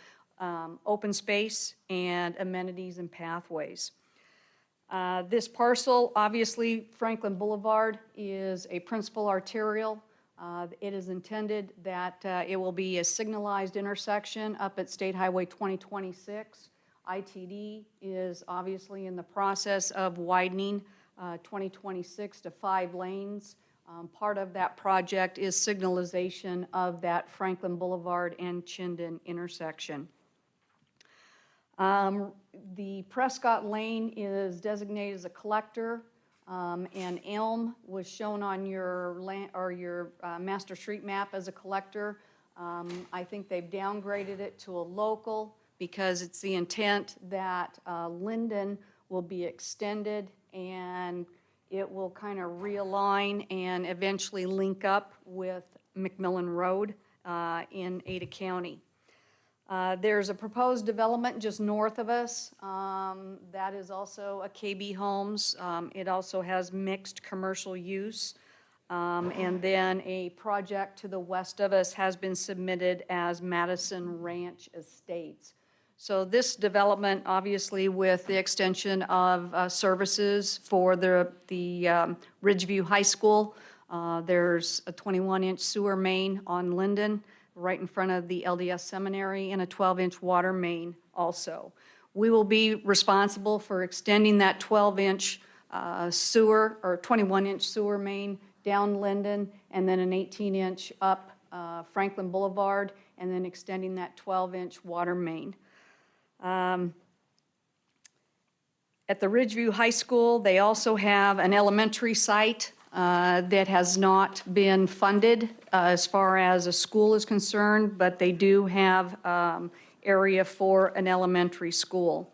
open space and amenities and pathways. This parcel, obviously, Franklin Boulevard is a principal arterial. It is intended that it will be a signalized intersection up at State Highway 2026. ITD is obviously in the process of widening 2026 to 5 lanes. Part of that project is signalization of that Franklin Boulevard and Chinden intersection. The Prescott Lane is designated as a collector, and Elm was shown on your master street map as a collector. I think they've downgraded it to a local because it's the intent that Linden will be extended and it will kind of realign and eventually link up with McMillan Road in Ada County. There's a proposed development just north of us. That is also a KB Homes. It also has mixed commercial use. And then a project to the west of us has been submitted as Madison Ranch Estates. So this development, obviously with the extension of services for the Ridgeview High School, there's a 21-inch sewer main on Linden right in front of the LDS Seminary, and a 12-inch water main also. We will be responsible for extending that 12-inch sewer or 21-inch sewer main down Linden, and then an 18-inch up Franklin Boulevard, and then extending that 12-inch water main. At the Ridgeview High School, they also have an elementary site that has not been funded as far as a school is concerned, but they do have area for an elementary school.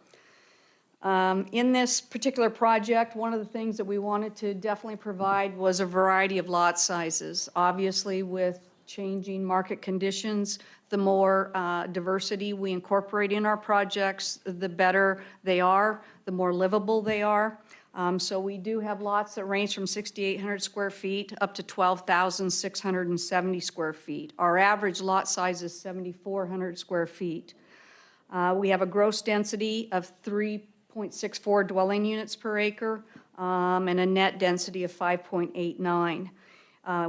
In this particular project, one of the things that we wanted to definitely provide was a variety of lot sizes. Obviously, with changing market conditions, the more diversity we incorporate in our projects, the better they are, the more livable they are. So we do have lots that range from 6,800 square feet up to 12,670 square feet. Our average lot size is 7,400 square feet. We have a gross density of 3.64 dwelling units per acre and a net density of 5.89.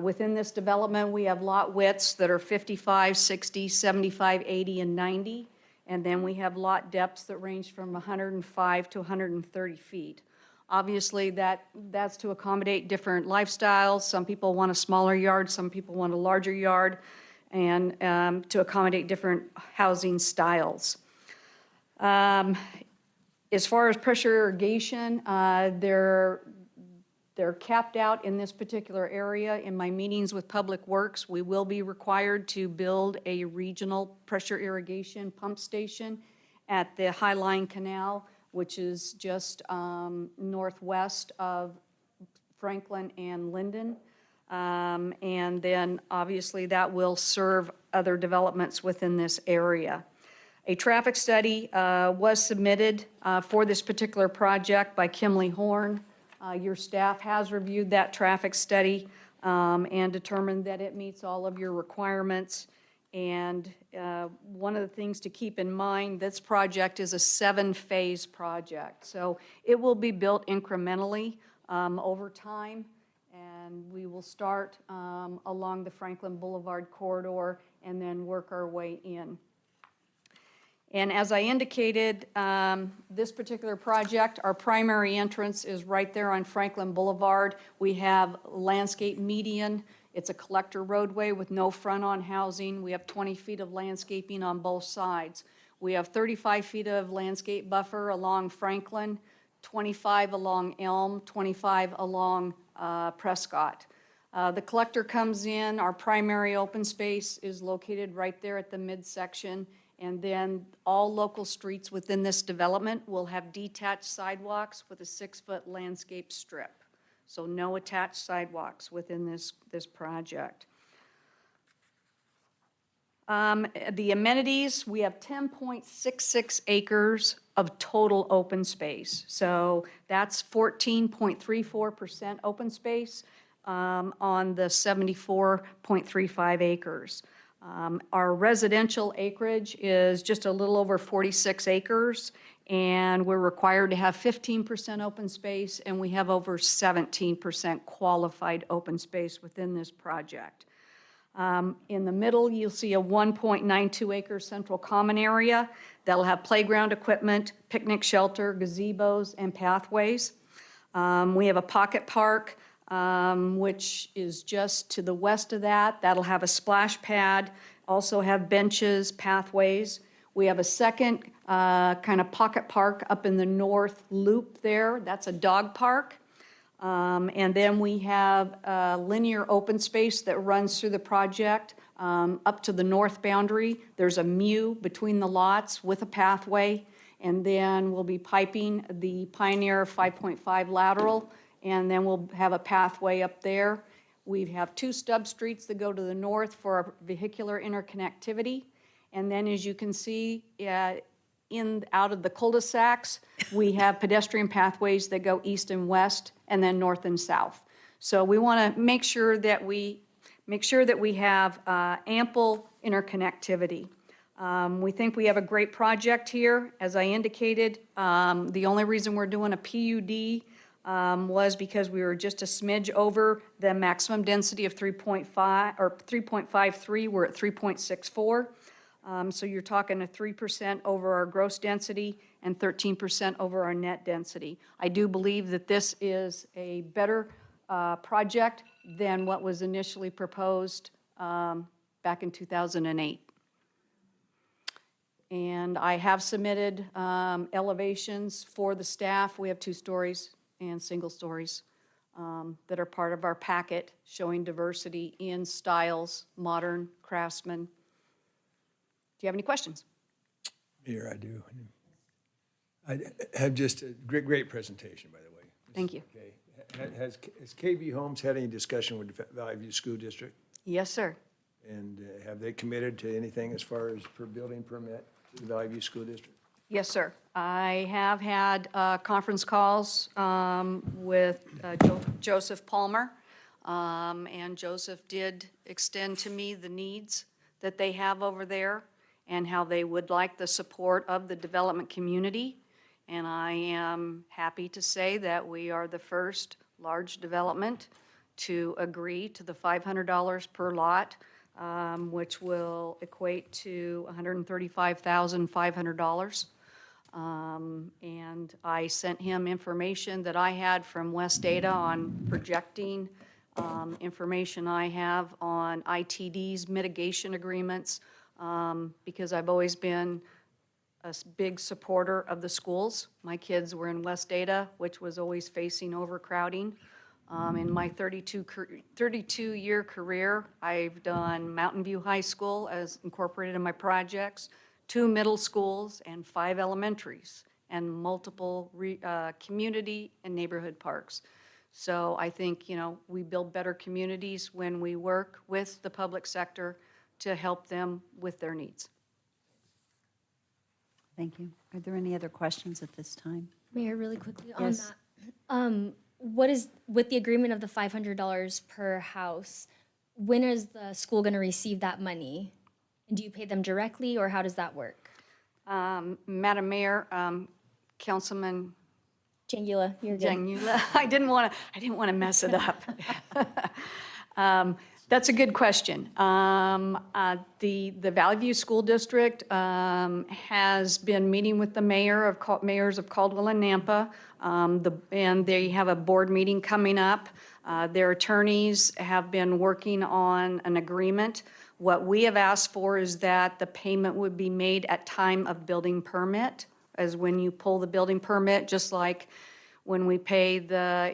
Within this development, we have lot widths that are 55, 60, 75, 80, and 90. And then we have lot depths that range from 105 to 130 feet. Obviously, that's to accommodate different lifestyles. Some people want a smaller yard, some people want a larger yard, and to accommodate different housing styles. As far as pressure irrigation, they're capped out in this particular area. In my meetings with Public Works, we will be required to build a regional pressure irrigation pump station at the High Line Canal, which is just northwest of Franklin and Linden. And then obviously that will serve other developments within this area. A traffic study was submitted for this particular project by Kimley Horn. Your staff has reviewed that traffic study and determined that it meets all of your requirements. And one of the things to keep in mind, this project is a 7-phase project. So it will be built incrementally over time, and we will start along the Franklin Boulevard corridor and then work our way in And as I indicated, this particular project, our primary entrance is right there on Franklin Boulevard. We have landscape median. It's a collector roadway with no front-on housing. We have 20 feet of landscaping on both sides. We have 35 feet of landscape buffer along Franklin, 25 along Elm, 25 along Prescott. The collector comes in, our primary open space is located right there at the midsection, and then all local streets within this development will have detached sidewalks with a 6-foot landscape strip. So no attached sidewalks within this project. The amenities, we have 10.66 acres of total open space. So that's 14.34% open space on the 74.35 acres. Our residential acreage is just a little over 46 acres, and we're required to have 15% open space, and we have over 17% qualified open space within this project. In the middle, you'll see a 1.92 acre central common area that'll have playground equipment, picnic shelter, gazebos, and pathways. We have a pocket park, which is just to the west of that. That'll have a splash pad, also have benches, pathways. We have a second kind of pocket park up in the north loop there. That's a dog park. And then we have a linear open space that runs through the project up to the north boundary. There's a mew between the lots with a pathway. And then we'll be piping the Pioneer 5.5 lateral, and then we'll have a pathway up there. We have 2 stub streets that go to the north for our vehicular interconnectivity. And then as you can see, out of the cul-de-sacs, we have pedestrian pathways that go east and west, and then north and south. So we want to make sure that we have ample interconnectivity. We think we have a great project here. As I indicated, the only reason we're doing a PUD was because we were just a smidge over the maximum density of 3.5 or 3.53. We're at 3.64. So you're talking a 3% over our gross density and 13% over our net density. I do believe that this is a better project than what was initially proposed back in 2008. And I have submitted elevations for the staff. We have 2 stories and single stories that are part of our packet showing diversity in styles, modern, craftsman. Do you have any questions? Mayor, I do. I have just a great presentation, by the way. Thank you. Okay. Has KB Homes had any discussion with the Valley View School District? Yes, sir. And have they committed to anything as far as per building permit to the Valley View School District? Yes, sir. I have had conference calls with Joseph Palmer, and Joseph did extend to me the needs that they have over there and how they would like the support of the development community. And I am happy to say that we are the first large development to agree to the $500 per lot, which will equate to $135,500. And I sent him information that I had from West Data on projecting, information I have on ITD's mitigation agreements, because I've always been a big supporter of the schools. My kids were in West Data, which was always facing overcrowding. In my 32-year career, I've done Mountain View High School as incorporated in my projects, 2 middle schools, and 5 elementaries, and multiple community and neighborhood parks. So I think, we build better communities when we work with the public sector to help them with their needs. Thank you. Are there any other questions at this time? Mayor, really quickly on Yes. that. What is, with the agreement of the $500 per house, when is the school going to receive that money? And do you pay them directly, or how does that work? Madam Mayor, Councilman Jangula, you're good. Jangula, I didn't want to mess it up. That's a good question. The Valley View School District has been meeting with the mayors of Caldwell and Nampa, and they have a board meeting coming up. Their attorneys have been working on an agreement. What we have asked for is that the payment would be made at time of building permit, as when you pull the building permit, just like when we pay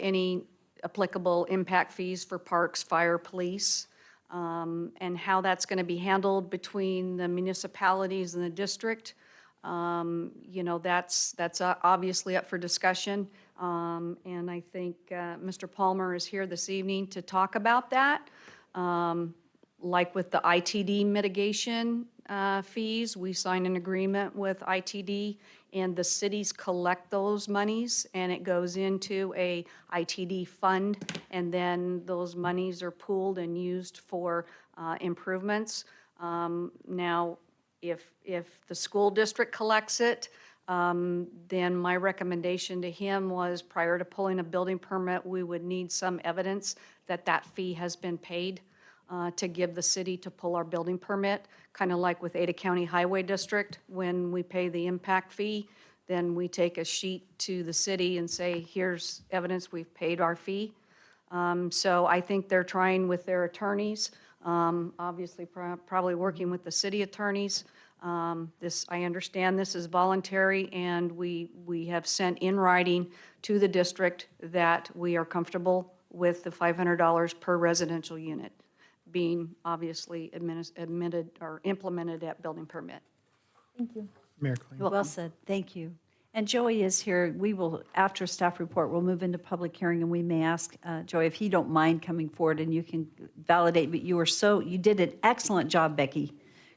any applicable impact fees for parks, fire, police, and how that's going to be handled between the municipalities and the district. That's obviously up for discussion. And I think Mr. Palmer is here this evening to talk about that. Like with the ITD mitigation fees, we signed an agreement with ITD, and the cities collect those monies, and it goes into a ITD fund, and then those monies are pooled and used for improvements. Now, if the school district collects it, then my recommendation to him was, prior to pulling a building permit, we would need some evidence that that fee has been paid to give the city to pull our building permit, kind of like with Ada County Highway District. When we pay the impact fee, then we take a sheet to the city and say, here's evidence we've paid our fee. So I think they're trying with their attorneys, obviously probably working with the city attorneys. I understand this is voluntary, and we have sent in writing to the district that we are comfortable with the $500 per residential unit being obviously admitted or implemented at building permit. Thank you. Mayor Kling. Well said, thank you. And Joey is here. We will, after staff report, we'll move into public hearing, and we may ask Joey if he don't mind coming forward, and you can validate, but you did an excellent job, Becky.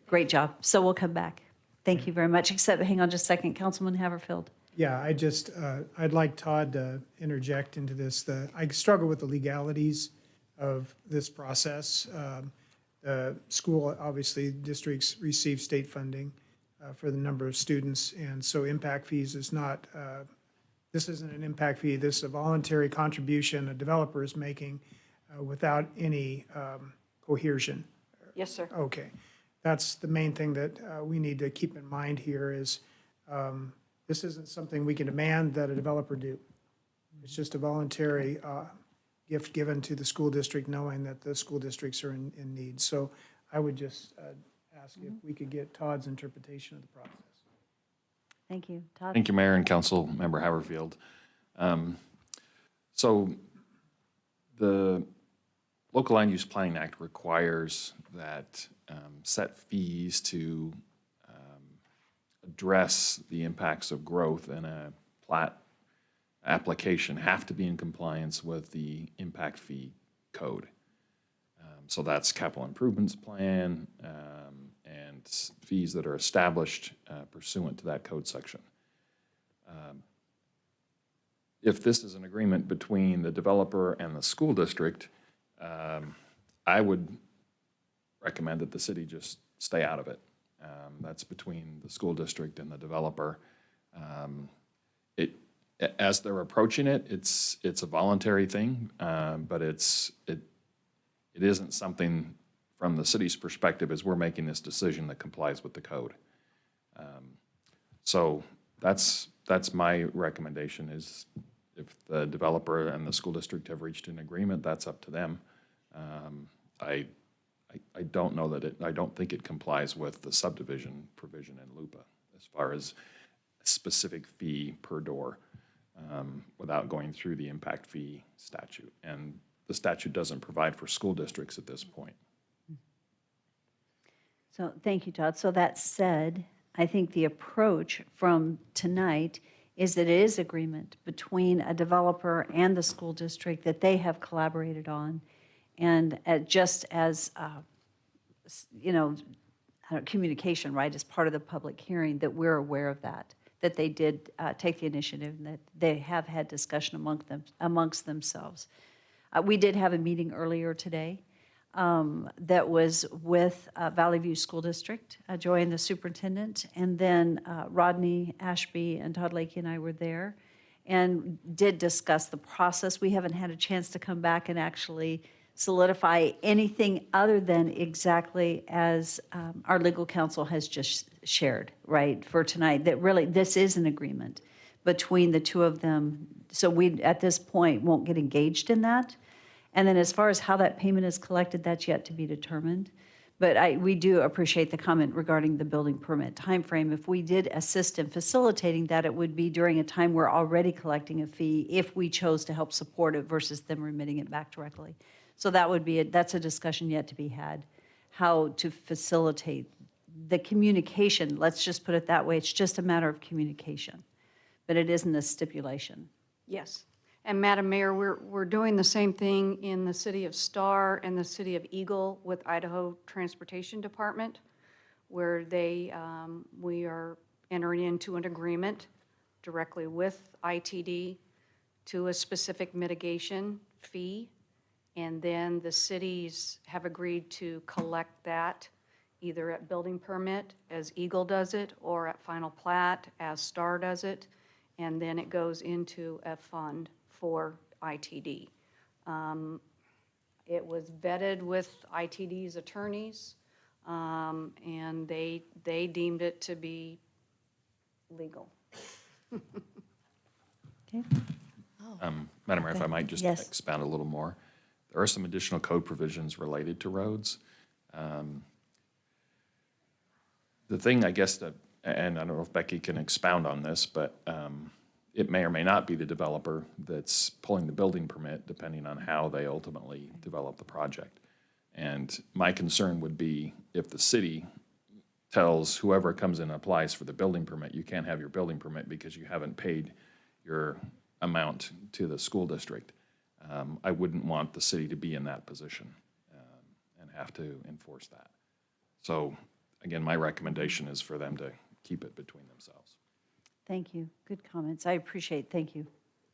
Great job. So we'll come back. Thank you very much, except, hang on just a second, Councilman Haverfield. Yeah, I'd like Todd to interject into this. I struggle with the legalities of this process. The school, obviously, districts receive state funding for the number of students, and so impact fees is not, this isn't an impact fee, this is a voluntary contribution a developer is making without any coercion. Yes, sir. Okay. That's the main thing that we need to keep in mind here is this isn't something we can demand that a developer do. It's just a voluntary gift given to the school district, knowing that the school districts are in need. So I would just ask if we could get Todd's interpretation of the process. Thank you. Todd? Thank you, Mayor and Council Member Haverfield. So the Local Land Use Planning Act requires that set fees to address the impacts of growth in a plat application have to be in compliance with the impact fee code. So that's capital improvements plan and fees that are established pursuant to that code section. If this is an agreement between the developer and the school district, I would recommend that the city just stay out of it. That's between the school district and the developer. As they're approaching it, it's a voluntary thing, but it isn't something from the city's perspective as we're making this decision that complies with the code. So that's my recommendation is if the developer and the school district have reached an agreement, that's up to them. I don't know that I don't think it complies with the subdivision provision in LUPA as far as specific fee per door without going through the impact fee statute. And the statute doesn't provide for school districts at this point. So thank you, Todd. So that said, I think the approach from tonight is that it is agreement between a developer and the school district that they have collaborated on. And just as, communication, right, as part of the public hearing, that we're aware of that they did take the initiative and that they have had discussion amongst themselves. We did have a meeting earlier today that was with Valley View School District, Joy and the superintendent, and then Rodney Ashby and Todd Lakey and I were there and did discuss the process. We haven't had a chance to come back and actually solidify anything other than exactly as our legal counsel has just shared, right, for tonight, that really this is an agreement between the two of them. So we, at this point, won't get engaged in that. And then as far as how that payment is collected, that's yet to be determined. But we do appreciate the comment regarding the building permit timeframe. If we did assist in facilitating that, it would be during a time we're already collecting a fee if we chose to help support it versus them remitting it back directly. So that would be, that's a discussion yet to be had, how to facilitate the communication. Let's just put it that way. It's just a matter of communication, but it isn't a stipulation. Yes. And Madam Mayor, we're doing the same thing in the city of Star and the city of Eagle with Idaho Transportation Department, where we are entering into an agreement directly with ITD to a specific mitigation fee. And then the cities have agreed to collect that either at building permit, as Eagle does it, or at final plat, as Star does it. And then it goes into a fund for ITD. It was vetted with ITD's attorneys, and they deemed it to be legal. Okay. Madam Mayor, if I might just Yes. expound a little more. There are some additional code provisions related to roads. The thing, I guess, that, and I don't know if Becky can expound on this, but it may or may not be the developer that's pulling the building permit, depending on how they ultimately develop the project. And my concern would be if the city tells whoever comes in and applies for the building permit, you can't have your building permit because you haven't paid your amount to the school district. I wouldn't want the city to be in that position and have to enforce that. So again, my recommendation is for them to keep it between themselves. Thank you. Good comments. I appreciate, thank you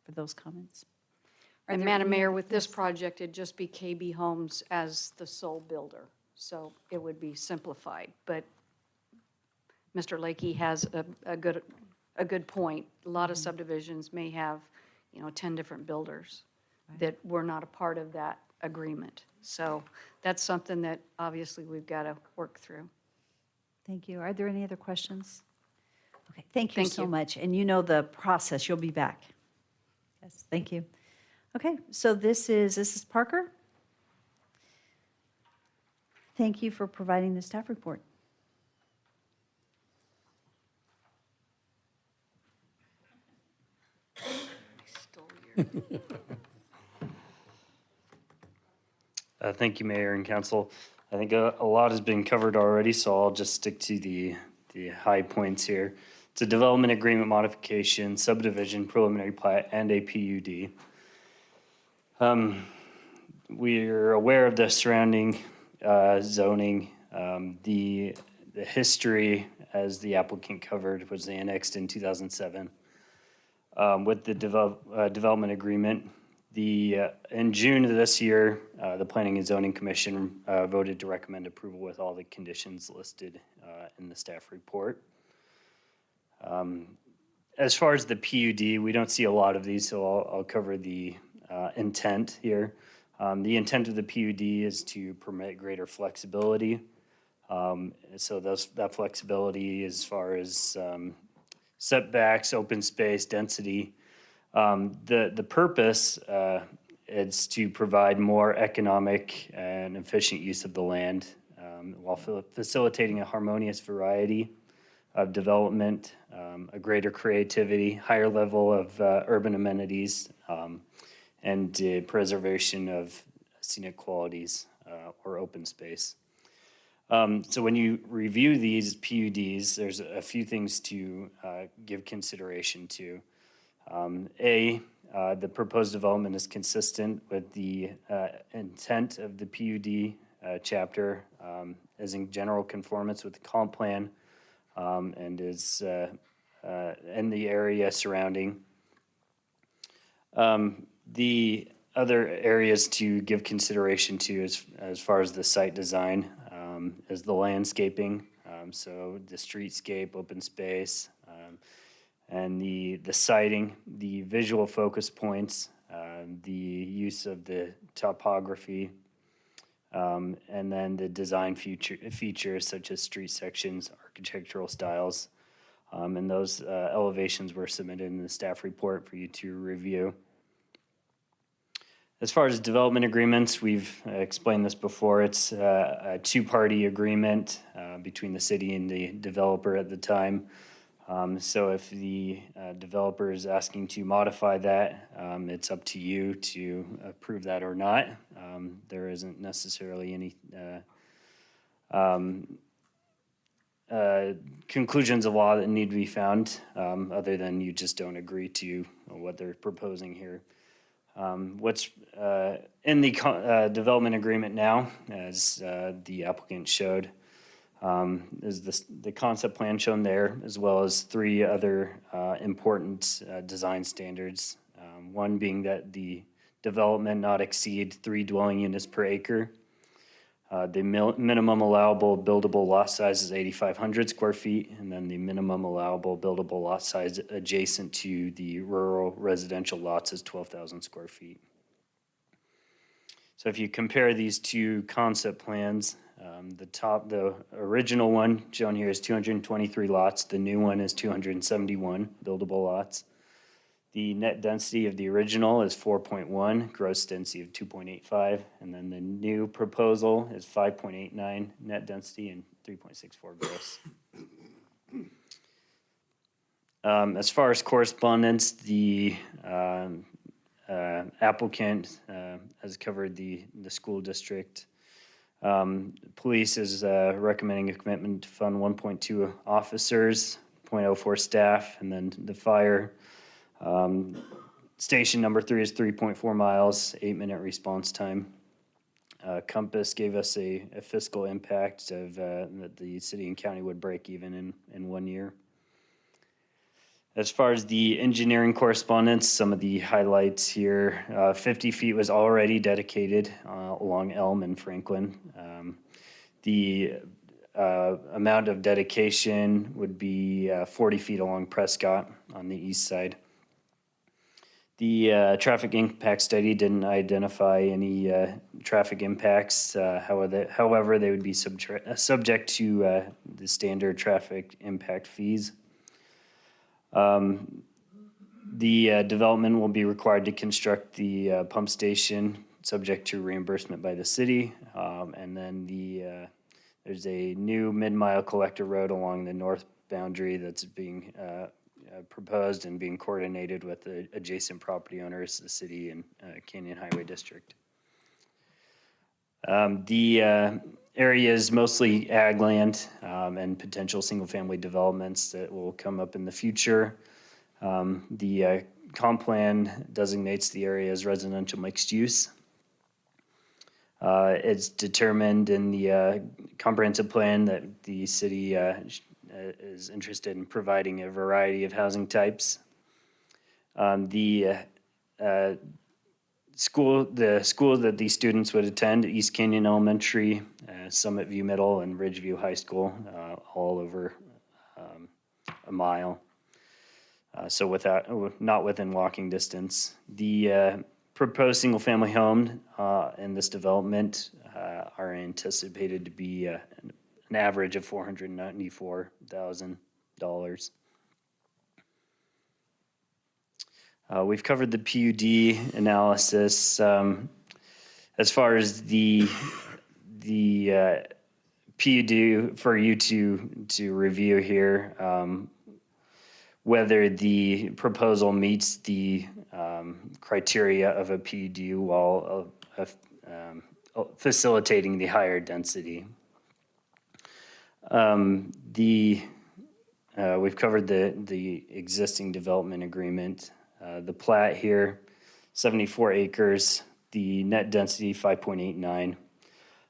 for those comments. Are And there Madam any- Mayor, with this project, it'd just be KB Homes as the sole builder. So it would be simplified. But Mr. Lakey has a good point. A lot of subdivisions may have, 10 different builders that were not a part of that agreement. So that's something that obviously we've got to work through. Thank you. Are there any other questions? Okay, thank you Thank so you. much. And you know the process. You'll be back. Yes, thank you. Okay, so this is Parker. Thank you for providing the staff report. Thank you, Mayor and Council. I think a lot has been covered already, so I'll just stick to the high points here. It's a development agreement modification, subdivision, preliminary plat, and a PUD. We're aware of the surrounding zoning. The history, as the applicant covered, was annexed in 2007. With the development agreement, in June of this year, the Planning and Zoning Commission voted to recommend approval with all the conditions listed in the staff report. As far as the PUD, we don't see a lot of these, so I'll cover the intent here. The intent of the PUD is to permit greater flexibility. So that flexibility as far as setbacks, open space, density. The purpose is to provide more economic and efficient use of the land while facilitating a harmonious variety of development, a greater creativity, higher level of urban amenities, and preservation of scenic qualities or open space. So when you review these PUDs, there's a few things to give consideration to. The proposed development is consistent with the intent of the PUD chapter, is in general conformance with the comp plan, and is in the area surrounding. The other areas to give consideration to as far as the site design is the landscaping, so the streetscape, open space, and the siting, the visual focus points, the use of the topography, And then the design features such as street sections, architectural styles. And those elevations were submitted in the staff report for you to review. As far as development agreements, we've explained this before. It's a two-party agreement between the city and the developer at the time. So if the developer is asking to modify that, it's up to you to approve that or not. There isn't necessarily any conclusions of law that need to be found, other than you just don't agree to what they're proposing here. What's in the development agreement now, as the applicant showed, is the concept plan shown there, as well as three other important design standards. One being that the development not exceed 3 dwelling units per acre. The minimum allowable buildable lot size is 8,500 square feet, and then the minimum allowable buildable lot size adjacent to the rural residential lots is 12,000 square feet. So if you compare these two concept plans, the original one shown here is 223 lots. The new one is 271 buildable lots. The net density of the original is 4.1, gross density of 2.85, and then the new proposal is 5.89 net density and 3.64 gross. As far as correspondence, the applicant has covered the school district. Police is recommending a commitment to fund 1.2 officers, 0.04 staff, and then the fire. Station number 3 is 3.4 miles, 8-minute response time. Compass gave us a fiscal impact of that the city and county would break even in 1 year. As far as the engineering correspondence, some of the highlights here, 50 feet was already dedicated along Elm and Franklin. The amount of dedication would be 40 feet along Prescott on the east side. The traffic impact study didn't identify any traffic impacts. However, they would be subject to the standard traffic impact fees. The development will be required to construct the pump station subject to reimbursement by the city. And then there's a new mid-mile collector road along the north boundary that's being proposed and being coordinated with the adjacent property owners, the city and Canyon Highway District. The area is mostly ag land and potential single-family developments that will come up in the future. The comp plan designates the area as residential mixed use. It's determined in the comprehensive plan that the city is interested in providing a variety of housing types. The school that these students would attend, East Canyon Elementary, Summit View Middle, and Ridgeview High School, all over a mile. So not within walking distance. The proposed single-family home in this development are anticipated to be an average of $494,000. We've covered the PUD analysis. As far as the PUD for you to review here, whether the proposal meets the criteria of a PUD while facilitating the higher density. We've covered the existing development agreement. The plat here, 74 acres, the net density 5.89.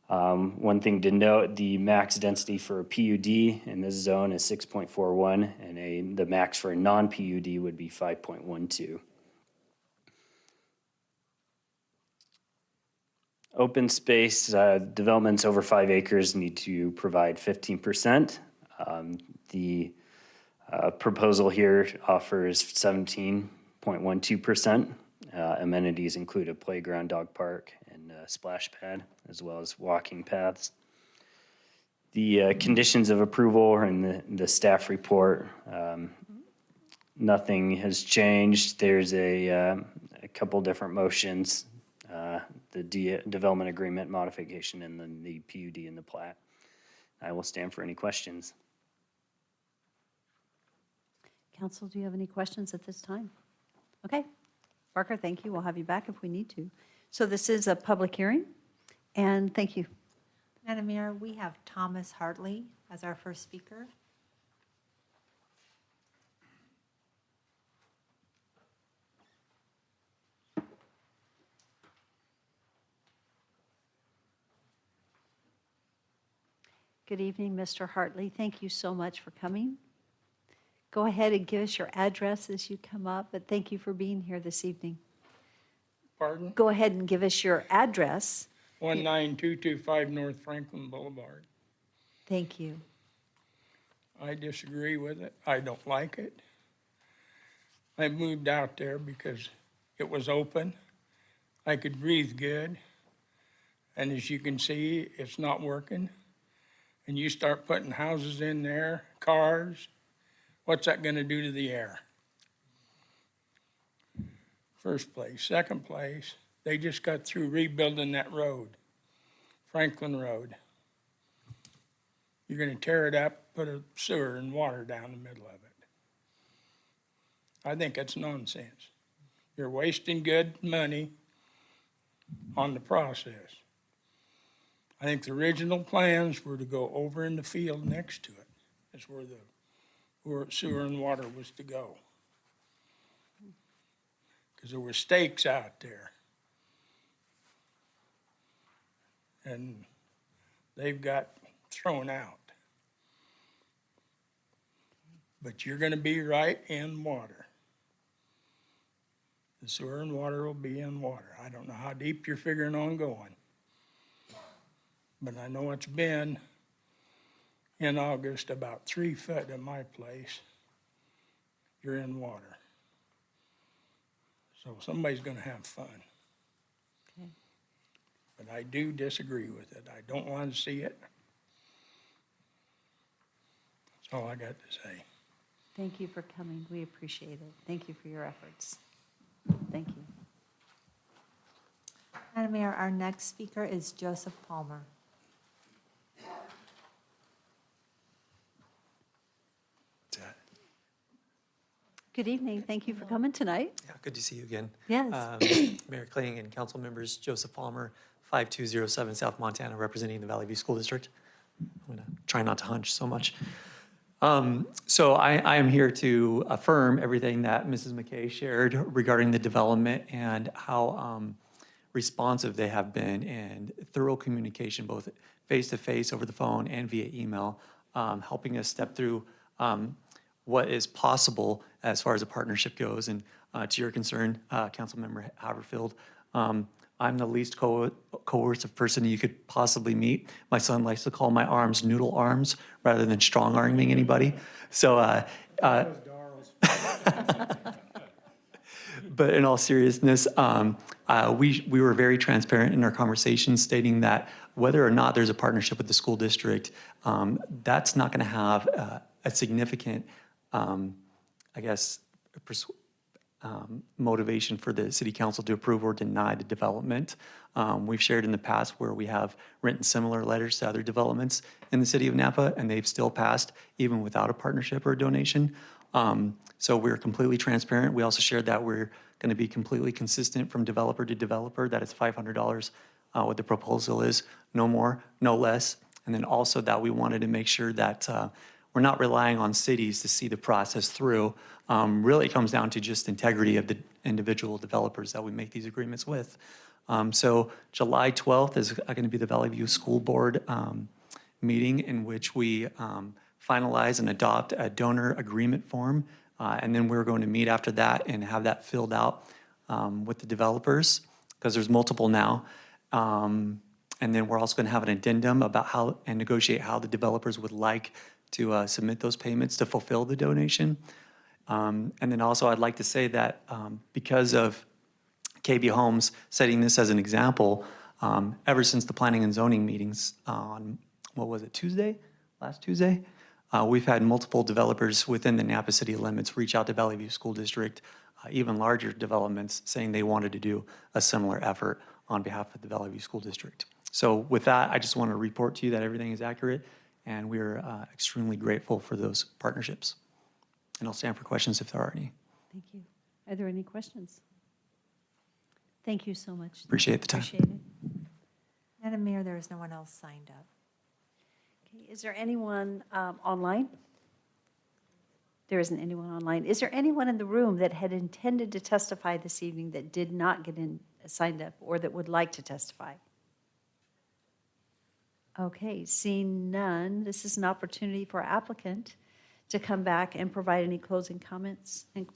One thing to note, the max density for a PUD in this zone is 6.41, and the max for a non-PUD would be 5.12. Open space developments over 5 acres need to provide 15%. The proposal here offers 17.12%. Amenities include a playground, dog park, and splash pad, as well as walking paths. The conditions of approval are in the staff report. Nothing has changed. There's a couple different motions, the development agreement modification and then the PUD and the plat. I will stand for any questions. Council, do you have any questions at this time? Okay. Barker, thank you. We'll have you back if we need to. So this is a public hearing, and thank you. Madam Mayor, we have Thomas Hartley as our first speaker. Good evening, Mr. Hartley. Thank you so much for coming. Go ahead and give us your address as you come up, but thank you for being here this evening. Pardon? Go ahead and give us your address. 19225 North Franklin Boulevard. Thank you. I disagree with it. I don't like it. I moved out there because it was open. I could breathe good. And as you can see, it's not working. And you start putting houses in there, cars, what's that going to do to the air? First place. Second place, they just got through rebuilding that road, Franklin Road. You're going to tear it up, put a sewer and water down the middle of it. I think that's nonsense. You're wasting good money on the process. I think the original plans were to go over in the field next to it. That's where the sewer and water was to go. Because there were stakes out there. And they've got thrown out. But you're going to be right in water. The sewer and water will be in water. I don't know how deep you're figuring on going. But I know it's been in August about 3 foot in my place. You're in water. So somebody's going to have fun. Okay. But I do disagree with it. I don't want to see it. That's all I got to say. Thank you for coming. We appreciate it. Thank you for your efforts. Thank you. Madam Mayor, our next speaker is Joseph Palmer. Good evening. Thank you for coming tonight. Yeah, good to see you again. Yes. Mayor Kling and council members, Joseph Palmer, 5207 South Montana, representing the Valley View School District. I'm going to try not to hunch so much. So I am here to affirm everything that Mrs. McKay shared regarding the development and how responsive they have been and thorough communication, both face-to-face, over the phone, and via email, helping us step through what is possible as far as a partnership goes. And to your concern, Councilmember Haverfield, I'm the least coercive person you could possibly meet. My son likes to call my arms noodle arms rather than strong arming anybody. So, but in all seriousness, we were very transparent in our conversations, stating that whether or not there's a partnership with the school district, that's not going to have a significant, I guess, motivation for the city council to approve or deny the development. We've shared in the past where we have written similar letters to other developments in the city of Napa, and they've still passed even without a partnership or a donation. So we're completely transparent. We also shared that we're going to be completely consistent from developer to developer, that it's $500 what the proposal is, no more, no less. And then also that we wanted to make sure that we're not relying on cities to see the process through. Really, it comes down to just integrity of the individual developers that we make these agreements with. So July 12th is going to be the Valley View School Board meeting in which we finalize and adopt a donor agreement form. And then we're going to meet after that and have that filled out with the developers, because there's multiple now. And then we're also going to have an addendum about how and negotiate how the developers would like to submit those payments to fulfill the donation. And then also I'd like to say that because of KB Homes setting this as an example, Ever since the planning and zoning meetings on, what was it, last Tuesday? We've had multiple developers within the Napa city limits reach out to Valley View School District, even larger developments, saying they wanted to do a similar effort on behalf of the Valley View School District. So with that, I just want to report to you that everything is accurate, and we're extremely grateful for those partnerships. And I'll stand for questions if there are any. Thank you. Are there any questions? Thank you so much. Appreciate the time. Appreciate it. Madam Mayor, there is no one else signed up. Okay, is there anyone online? There isn't anyone online. Is there anyone in the room that had intended to testify this evening that did not get signed up or that would like to testify? Okay, seeing none, this is an opportunity for applicant to come back and provide any closing comments and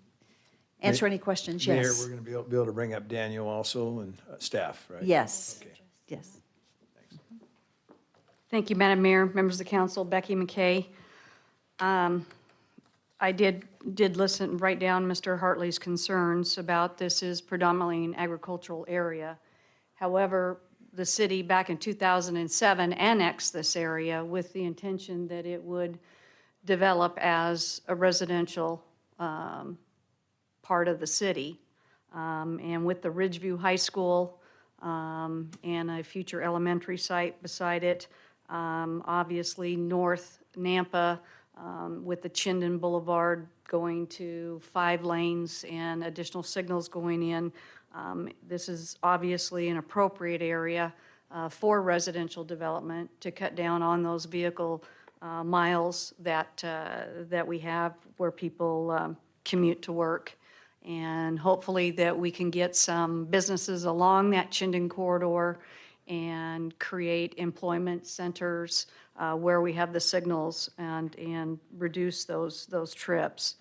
answer any questions. Mayor, Yes. we're going to be able to bring up Daniel also and staff, right? Yes. Okay. Yes. Thank you, Madam Mayor, members of the council, Becky McKay. I did listen, write down Mr. Hartley's concerns about this is predominantly an agricultural area. However, the city back in 2007 annexed this area with the intention that it would develop as a residential part of the city. And with the Ridgeview High School and a future elementary site beside it, obviously North Nampa with the Chinden Boulevard going to 5 lanes and additional signals going in. This is obviously an appropriate area for residential development to cut down on those vehicle miles that we have where people commute to work. And hopefully that we can get some businesses along that Chinden corridor and create employment centers where we have the signals and reduce those trips.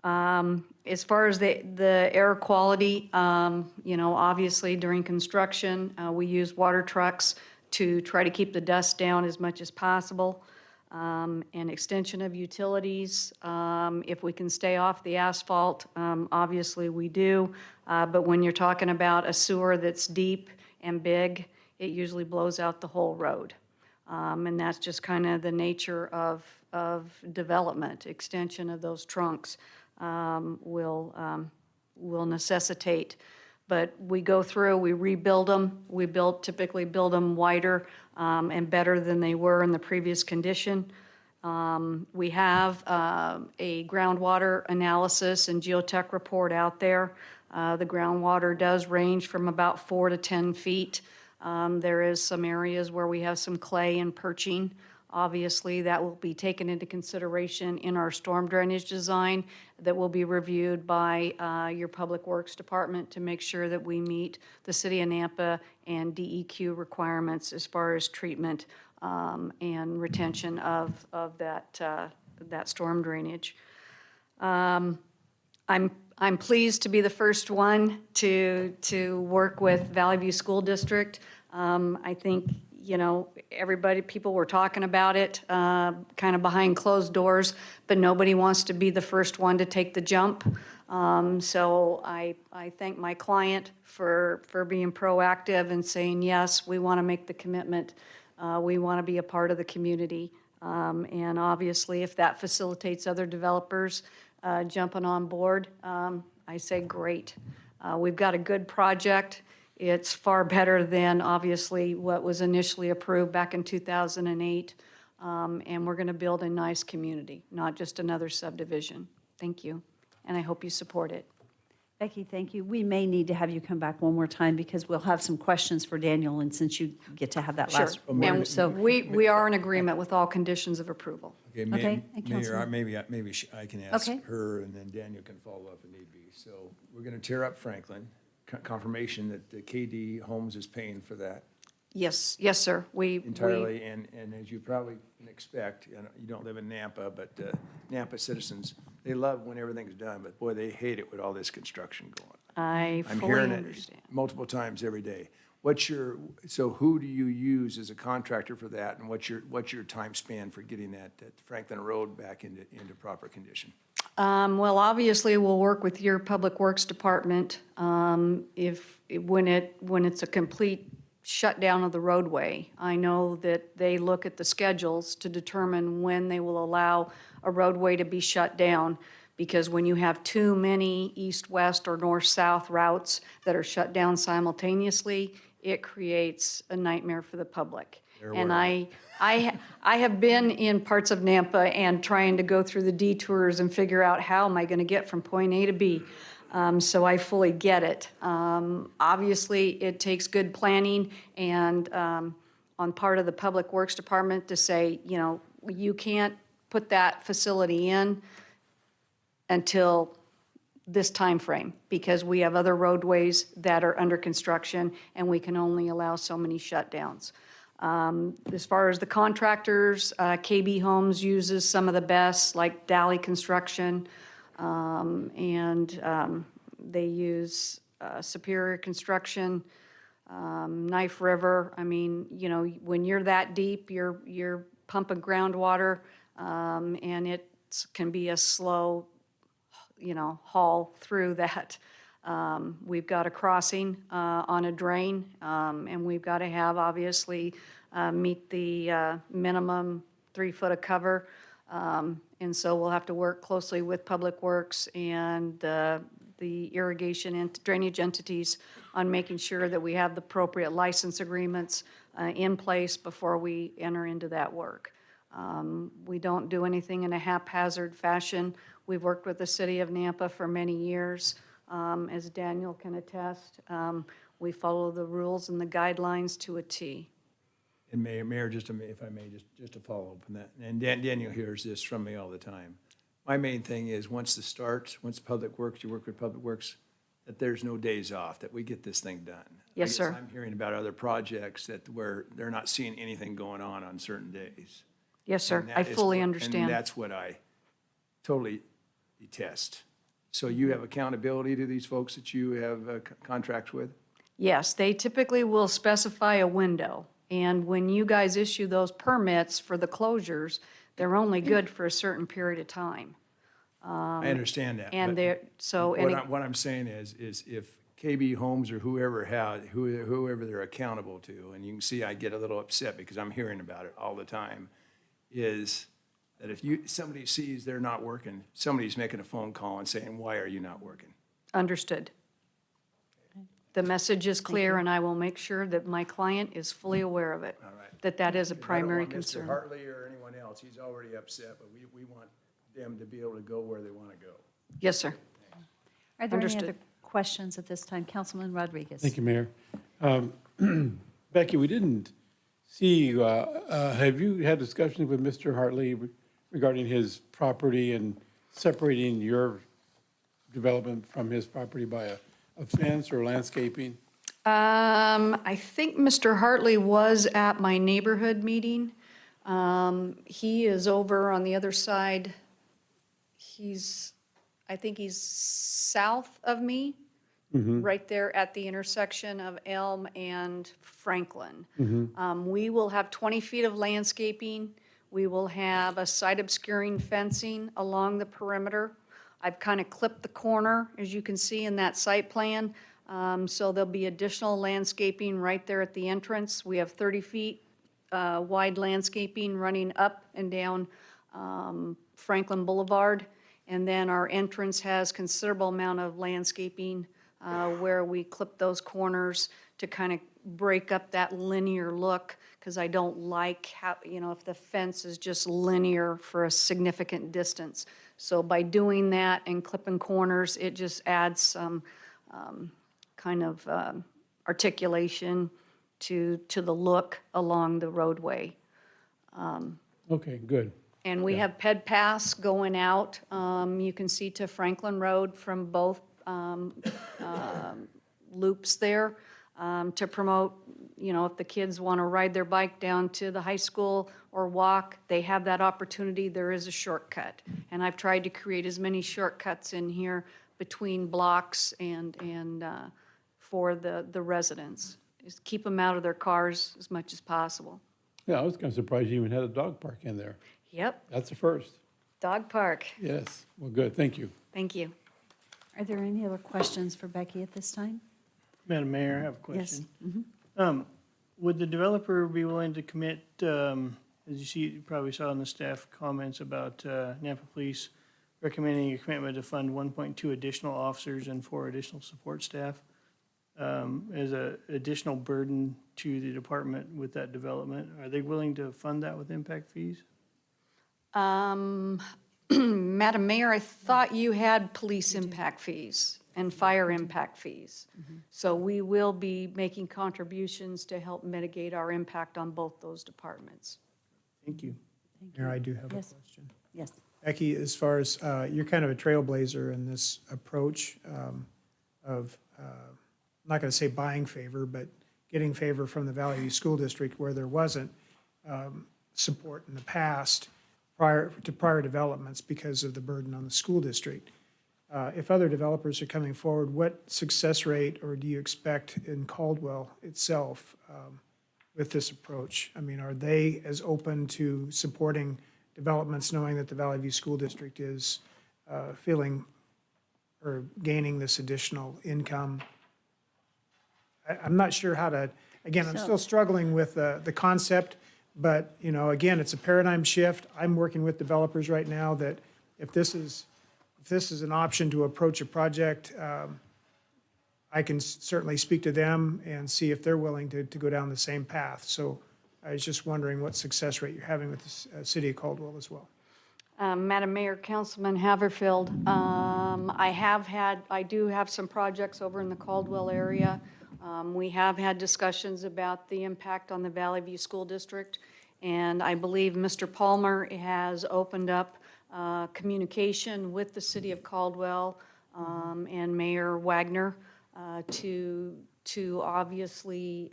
As far as the air quality, obviously during construction, we use water trucks to try to keep the dust down as much as possible. An extension of utilities, if we can stay off the asphalt, obviously we do. But when you're talking about a sewer that's deep and big, it usually blows out the whole road. And that's just kind of the nature of development. Extension of those trunks will necessitate. But we go through, we rebuild them. We typically build them wider and better than they were in the previous condition. We have a groundwater analysis and geotech report out there. The groundwater does range from about 4 to 10 feet. There is some areas where we have some clay and perching. Obviously, that will be taken into consideration in our storm drainage design that will be reviewed by your Public Works Department to make sure that we meet the City of Nampa and DEQ requirements as far as treatment and retention of that storm drainage. I'm pleased to be the first one to work with Valley View School District. I think, people were talking about it kind of behind closed doors, but nobody wants to be the first one to take the jump. So I thank my client for being proactive and saying, yes, we want to make the commitment. We want to be a part of the community. And obviously, if that facilitates other developers jumping on board, I say great. We've got a good project. It's far better than, obviously, what was initially approved back in 2008. And we're going to build a nice community, not just another subdivision. Thank you. And I hope you support it. Becky, thank you. We may need to have you come back one more time because we'll have some questions for Daniel, and since you get to have that Sure. last. And So we are in agreement with all conditions of approval. Okay, Okay, and Mayor, Councilman- maybe I can ask Okay. her, and then Daniel can follow up if need be. So we're going to tear up Franklin, confirmation that the KD Homes is paying for that Yes, sir. We entirely, and as you probably can expect, you don't live in Nampa, but Nampa citizens, they love when everything's done, but boy, they hate it with all this construction going on. I I'm fully hearing understand. it multiple times every day. So who do you use as a contractor for that, and what's your time span for getting that Franklin Road back into proper condition? Well, obviously, we'll work with your Public Works Department when it's a complete shutdown of the roadway. I know that they look at the schedules to determine when they will allow a roadway to be shut down, because when you have too many east-west or north-south routes that are shut down simultaneously, it creates a nightmare for the public. And I have been in parts of Nampa and trying to go through the detours and figure out how am I going to get from point A to B. So I fully get it. Obviously, it takes good planning and on part of the Public Works Department to say, you know, you can't put that facility in until this time frame, because we have other roadways that are under construction and we can only allow so many shutdowns. As far as the contractors, KB Homes uses some of the best, like Dally Construction, and they use Superior Construction, Knife River. I mean, you know, when you're that deep, you're pumping groundwater, and it can be a slow, you know, haul through that. We've got a crossing on a drain, and we've got to have, obviously, meet the minimum 3 foot of cover. And so we'll have to work closely with Public Works and the irrigation and drainage entities on making sure that we have the appropriate license agreements in place before we enter into that work. We don't do anything in a haphazard fashion. We've worked with the city of Nampa for many years. As Daniel can attest, we follow the rules and the guidelines to a T. And Mayor, just if I may, just to follow up on that, and Daniel hears this from me all the time. My main thing is, once Public Works, you work with Public Works, that there's no days off, that we get this thing done. Yes, sir. I'm hearing about other projects where they're not seeing anything going on certain days. Yes, sir. And that I is fully what- understand. And that's what I totally detest. So you have accountability to these folks that you have contracts with? Yes, they typically will specify a window. And when you guys issue those permits for the closures, they're only good for a certain period of time. I understand that. And but they're, so, and it- What I'm saying is if KB Homes or whoever they're accountable to, and you can see I get a little upset because I'm hearing about it all the time, is that if somebody sees they're not working, somebody's making a phone call and saying, why are you not working? understood. The message is clear, and I will make sure that my client is fully aware of it. All right. That is a primary I don't want concern. Mr. Hartley or anyone else, he's already upset, but we want them to be able to go where they want to go. Yes, sir. Are there any Understood. other questions at this time? Councilman Rodriguez. Thank you, Mayor. Becky, we didn't see, have you had discussions with Mr. Hartley regarding his property and separating your development from his property by a fence or landscaping? I think Mr. Hartley was at my neighborhood meeting. He is over on the other side. I think he's south of me, right there at the intersection of Elm and Franklin. We will have 20 feet of landscaping. We will have a site obscuring fencing along the perimeter. I've kind of clipped the corner, as you can see in that site plan. So there'll be additional landscaping right there at the entrance. We have 30 feet wide landscaping running up and down Franklin Boulevard. And then our entrance has considerable amount of landscaping where we clip those corners to kind of break up that linear look, because I don't like how, if the fence is just linear for a significant distance. So by doing that and clipping corners, it just adds some kind of articulation to the look along the roadway. Okay, good. And we have Ped Pass going out. You can see to Franklin Road from both loops there to promote, if the kids want to ride their bike down to the high school or walk, they have that opportunity. There is a shortcut. And I've tried to create as many shortcuts in here between blocks and for the residents. Just keep them out of their cars as much as possible. Yeah, I was kind of surprised you even had a dog park in there. Yep, That's a first. dog park. Yes, well, good, thank you. Thank you. Are there any other questions for Becky at this time? Madam Mayor, I have a Yes. question. Would the developer be willing to commit, as you probably saw in the staff comments about Napa Police recommending a commitment to fund 1.2 additional officers and 4 additional support staff as an additional burden to the department with that development? Are they willing to fund that with impact fees? Madam Mayor, I thought you had police impact fees and fire impact fees. So we will be making contributions to help mitigate our impact on both those departments. Thank you. Mayor, I do have a Yes. question. Yes. Becky, as far as, you're kind of a trailblazer in this approach of, I'm not going to say buying favor, but getting favor from the Valley View School District where there wasn't support in the past prior developments because of the burden on the school district. If other developers are coming forward, what success rate or do you expect in Caldwell itself with this approach? I mean, are they as open to supporting developments knowing that the Valley View School District is feeling or gaining this additional income? I'm not sure how to, again, I'm still struggling with the concept, but, you know, again, it's a paradigm shift. I'm working with developers right now that if this is an option to approach a project, I can certainly speak to them and see if they're willing to go down the same path. So I was just wondering what success rate you're having with the city of Caldwell as well. Madam Mayor, Councilman Haverfield, I do have some projects over in the Caldwell area. We have had discussions about the impact on the Valley View School District, and I believe Mr. Palmer has opened up communication with the city of Caldwell and Mayor Wagner to obviously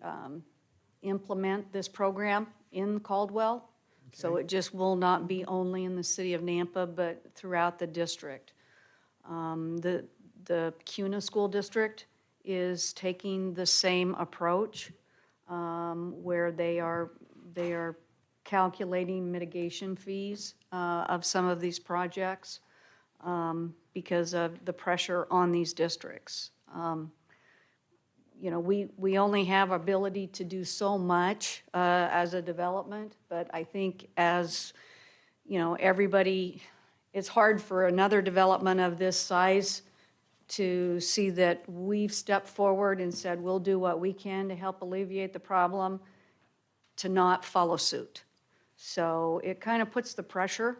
implement this program in Caldwell. So it just will not be only in the city of Nampa, but throughout the district. The CUNA School District is taking the same approach where they are calculating mitigation fees of some of these projects because of the pressure on these districts. You know, we only have ability to do so much as a development, but I think as, you know, everybody, it's hard for another development of this size to see that we've stepped forward and said we'll do what we can to help alleviate the problem, to not follow suit. So it kind of puts the pressure,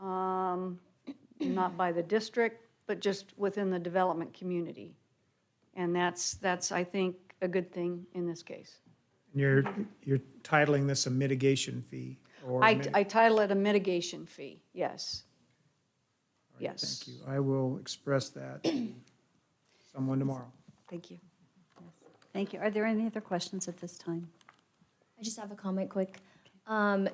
not by the district, but just within the development community. And that's I think, a good thing in this case. And you're titling this a mitigation fee? Or I title it a mitigation fee, yes. Yes. Thank you. I will express that to someone tomorrow. Thank you. Thank you. Are there any other questions at this time? I just have a comment quick.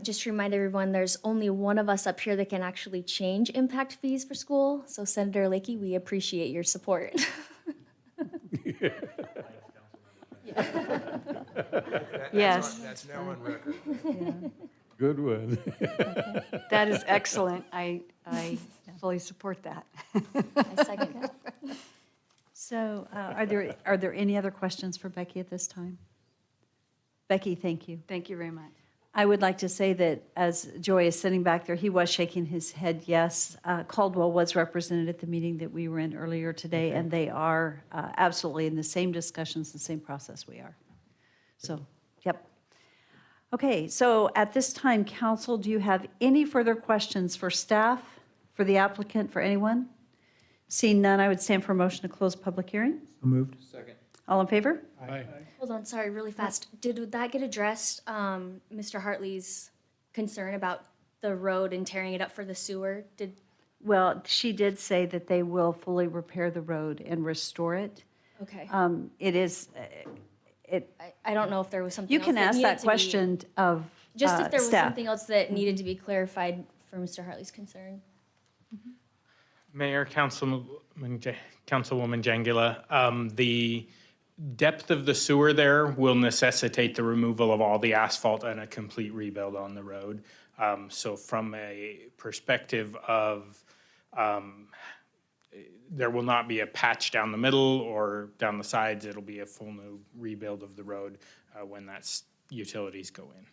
Just to remind everyone, there's only one of us up here that can actually change impact fees for school. So Senator Lakey, we appreciate your support. Yes. That's now on record. Good one. That is excellent. I fully support that. I second that. So are there any other questions for Becky at this time? Becky, thank you. Thank you very much. I would like to say that as Joy is sitting back there, he was shaking his head yes. Caldwell was represented at the meeting that we were in earlier today, and they are absolutely in the same discussions, the same process we are. So, yep. Okay, so at this time, council, do you have any further questions for staff, for the applicant, for anyone? Seeing none, I would stand for a motion to close public hearing. So moved. Second. All in favor? Aye. Hold on, sorry, really fast. Did that get addressed, Mr. Hartley's concern about the road and tearing it up for the sewer? Well, she did say that they will fully repair the road and restore it. Okay. It is, I don't know if there was something you else can ask needed that to be- question of Just if there was staff. something else that needed to be clarified for Mr. Hartley's concern. Mayor, Councilwoman Jangula, the depth of the sewer there will necessitate the removal of all the asphalt and a complete rebuild on the road. So from a perspective of, there will not be a patch down the middle or down the sides. It'll be a full new rebuild of the road. when utilities go in.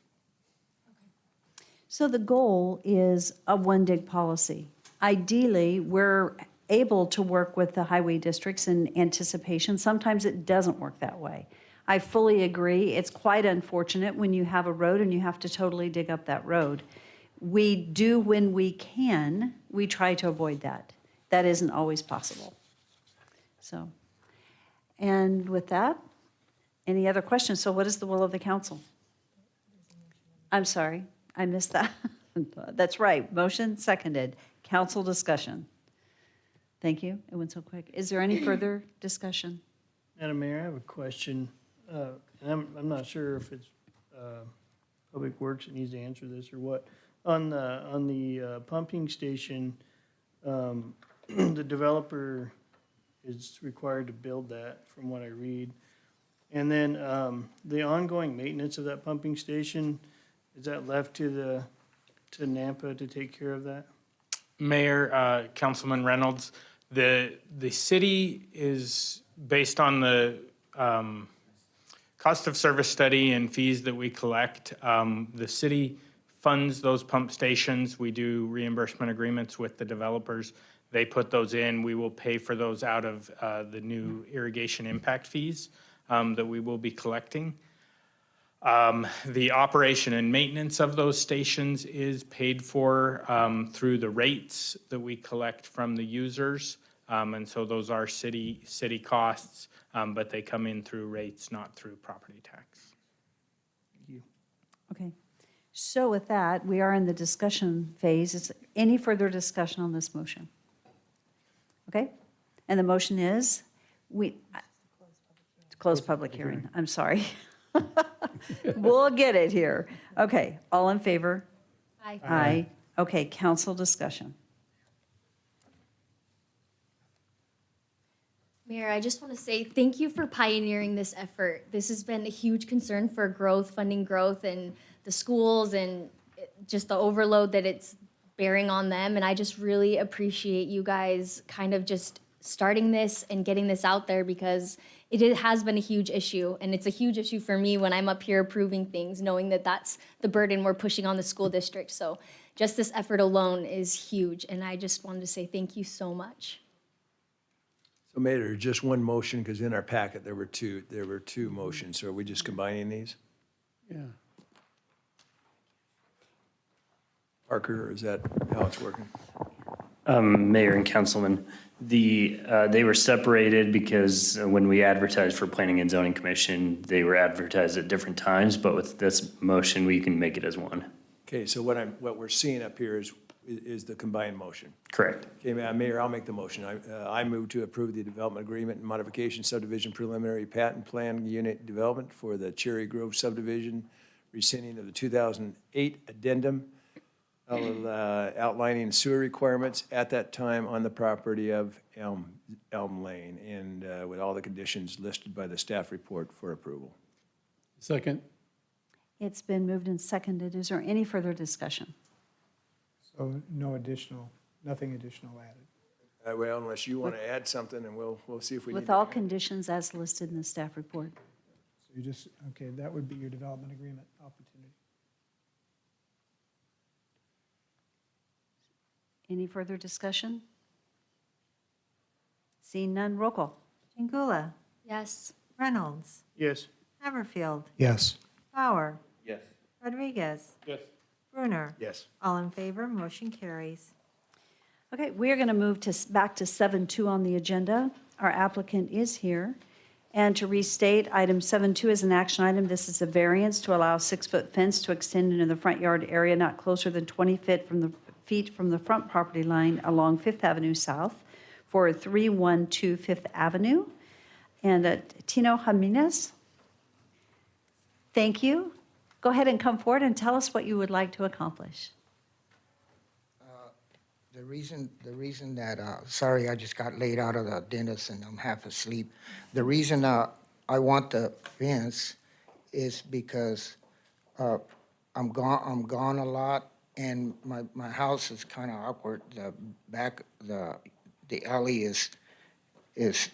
So the goal is a one dig policy. Ideally, we're able to work with the highway districts in anticipation. Sometimes it doesn't work that way. I fully agree. It's quite unfortunate when you have a road and you have to totally dig up that road. We do when we can, we try to avoid that. That isn't always possible. So, and with that, any other questions? So what is the will of the council? I'm sorry, I missed that. That's right, motion seconded. Council discussion. Thank you, it went so quick. Is there any further discussion? Madam Mayor, I have a question. And I'm not sure if it's Public Works that needs to answer this or what. On the pumping station, the developer is required to build that, from what I read. And then the ongoing maintenance of that pumping station, is that left to Nampa to take care of that? Mayor, Councilman Reynolds, the city is based on the cost of service study and fees that we collect. The city funds those pump stations. We do reimbursement agreements with the developers. They put those in. We will pay for those out of the new irrigation impact fees that we will be collecting. The operation and maintenance of those stations is paid for through the rates that we collect from the users. And so those are city costs, but they come in through rates, not through property tax. Thank you. Okay, so with that, we are in the discussion phase. Is there any further discussion on this motion? Okay, and the motion is, to close public hearing, I'm sorry. We'll get it here. Okay, all in favor? Aye. Aye. Okay, council discussion. Mayor, I just want to say thank you for pioneering this effort. This has been a huge concern for growth, funding growth, and the schools, and just the overload that it's bearing on them. And I just really appreciate you guys kind of just starting this and getting this out there, because it has been a huge issue. And it's a huge issue for me when I'm up here approving things, knowing that that's the burden we're pushing on the school district. So just this effort alone is huge. And I just wanted to say thank you so much. So Mayor, just one motion, because in our packet, there were two motions. So are we just combining these? Yeah. Parker, or is that how it's working? Mayor and Councilman, they were separated because when we advertised for Planning and Zoning Commission, they were advertised at different times, but with this motion, we can make it as one. Okay, so what we're seeing up here is the combined motion. Correct. Okay, Mayor, I'll make the motion. I move to approve the development agreement and modification subdivision preliminary patent plan unit development for the Cherry Grove subdivision, rescinding of the 2008 addendum outlining sewer requirements at that time on the property of Elm Lane, and with all the conditions listed by the staff report for approval. Second. It's been moved and seconded. Is there any further discussion? So nothing additional added. Well, unless you want to add something, and we'll see if we need With to all add. conditions as listed in the staff report. So you just, okay, that would be your development agreement opportunity. Any further discussion? Seeing none, roll call. Chingula, Yes. Reynolds, Yes. Haverfield, Yes. Bauer, Yes. Rodriguez, Yes. Brunner. Yes. All in favor, motion carries. Okay, we are going to move back to 7.2 on the agenda. Our applicant is here. And to restate, item 7.2 is an action item. This is a variance to allow a 6-foot fence to extend into the front yard area not closer than 20 feet from the front property line along Fifth Avenue South for 312 Fifth Avenue. And Tino Jimenez, thank you. Go ahead and come forward and tell us what you would like to accomplish. The reason that, sorry, I just got laid out of the dentist and I'm half asleep. The reason I want the fence is because I'm gone a lot, and my house is kind of awkward. The back, the alley is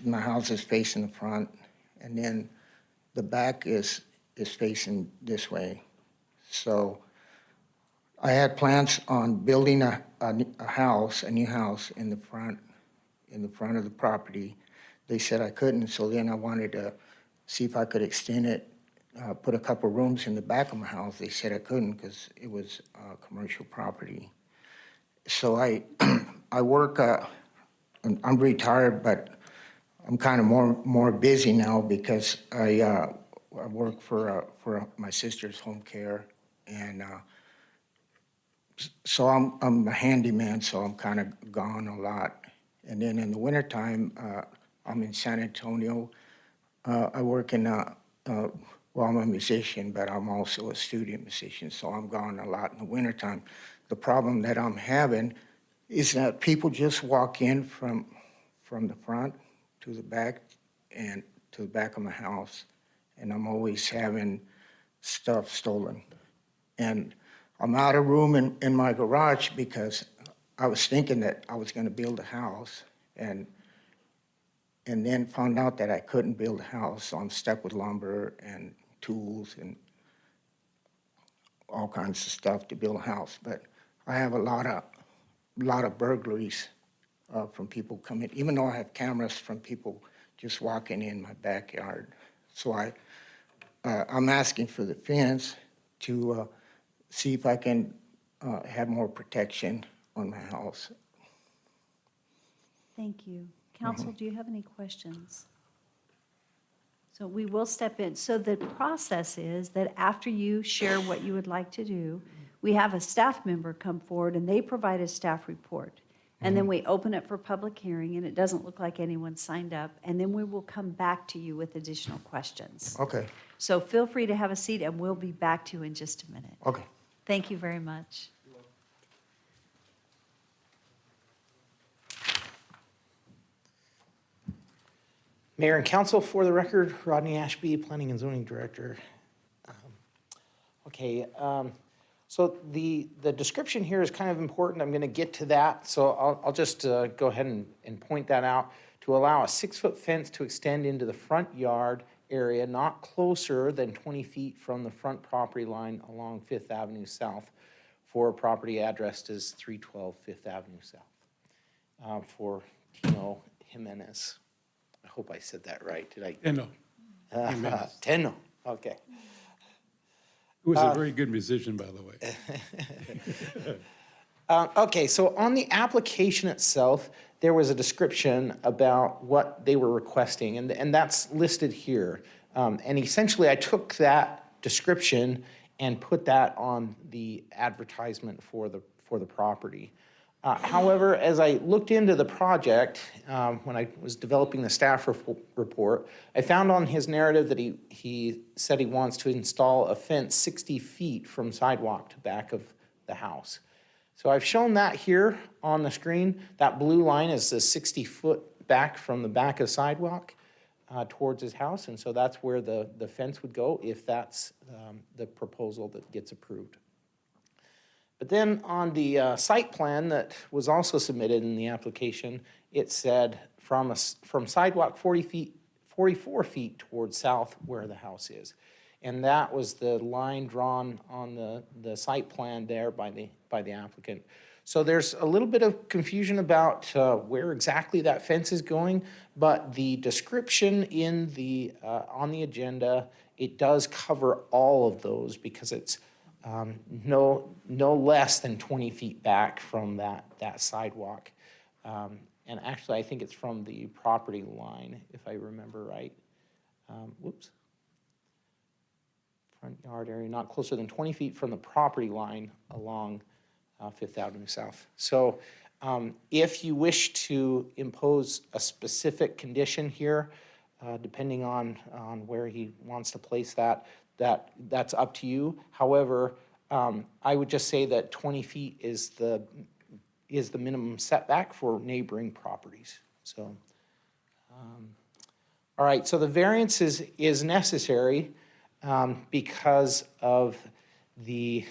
my house is facing the front, and then the back is is facing this way. So I had plans on building a house, a new house in the front of the property. They said I couldn't, so then I wanted to see if I could extend it, put a couple rooms in the back of my house. They said I couldn't because it was commercial property. So I work, I'm retired, but I'm kind of more busy now because I work for my sister's home care, and so I'm a handyman, so I'm kind of gone a lot. And then in the wintertime, I'm in San Antonio. I work in, well, I'm a musician, but I'm also a student musician, so I'm gone a lot in the wintertime. The problem that I'm having is that people just walk in from the front to the back and to the back of my house, and I'm always having stuff stolen. And I'm out of room in my garage because I was thinking that I was going to build a house, and then found out that I couldn't build a house, so I'm stuck with lumber and tools and all kinds of stuff to build a house. But I have a lot of burglaries from people coming, even though I have cameras from people just walking in my backyard. So I'm asking for the fence to see if I can have more protection on my house. Thank you. Council, do you have any questions? So we will step in. So the process is that after you share what you would like to do, we have a staff member come forward and they provide a staff report. And then we open it for public hearing, and it doesn't look like anyone signed up. And then we will come back to you with additional questions. Okay. So feel free to have a seat, and we'll be back to you in just a minute. Okay. Thank you very much. Mayor and council, for the record, Rodney Ashby, Planning and Zoning Director. So the description here is kind of important. I'm going to get to that, so I'll just go ahead and point that out. To allow a 6-foot fence to extend into the front yard area not closer than 20 feet from the front property line along Fifth Avenue South for a property addressed as 312 Fifth Avenue South for Tino Jimenez. I hope I said that right. Did I? Teno. Teno, okay. Who was a very good musician, by the way. Okay, so on the application itself, there was a description about what they were requesting, and that's listed here. And essentially, I took that description and put that on the advertisement for the property. However, as I looked into the project, when I was developing the staff report, I found on his narrative that he said he wants to install a fence 60 feet from sidewalk to back of the house. So I've shown that here on the screen. That blue line is the 60-foot back from the back of sidewalk towards his house, and so that's where the fence would go if that's the proposal that gets approved. But then on the site plan that was also submitted in the application, it said from sidewalk 44 feet towards south where the house is. And that was the line drawn on the site plan there by the applicant. So there's a little bit of confusion about where exactly that fence is going, but the description in the on the agenda, it does cover all of those because it's no less than 20 feet back from that sidewalk. And actually, I think it's from the property line, if I remember right. Whoops. Front yard area, not closer than 20 feet from the property line along Fifth Avenue South. So if you wish to impose a specific condition here, depending on where he wants to place that's up to you. However, I would just say that 20 feet is the minimum setback for neighboring properties. So, all right, so the variance is necessary because of the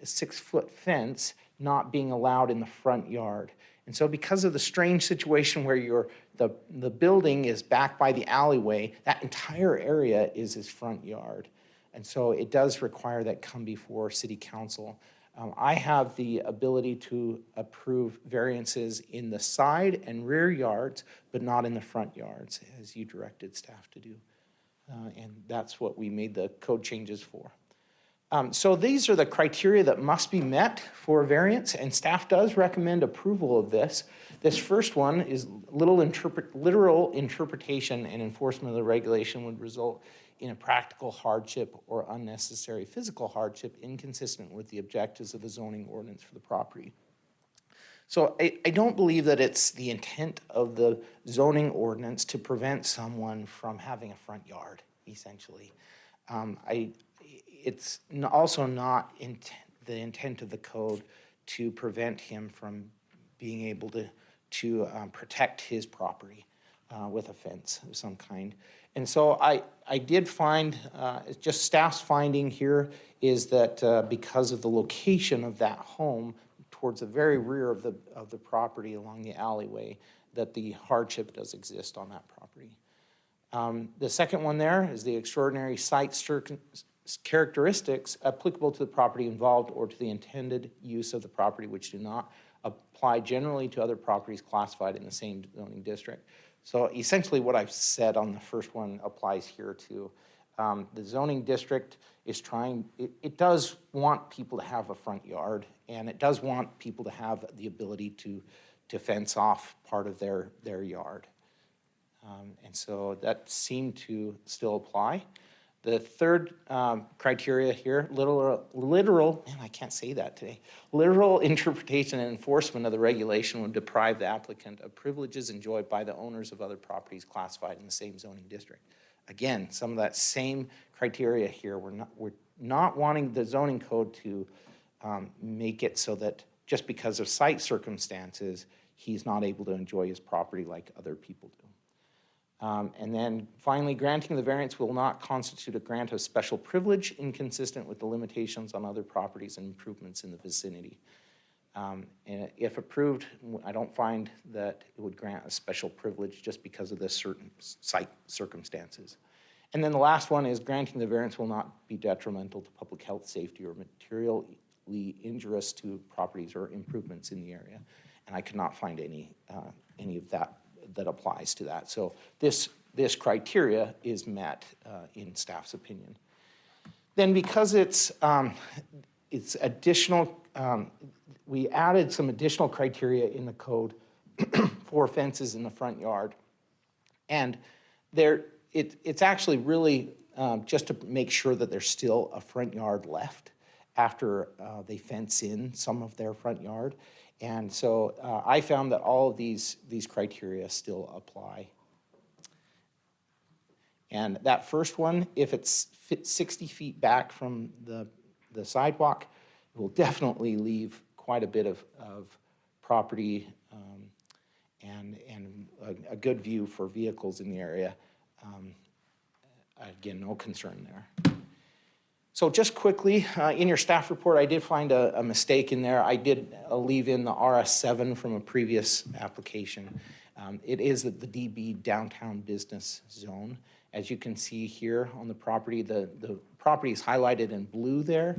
6-foot fence not being allowed in the front yard. And so because of the strange situation where the building is back by the alleyway, that entire area is his front yard. And so it does require that come before city council. I have the ability to approve variances in the side and rear yards, but not in the front yards, as you directed staff to do. And that's what we made the code changes for. So these are the criteria that must be met for variance, and staff does recommend approval of this. This first one is literal interpretation and enforcement of the regulation would result in a practical hardship or unnecessary physical hardship inconsistent with the objectives of the zoning ordinance for the property. So I don't believe that it's the intent of the zoning ordinance to prevent someone from having a front yard, essentially. It's also not the intent of the code to prevent him from being able to protect his property with a fence of some kind. And so I did find, just staff's finding here is that because of the location of that home towards the very rear of the property along the alleyway, that the hardship does exist on that property. The second one there is the extraordinary site characteristics applicable to the property involved or to the intended use of the property, which do not apply generally to other properties classified in the same zoning district. So essentially what I've said on the first one applies here too. The zoning district is trying, it does want people to have a front yard, and it does want people to have the ability to fence off part of their yard. And so that seemed to still apply. The third criteria here, literal, man, I can't say that today. Literal interpretation and enforcement of the regulation would deprive the applicant of privileges enjoyed by the owners of other properties classified in the same zoning district. Again, some of that same criteria here. We're not wanting the zoning code to make it so that just because of site circumstances, he's not able to enjoy his property like other people do. And then finally, granting the variance will not constitute a grant of special privilege inconsistent with the limitations on other properties and improvements in the vicinity. And if approved, I don't find that it would grant a special privilege just because of the certain site circumstances. And then the last one is granting the variance will not be detrimental to public health, safety, or materially injurious to properties or improvements in the area. And I could not find any of that applies to that. So this criteria is met in staff's opinion. Then because it's additional, we added some additional criteria in the code for fences in the front yard. And it's actually really just to make sure that there's still a front yard left after they fence in some of their front yard. And so I found that all of these criteria still apply. And that first one, if it's 60 feet back from the sidewalk, it will definitely leave quite a bit of property and a good view for vehicles in the area. Again, no concern there. So just quickly, in your staff report, I did find a mistake in there. I did leave in the RS7 from a previous application. It is the DB downtown business zone. As you can see here on the property is highlighted in blue there.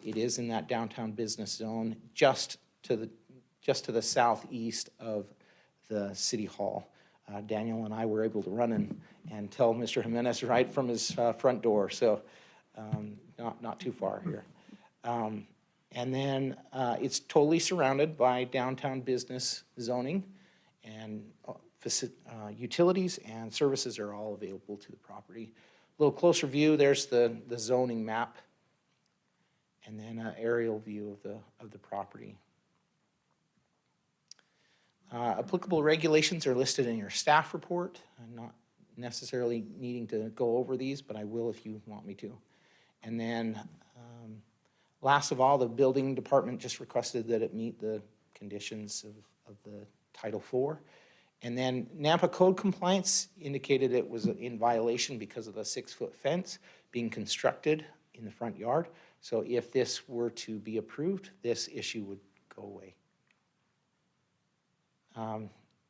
It is in that downtown business zone, just to the southeast of the city hall. Daniel and I were able to run and tell Mr. Jimenez right from his front door. So. Not too far here. And then it's totally surrounded by downtown business zoning, and utilities and services are all available to the property. A little closer view, there's the zoning map, and then an aerial view of the property. Applicable regulations are listed in your staff report. I'm not necessarily needing to go over these, but I will if you want me to. And then last of all, the building department just requested that it meet the conditions of the Title IV. And then Nampa code compliance indicated it was in violation because of the 6-foot fence being constructed in the front yard. So if this were to be approved, this issue would go away.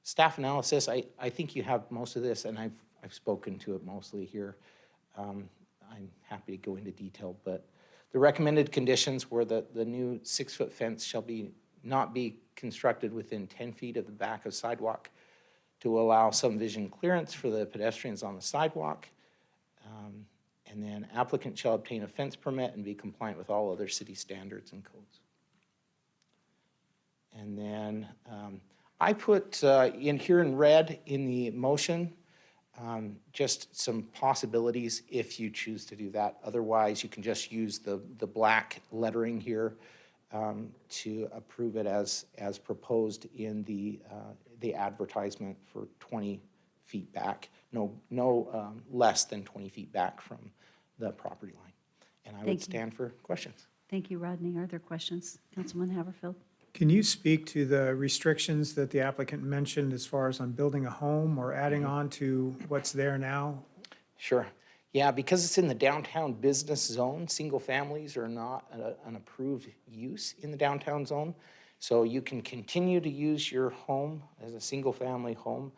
Staff analysis, I think you have most of this, and I've spoken to it mostly here. I'm happy to go into detail, but the recommended conditions were that the new 6-foot fence shall not be constructed within 10 feet of the back of sidewalk to allow some vision clearance for the pedestrians on the sidewalk. And then applicant shall obtain a fence permit and be compliant with all other city standards and codes. And then I put in here in red in the motion, just some possibilities if you choose to do that. Otherwise, you can just use the black lettering here to approve it as proposed in the advertisement for 20 feet back, no less than 20 feet back from the property line. And I would Thank you. stand for questions. Thank you, Rodney. Are there questions? Councilman Haverfield? Can you speak to the restrictions that the applicant mentioned as far as on building a home or adding on to what's there now? Sure. Yeah, because it's in the downtown business zone, single families are not an approved use in the downtown zone. So you can continue to use your home as a single family home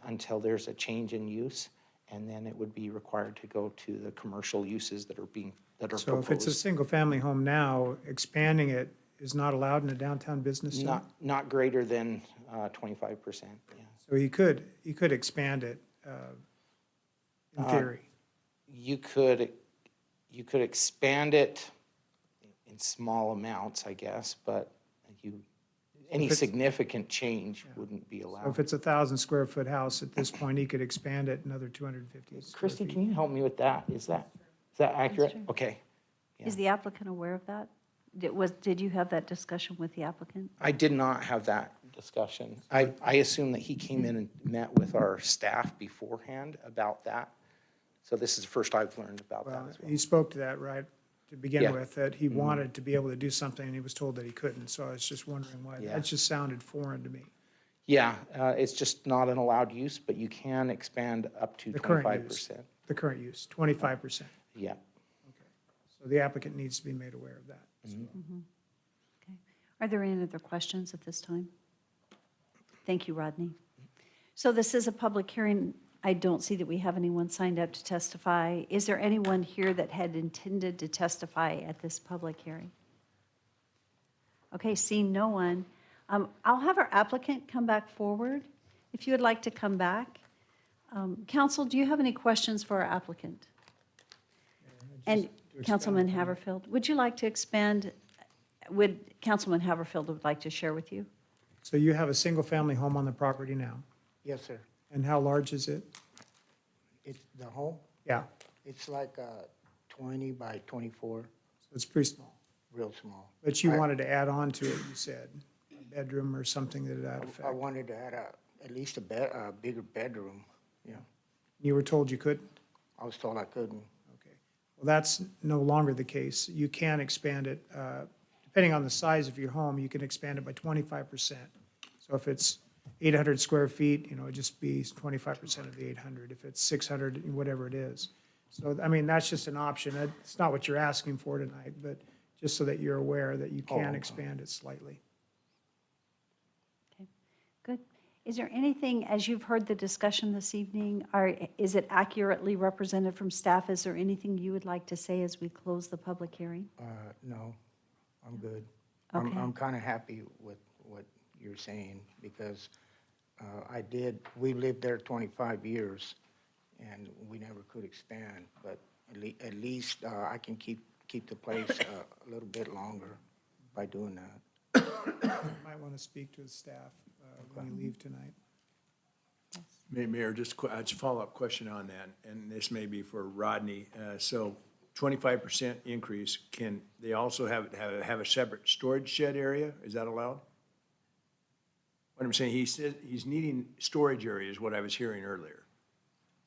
until there's a change in use. And then it would be required to go to the commercial uses that are proposed. So if it's a single-family home now, expanding it is not allowed in a downtown business zone? Not greater than 25%, yeah. So you could expand it in theory? You could expand it in small amounts, I guess, but any significant change wouldn't be allowed. So if it's a 1,000-square-foot house at this point, he could expand it another 250 square Christy, feet. can you help me with that? Is that accurate? true. Okay. Is the applicant aware of that? Did you have that discussion with the applicant? I did not have that discussion. I assume that he came in and met with our staff beforehand about that. So this is the first I've learned about that Well, as well. he spoke to that right to begin Yeah. with, that he wanted to be able to do something and he was told that he couldn't. So I was just wondering why. Yeah. That just sounded foreign to me. Yeah, it's just not an allowed use, but you can expand up to The current 25%. use. The current use, 25%. Yeah. So the applicant needs to be made aware of that. Okay. Are there any other questions at this time? Thank you, Rodney. So this is a public hearing. I don't see that we have anyone signed up to testify. Is there anyone here that had intended to testify at this public hearing? Okay, seeing no one, I'll have our applicant come back forward. If you would like to come back. Council, do you have any questions for our applicant? And Councilman Haverfield, would you like to expand? Councilman Haverfield would like to share with you? So you have a single-family home on the property now? Yes, sir. And how large is it? It's the home? Yeah, It's like 20 by 24, so it's pretty small. real small. But you I- wanted to add on to it, you said, a bedroom or something to that I effect. wanted to add at least a bigger bedroom, yeah. You were told you couldn't? I was told I couldn't. Okay. Well, that's no longer the case. You can expand it, depending on the size of your home, you can expand it by 25%. So if it's 800 square feet, it'd just be 25% of the 800. If it's 600, whatever it is. So, I mean, that's just an option. It's not what you're asking for tonight, but just so that you're aware that you can okay. expand it slightly. Okay, good. Is there anything, as you've heard the discussion this evening, is it accurately represented from staff? Is there anything you would like to say as we close the public hearing? No, I'm good. Okay. I'm kind of happy with what you're saying because we lived there 25 years and we never could expand, but at least I can keep the place a little bit longer by doing that. You might want to speak to the staff when you leave tonight. Mayor, just a follow-up question on that, and this may be for Rodney. So 25% increase, can they also have a separate storage shed area? Is that allowed? What I'm saying, he said he's needing storage area is what I was hearing earlier.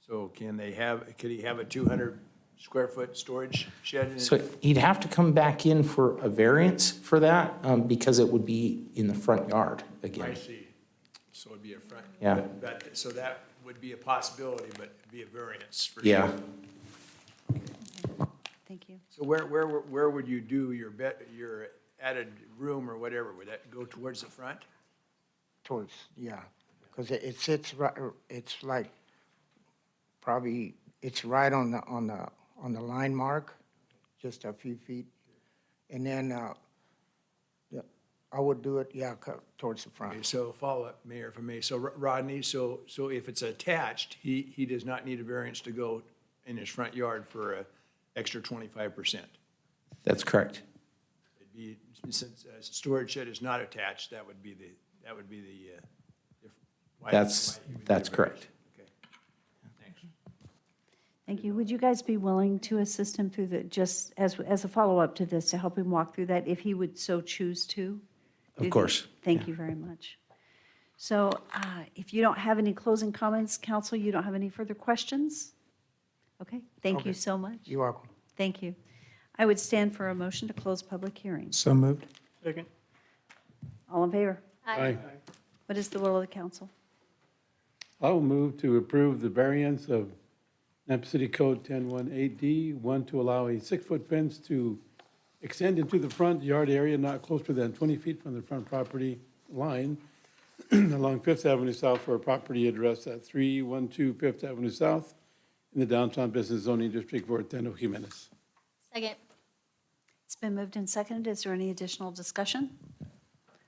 So could he have a 200 square foot storage shed? In So he'd have to come back in for a variance for that because it would be in the front yard again. I see. So it'd be a front. Yeah. So that would be a possibility, but it'd be a variance for Yeah. sure. Thank you. So where would you do your added room or whatever? Would that go towards the front? Towards, yeah, because it sits right, it's like, probably, it's right on on the line mark, just a few feet. And then I would do it, yeah, towards the front. Okay, so follow-up, Mayor, if I may. So Rodney, so if it's attached, he does not need a variance to go in his front yard for a extra 25%. That's correct. It'd be, since storage shed is not attached, that would be the, why he would That's get a variance. correct. Okay. Thanks. Thank you. Would you guys be willing to assist him through the, just as a follow-up to this, to help him walk through that if he would so choose to? Of course. Thank you very much. So if you don't have any closing comments, council, you don't have any further questions? Okay, thank you so much. You're welcome. Thank you. I would stand for a motion to close public hearings. So moved. Second. All in favor? Aye. What is the will of the council? I will move to approve the variance of Napa City Code 1018D, one to allow a 6-foot fence to extend into the front yard area not closer than 20 feet from the front property line along Fifth Avenue South for a property address at 312 Fifth Avenue South in the Downtown Business Zoning District for Teno Jimenez. Second. It's been moved and seconded. Is there any additional discussion?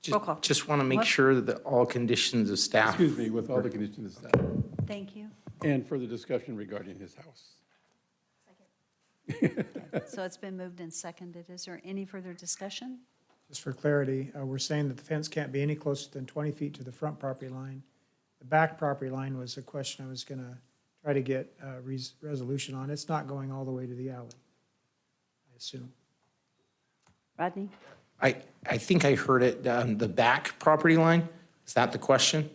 Roll call. Just want to make What? sure that all conditions of staff. Excuse me, with all the conditions of staff. Thank you. And further discussion regarding his house. So it's been moved and seconded. Is there any further discussion? Just for clarity, we're saying that the fence can't be any closer than 20 feet to the front property line. The back property line was a question I was going to try to get a resolution on. It's not going all the way to the alley, I assume. Rodney? I think I heard it, the back property line, is that the question?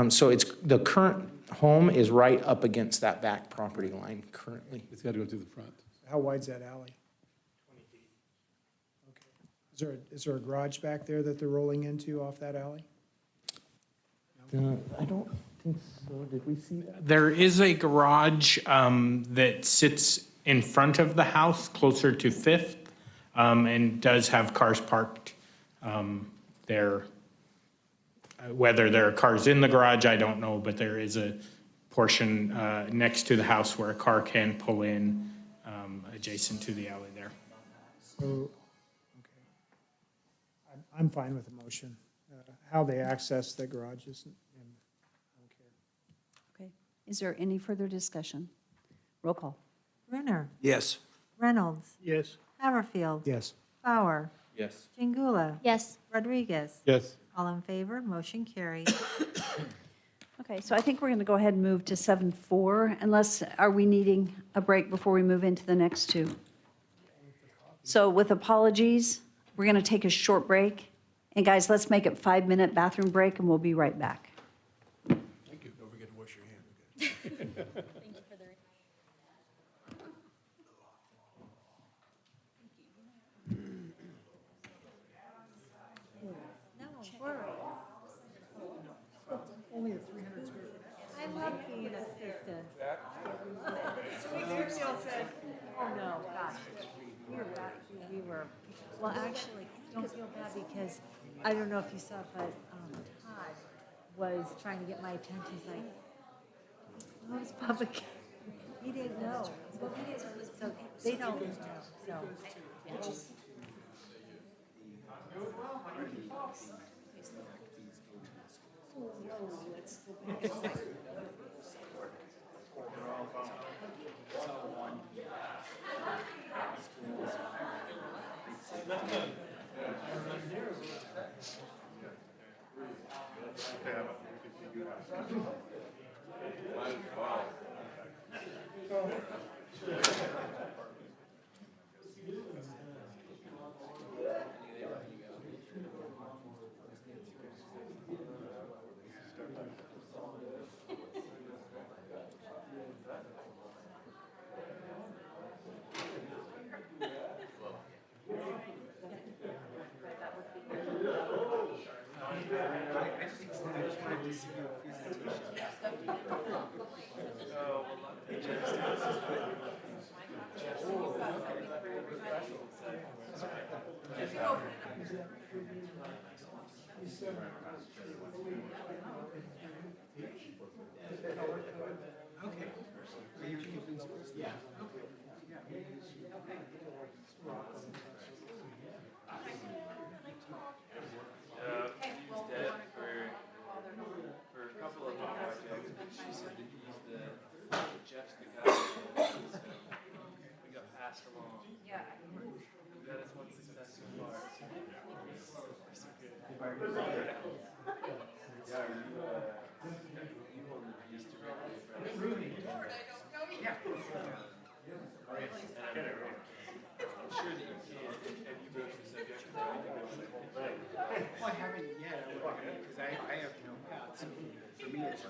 So it's, the current home is right up against that back property line currently. It's got to go to the front. How wide's that alley? 20 feet. Okay. Is there a garage back there that they're rolling into off that alley? I don't think so. Did we see that? There is a garage that sits in front of the house closer to Fifth and does have cars parked there. Whether there are cars in the garage, I don't know, but there is a portion next to the house where a car can pull in adjacent to the alley there. So, okay. I'm fine with the motion. How they access the garages, and I don't care. Okay. Is there any further discussion? Roll call. Brunner, Yes. Reynolds, Yes. Haverfield, Yes. Bauer, Yes. Jingula, Yes. Rodriguez. Yes. All in favor, motion carries. Okay, so I think we're going to go ahead and move to 7-4, unless, are we needing a break before we move into the next two? So with apologies, we're going to take a short break. And guys, let's make it 5-minute bathroom break, and we'll be right back. Thank you. Don't forget to wash your hands. Thank you for the I love being an assistant. Oh, no, gosh. We were, well, actually, don't feel bad because, I don't know if you saw, but Todd was trying to get my attention. He's like, what is public? He didn't know. So they don't know, so. yeah. Well, I haven't yet, because I have no path, so for me, it's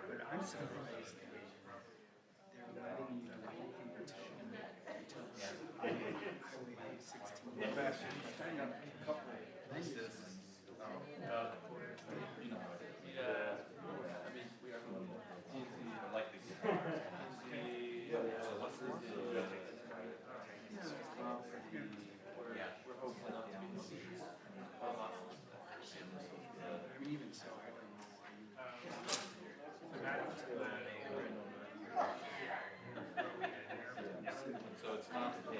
But I'm surprised that they're letting you petition until Highway 16. I got a couple places. I mean, we are likely. We're hopeful not to be. I mean, even so, I don't know why So it's not a.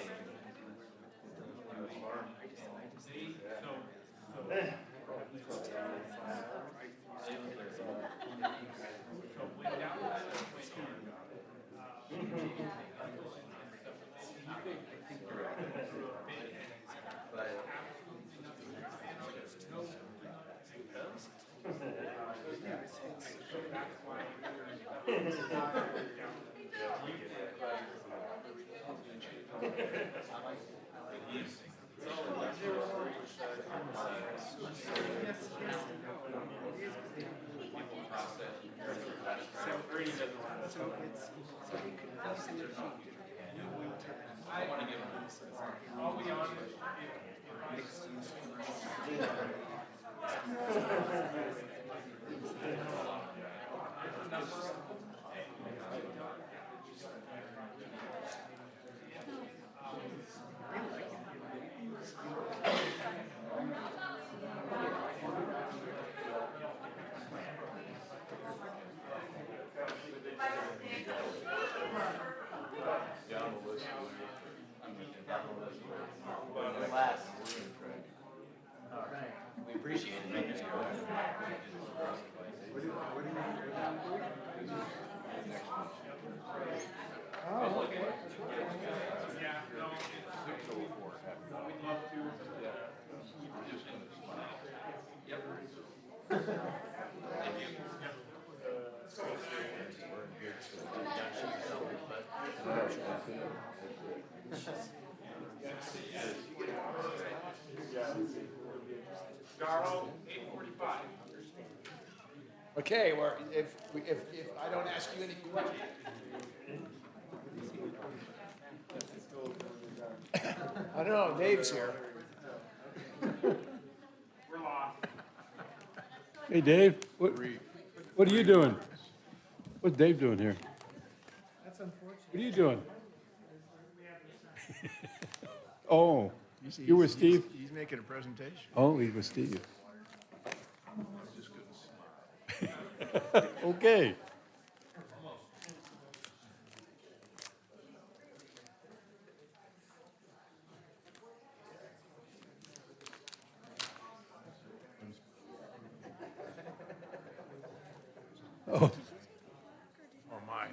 We appreciate it. Thank you. Oh, okay. Darrell, 8:45. Okay, well, if I don't ask you any questions. I don't know, Dave's here. We're lost. Hey, Dave, what are you doing? What's Dave doing here? That's unfortunate. What are you doing? Oh, you were Steve? He's making a presentation. Oh, he was Steve. Okay. Oh, Oh, my.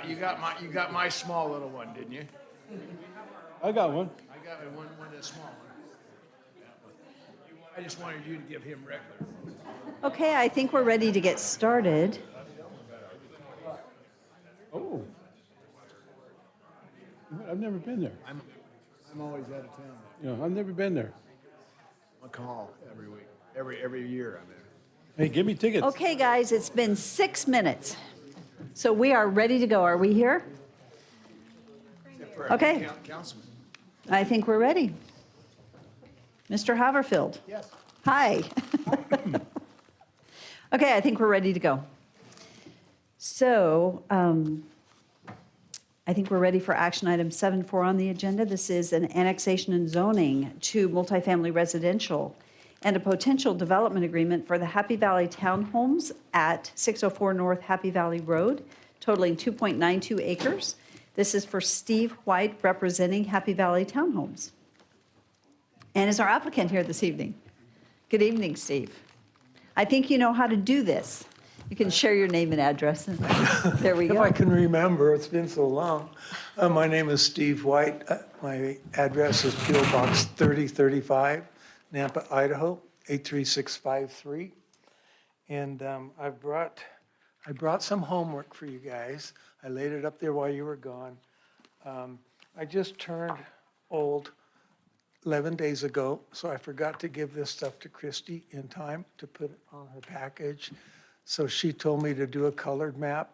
You got my small little one, didn't you? I got one. I got one that's small. I just wanted you to give him regular. Okay, I think we're ready to get started. Oh. I've never been there. I'm always out of town. You know, I've never been there. I call every week, every year I'm there. Hey, give me tickets. Okay, guys, it's been 6 minutes. So we are ready to go. Are we here? Except for Okay. Councilman. I think we're ready. Mr. Haverfield? Yes. Hi. Okay, I think we're ready to go. So I think we're ready for action item 7.4 on the agenda. This is an annexation and zoning to multifamily residential and a potential development agreement for the Happy Valley Townhomes at 604 North Happy Valley Road totaling 2.92 acres. This is for Steve White, representing Happy Valley Townhomes. And is our applicant here this evening? Good evening, Steve. I think you know how to do this. You can share your name and address. And there we If go. I can remember, it's been so long. My name is Steve White. My address is P.O. Box 3035, Nampa, Idaho, 83653. And I brought some homework for you guys. I laid it up there while you were gone. I just turned old 11 days ago, so I forgot to give this stuff to Christy in time to put it on her package. So she told me to do a colored map,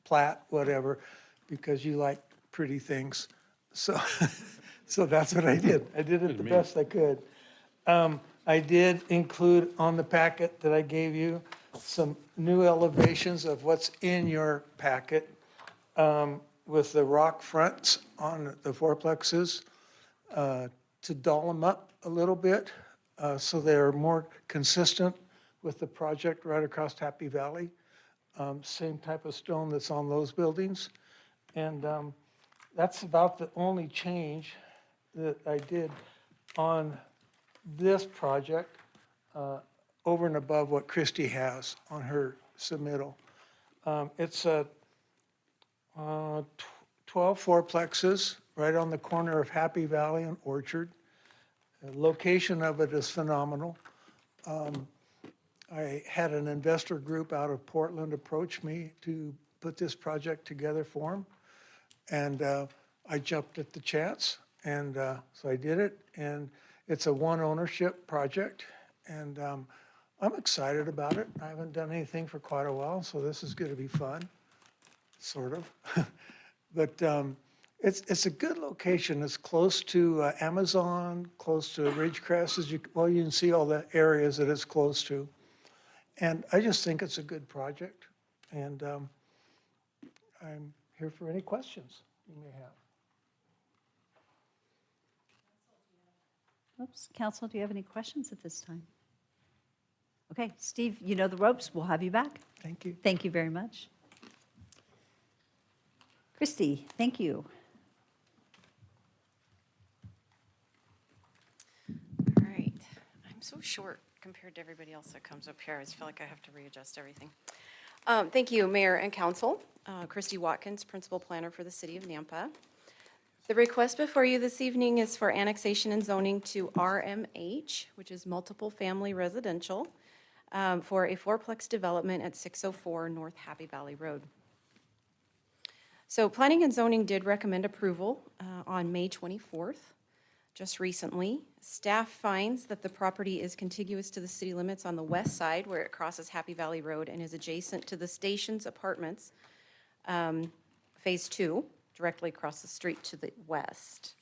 plat, whatever, because you like pretty things. So, so that's what I did. I did it the best I could. I did include on the packet that I gave you some new elevations of what's in your packet with the rock fronts on the fourplexes to doll them up a little bit so they're more consistent with the project right across Happy Valley. Same type of stone that's on those buildings. And that's about the only change that I did on this project over and above what Christie has on her submittal. It's a 12 fourplexes right on the corner of Happy Valley and Orchard. The location of it is phenomenal. I had an investor group out of Portland approach me to put this project together for them. And I jumped at the chance, and so I did it. And it's a one ownership project, and I'm excited about it. I haven't done anything for quite a while, so this is going to be fun, sort of. But it's a good location. It's close to Amazon, close to Ridgecrest. You can see all the areas that it's close to. And I just think it's a good project. And I'm here for any questions you may have. Oops, Council, do you have any questions at this time? Okay, Steve, you know the ropes. We'll have you back. Thank you. Thank you very much. Christy, thank you. All right. I'm so short compared to everybody else that comes up here. I just feel like I have to readjust everything. Thank you, Mayor and Council. Christy Watkins, Principal Planner for the City of Nampa. The request before you this evening is for annexation and zoning to RMH, which is multiple family residential, for a fourplex development at 604 North Happy Valley Road. So Planning and Zoning did recommend approval on May 24th, just recently. Staff finds that the property is contiguous to the city limits on the west side where it crosses Happy Valley Road and is adjacent to the station's apartments, Phase 2, directly across the street to the west.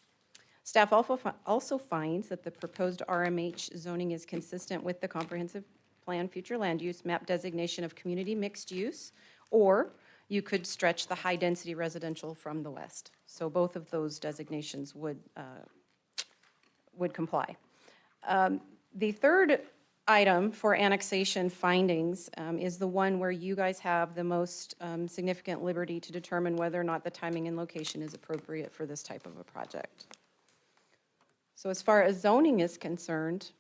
Staff also finds that the proposed RMH zoning is consistent with the comprehensive plan future land use map designation of community mixed use, or you could stretch the high density residential from the west. So both of those designations would comply. The third item for annexation findings is the one where you guys have the most significant liberty to determine whether or not the timing and location is appropriate for this type of a project. So as far as zoning is concerned,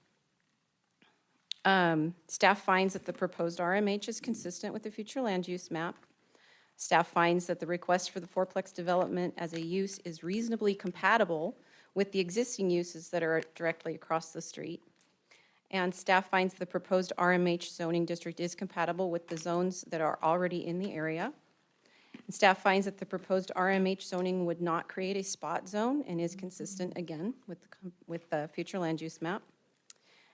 staff finds that the proposed RMH is consistent with the future land use map. Staff finds that the request for the fourplex development as a use is reasonably compatible with the existing uses that are directly across the street. And staff finds the proposed RMH zoning district is compatible with the zones that are already in the area. And staff finds that the proposed RMH zoning would not create a spot zone and is consistent, again, with the future land use map.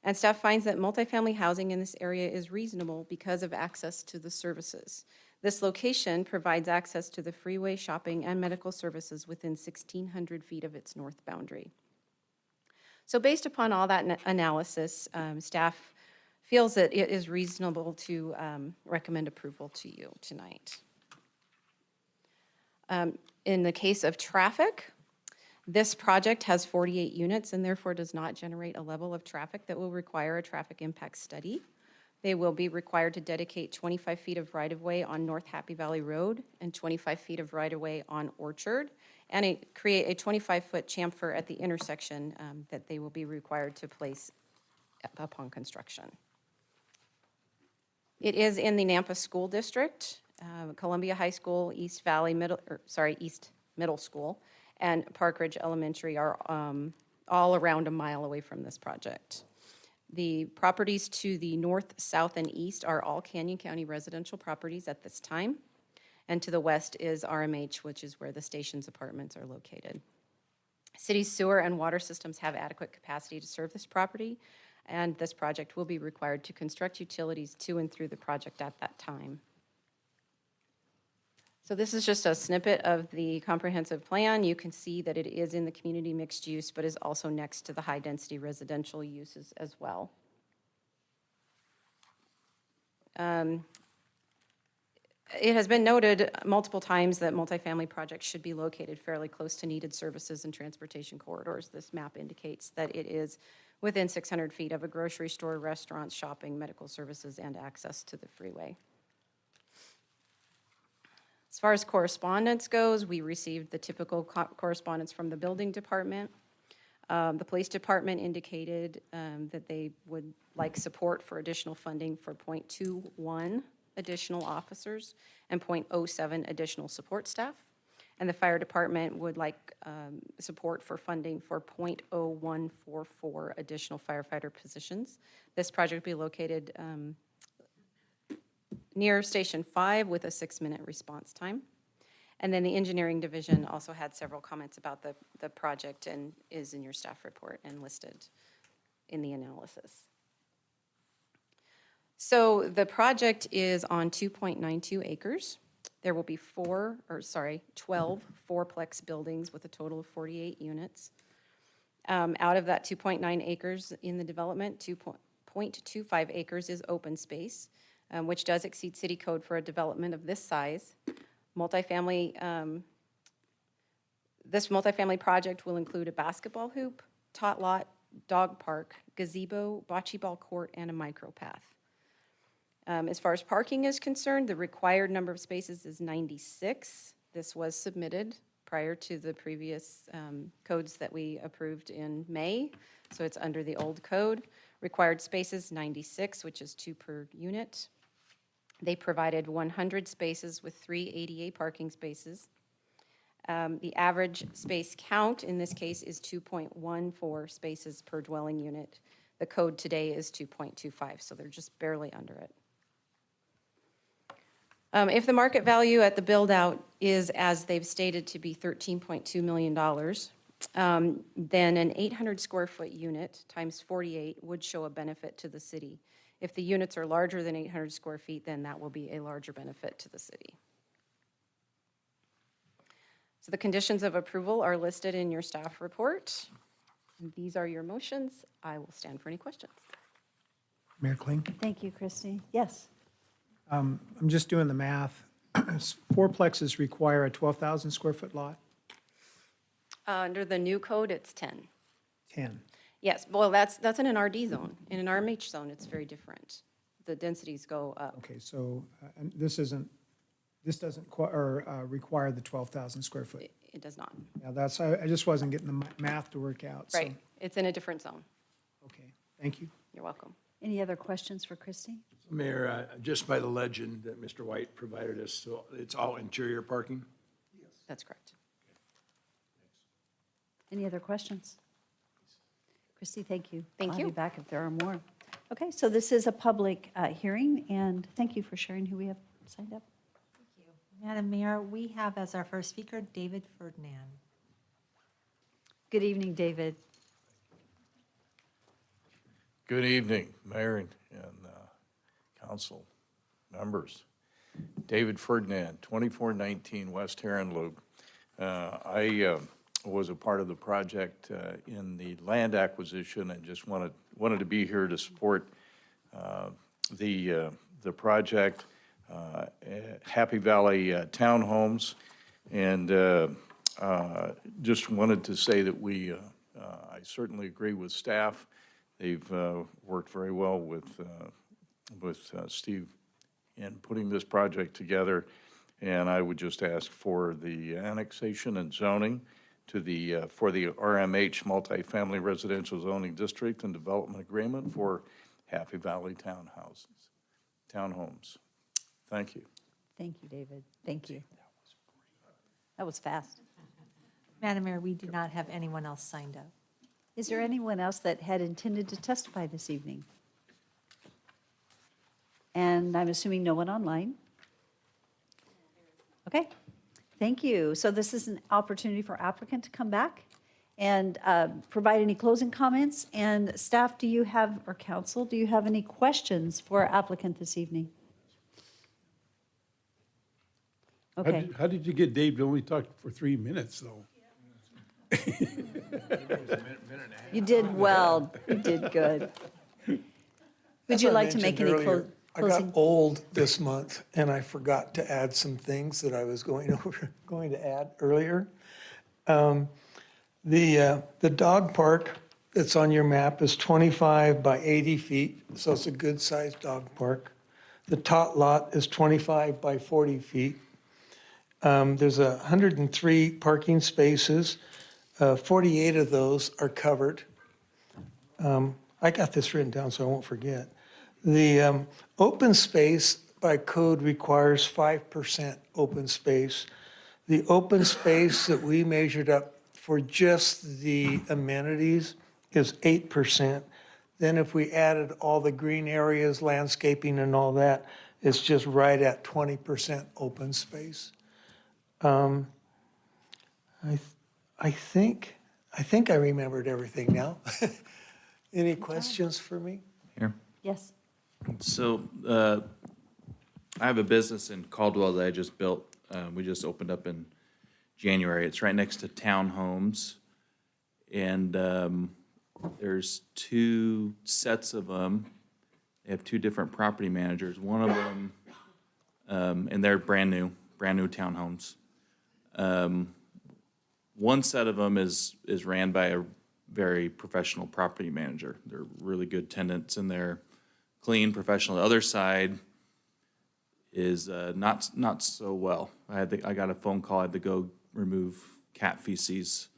And staff finds that multifamily housing in this area is reasonable because of access to the services. This location provides access to the freeway, shopping, and medical services within 1,600 feet of its north boundary. So based upon all that analysis, staff feels that it is reasonable to recommend approval to you tonight. In the case of traffic, this project has 48 units and therefore does not generate a level of traffic that will require a traffic impact study. They will be required to dedicate 25 feet of right-of-way on North Happy Valley Road and 25 feet of right-of-way on Orchard, and create a 25-foot chamfer at the intersection that they will be required to place upon construction. It is in the Nampa School District, Columbia High School, East Middle School, and Park Ridge Elementary are all around a mile away from this project. The properties to the north, south, and east are all Canyon County residential properties at this time. And to the west is RMH, which is where the station's apartments are located. City sewer and water systems have adequate capacity to serve this property, and this project will be required to construct utilities to and through the project at that time. So this is just a snippet of the comprehensive plan. You can see that it is in the community mixed use, but is also next to the high-density residential uses as well. It has been noted multiple times that multifamily projects should be located fairly close to needed services and transportation corridors. This map indicates that it is within 600 feet of a grocery store, restaurants, shopping, medical services, and access to the freeway. As far as correspondence goes, we received the typical correspondence from the building department. The police department indicated that they would like support for additional funding for 0.21 additional officers and 0.07 additional support staff. And the fire department would like support for funding for 0.0144 additional firefighter positions. This project will be located near Station 5 with a 6-minute response time. And then the engineering division also had several comments about the project and is in your staff report and listed in the analysis. So the project is on 2.92 acres. There will be 12 fourplex buildings with a total of 48 units. Out of that 2.9 acres in the development, 2.25 acres is open space, which does exceed city code for a development of this size. This multifamily project will include a basketball hoop, tot lot, dog park, gazebo, bocce ball court, and a micro path. As far as parking is concerned, the required number of spaces is 96. This was submitted prior to the previous codes that we approved in May, so it's under the old code. Required spaces 96, which is 2 per unit. They provided 100 spaces with 3 ADA parking spaces. The average space count in this case is 2.14 spaces per dwelling unit. The code today is 2.25, so they're just barely under it. If the market value at the build-out is, as they've stated, to be $13.2 million, then an 800 square foot unit times 48 would show a benefit to the city. If the units are larger than 800 square feet, then that will be a larger benefit to the city. So the conditions of approval are listed in your staff report. And these are your motions. I will stand for any questions. Mayor Kling? Thank you, Christy. Yes. I'm just doing the math. Fourplexes require a 12,000 square foot lot? Under the new code, it's 10. 10. Yes, well, that's in an RD zone. In an RMH zone, it's very different. The densities go up. Okay, so and this doesn't require the 12,000 square foot? It does not. Yeah, I just wasn't getting the math to work out. so- Right, it's in a different zone. Okay, thank you. You're welcome. Any other questions for Christy? Mayor, just by the legend that Mr. White provided us, so it's all interior parking? That's correct. Any other questions? Christy, thank you. Thank I'll you. be back if there are more. Okay, so this is a public hearing, and thank you for sharing who we have signed up. Madam Mayor, we have as our first speaker, David Ferdinand. Good evening, David. Good evening, Mayor and council members. David Ferdinand, 2419 West Heron Loop. I was a part of the project in the land acquisition and just wanted to be here to support the project, Happy Valley Townhomes, and just wanted to say that I certainly agree with staff. They've worked very well with with Steve in putting this project together. And I would just ask for the annexation and zoning to the, for the RMH Multifamily Residential Zoning District and Development Agreement for Happy Valley Townhomes. Thank you. Thank you, David. Thank you. That was fast. Madam Mayor, we do not have anyone else signed up. Is there anyone else that had intended to testify this evening? And I'm assuming no one online? Okay, thank you. So this is an opportunity for applicant to come back and provide any closing comments. And staff, do you have, or council, do you have any questions for our applicant this evening? Okay. How did you get Dave to only talk for 3 minutes, though? You did well. You did good. Would As you I like to make mentioned any earlier, I got closing? old this month, and I forgot to add some things that I was going to add earlier. The dog park that's on your map is 25 by 80 feet, so it's a good-sized dog park. The tot lot is 25 by 40 feet. There's 103 parking spaces. 48 of those are covered. I got this written down so I won't forget. The open space by code requires 5% open space. The open space that we measured up for just the amenities is 8%. Then if we added all the green areas, landscaping and all that, it's just right at 20% open space. I think I remembered everything now. Any questions for me? Here. Yes. So I have a business in Caldwell that I just built. We just opened up in January. It's right next to townhomes. And there's 2 sets of them. They have 2 different property managers. One of them, and they're brand new townhomes. One set of them is ran by a very professional property manager. They're really good tenants in there, clean, professional. The other side is not so well. I got a phone call. I had to go remove cat feces,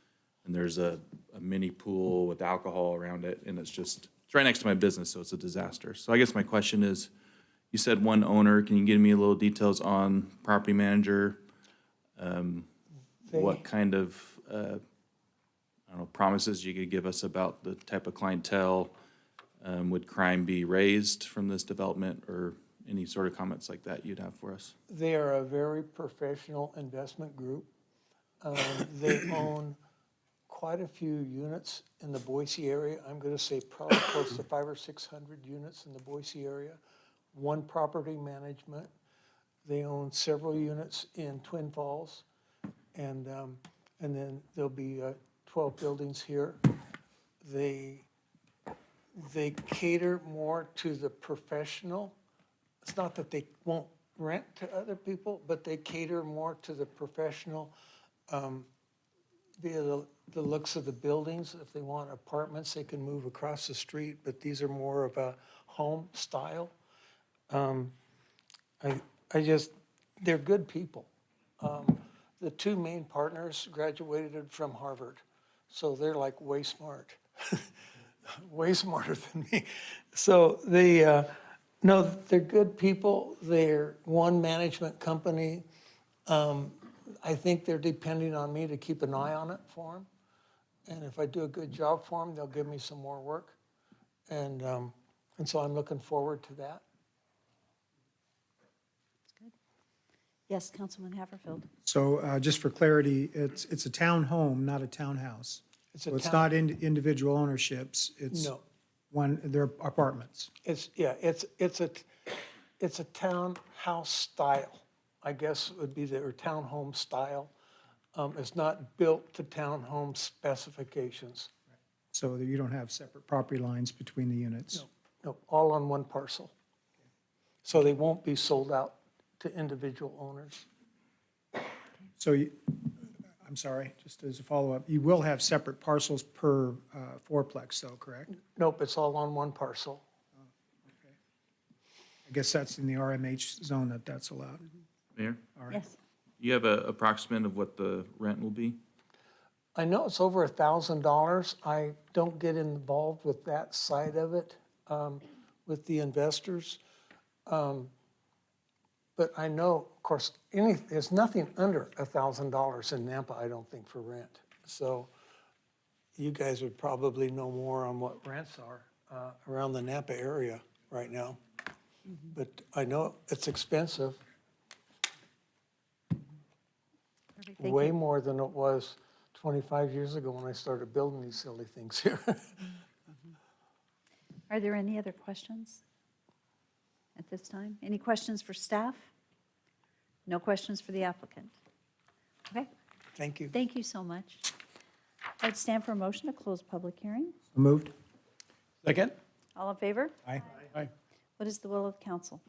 and there's a mini pool with alcohol around it, and it's right next to my business, so it's a disaster. So I guess my question is, you said one owner. Can you give me a little details on property manager? What kind of I don't know, promises you could give us about the type of clientele? Would crime be raised from this development, or any sort of comments like that you'd have for us? They are a very professional investment group. They own quite a few units in the Boise area. I'm going to say probably close to 500 or 600 units in the Boise area. One property management. They own several units in Twin Falls. And then there'll be 12 buildings here. They cater more to the professional. It's not that they won't rent to other people, but they cater more to the professional via the looks of the buildings. If they want apartments, they can move across the street, but these are more of a home style. They're good people. The 2 main partners graduated from Harvard, so they're like way smart, way smarter than me. So they're good people. They're one management company. I think they're depending on me to keep an eye on it for them. And if I do a good job for them, they'll give me some more work. And so I'm looking forward to that. Yes, Councilman Haverfield. So just for clarity, it's a town home, not a townhouse. So it's not individual ownerships. It's No. they're apartments. It's a townhouse style, I guess would be their townhome style. It's not built to townhome specifications. So that you don't have separate property lines between the units. No, all on one parcel. So they won't be sold out to individual owners. So I'm sorry, just as a follow-up, you will have separate parcels per fourplex though, correct? Nope, it's all on one parcel. guess that's in the RMH zone that's allowed. Mayor, All right. Yes. you have a approximate of what the rent will be? I know it's over $1,000. I don't get involved with that side of it, with the investors. But I know, of course, there's nothing under $1,000 in Nampa, I don't think, for rent. So you guys would probably know more on what rents are around the Nampa area right now. But I know it's expensive, Perfect, thank way you. more than it was 25 years ago when I started building these silly things here. Are there any other questions at this time? Any questions for staff? No questions for the applicant? Okay, Thank you. thank you so much. I'd stand for a motion to close public hearing. Moved? Second? All in favor? Aye. Aye. What is the will of council?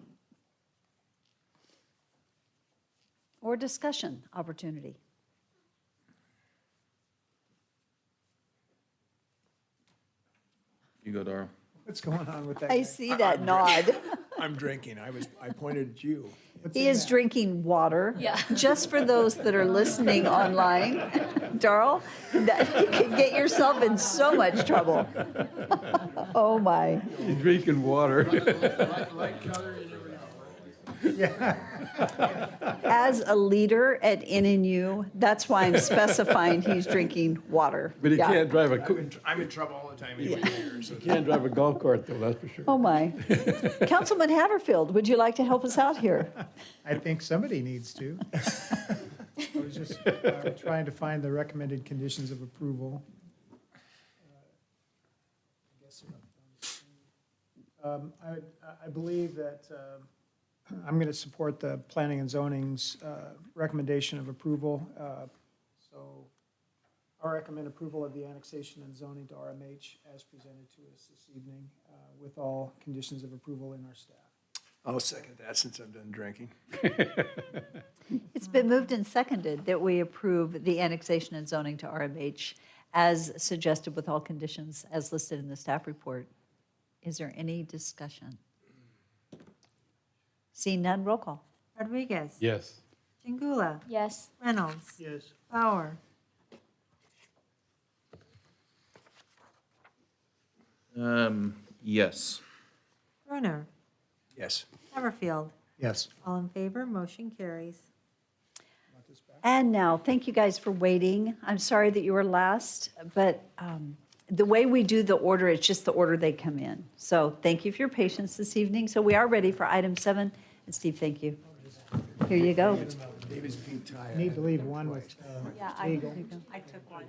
Or discussion opportunity? You go, Darrell. What's going on with that I guy? see that nod. I'm drinking. I pointed at you. He is drinking water. Yeah. Just for those that are listening online, Darrell, that you can get yourself in so much trouble. Oh, my. You're drinking water. As a leader at NNU, that's why I'm specifying he's drinking water. But he Yeah. can't drive I'm in trouble all the time anyway here, so. can't drive a golf cart though, that's for sure. Oh, my. Councilman Haverfield, would you like to help us out here? I think somebody needs to. I was just trying to find the recommended conditions of approval. I believe that I'm going to support the planning and zoning's recommendation of approval. So I recommend approval of the annexation and zoning to RMH as presented to us this evening with all conditions of approval in our staff. I'll second that since I'm done drinking. It's been moved and seconded that we approve the annexation and zoning to RMH as suggested with all conditions as listed in the staff report. Is there any discussion? Seeing none, roll call. Rodriguez. Yes. Chingula. Yes. Reynolds. Yes. Bauer. Yes. Brunner. Yes. Haverfield. Yes. All in favor, motion carries. And now, thank you guys for waiting. I'm sorry that you were last, but the way we do the order, it's just the order they come in. So thank you for your patience this evening. So we are ready for item 7. And Steve, thank you. Here you go. David's pink tie. Need to leave one with Yeah, Eagle. I took one.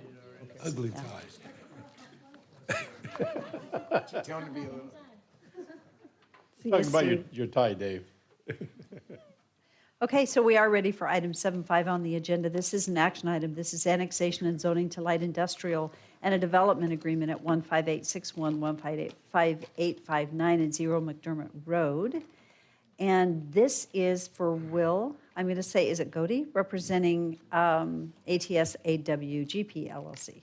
Ugly ties. Tell him to be a little. See you, Talking about Steve. your tie, Dave. Okay, so we are ready for item 7.5 on the agenda. This is an action item. This is annexation and zoning to light industrial and a development agreement at 15861, 15859 and 0 McDermott Road. And this is for Will, I'm going to say, is it Godey, representing ATS AWGP LLC.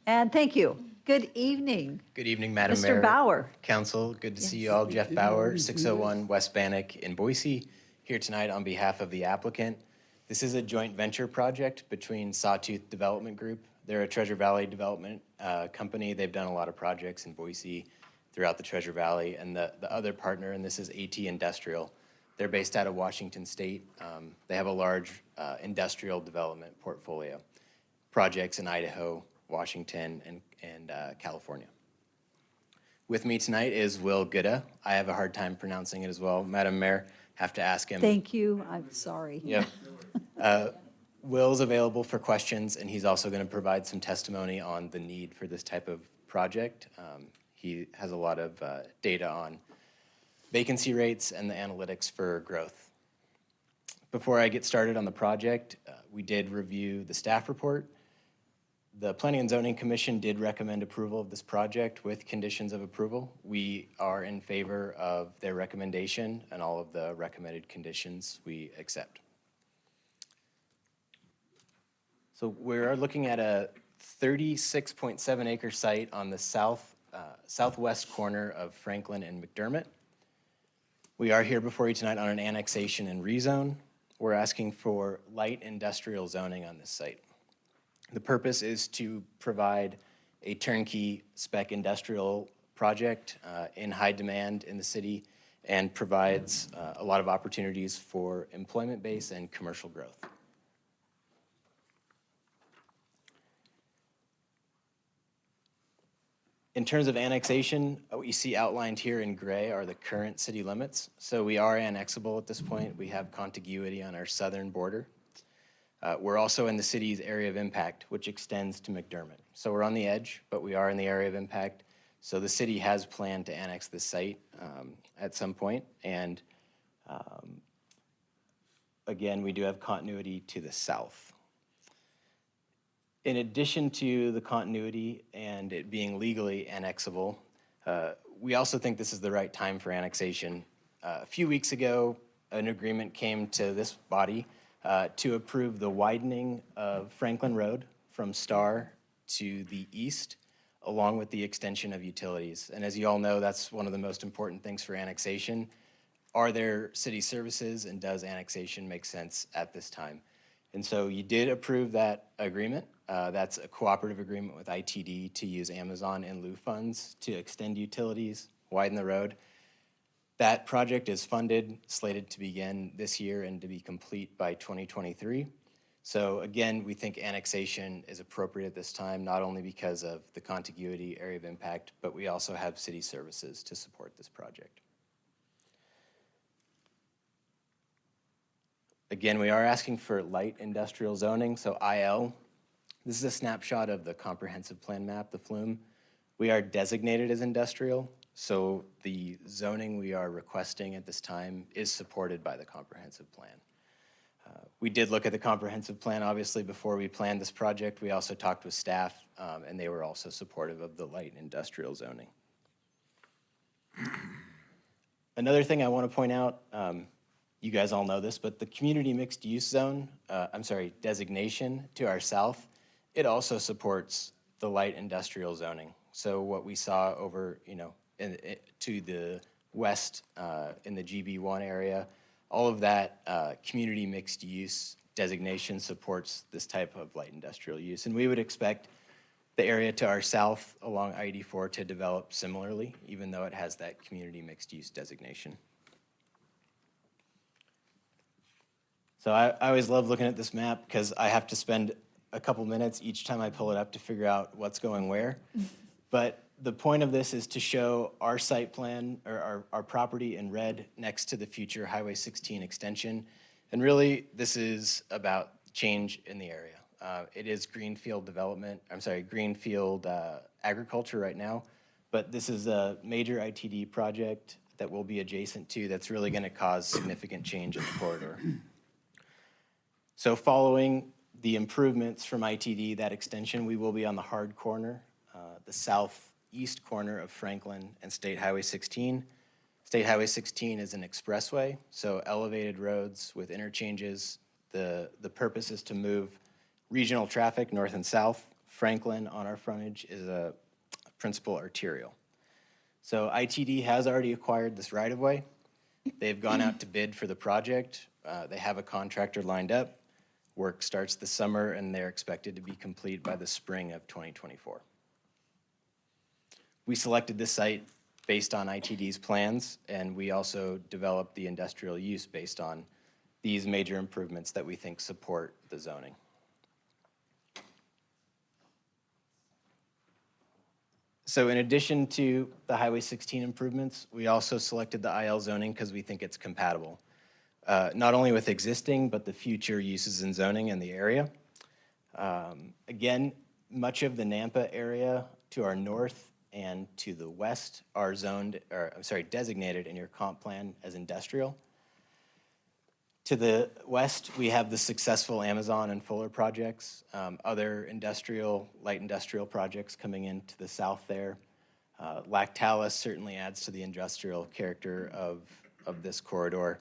And thank you. Good evening. Good evening, Madam Mayor. Mr. Bauer. Council, good to see you all. Jeff Bauer, 601 West Bannock in Boise, here tonight on behalf of the applicant. This is a joint venture project between Sawtooth Development Group. They're a Treasure Valley development company. They've done a lot of projects in Boise throughout the Treasure Valley. And the other partner, and this is AT Industrial. They're based out of Washington State. They have a large industrial development portfolio, projects in Idaho, Washington, and California. With me tonight is Will Gouda. I have a hard time pronouncing it as well. Madam Mayor, have to ask him. Thank you. I'm sorry. Yep. Will's available for questions, and he's also going to provide some testimony on the need for this type of project. He has a lot of data on vacancy rates and the analytics for growth. Before I get started on the project, we did review the staff report. The Planning and Zoning Commission did recommend approval of this project with conditions of approval. We are in favor of their recommendation, and all of the recommended conditions we accept. So we're looking at a 36.7 acre site on the southwest corner of Franklin and McDermott. We are here before you tonight on an annexation and rezone. We're asking for light industrial zoning on this site. The purpose is to provide a turnkey spec industrial project in high demand in the city and provides a lot of opportunities for employment base and commercial growth. In terms of annexation, what you see outlined here in gray are the current city limits. So we are annexable at this point. We have contiguity on our southern border. We're also in the city's area of impact, which extends to McDermott. So we're on the edge, but we are in the area of impact. So the city has planned to annex this site at some point. And again, we do have continuity to the south. In addition to the continuity and it being legally annexable, we also think this is the right time for annexation. A few weeks ago, an agreement came to this body to approve the widening of Franklin Road from Star to the east, along with the extension of utilities. And as you all know, that's one of the most important things for annexation. Are there city services, and does annexation make sense at this time? And so you did approve that agreement. That's a cooperative agreement with ITD to use Amazon in lieu funds to extend utilities, widen the road. That project is funded, slated to begin this year and to be complete by 2023. So again, we think annexation is appropriate at this time, not only because of the contiguity area of impact, but we also have city services to support this project. Again, we are asking for light industrial zoning, so IL. This is a snapshot of the comprehensive plan map, the FLUME. We are designated as industrial, so the zoning we are requesting at this time is supported by the comprehensive plan. We did look at the comprehensive plan, obviously, before we planned this project. We also talked with staff, and they were also supportive of the light industrial zoning. Another thing I want to point out, you guys all know this, but the community mixed use zone, designation to our south, it also supports the light industrial zoning. So what we saw over, to the west in the GB1 area, all of that community mixed use designation supports this type of light industrial use. And we would expect the area to our south along I-84 to develop similarly, even though it has that community mixed use designation. So I always love looking at this map because I have to spend a couple minutes each time I pull it up to figure out what's going where. But the point of this is to show our site plan, or our property in red next to the future Highway 16 extension. And really, this is about change in the area. It is greenfield development, greenfield agriculture right now, but this is a major ITD project that will be adjacent to that's really gonna cause significant change in the corridor. So following the improvements from ITD, that extension, we will be on the hard corner, the southeast corner of Franklin and State Highway 16. State Highway 16 is an expressway, so elevated roads with interchanges. The purpose is to move regional traffic north and south. Franklin on our frontage is a principal arterial. So ITD has already acquired this right-of-way. They've gone out to bid for the project. They have a contractor lined up. Work starts this summer, and they're expected to be complete by the spring of 2024. We selected this site based on ITD's plans, and we also developed the industrial use based on these major improvements that we think support the zoning. So in addition to the Highway 16 improvements, we also selected the IL zoning because we think it's compatible, not only with existing, but the future uses in zoning in the area. Again, much of the Nampa area to our north and to the west are designated in your comp plan as industrial. To the west, we have the successful Amazon and Fuller projects, other light industrial projects coming into the south there. Lactalis certainly adds to the industrial character of this corridor.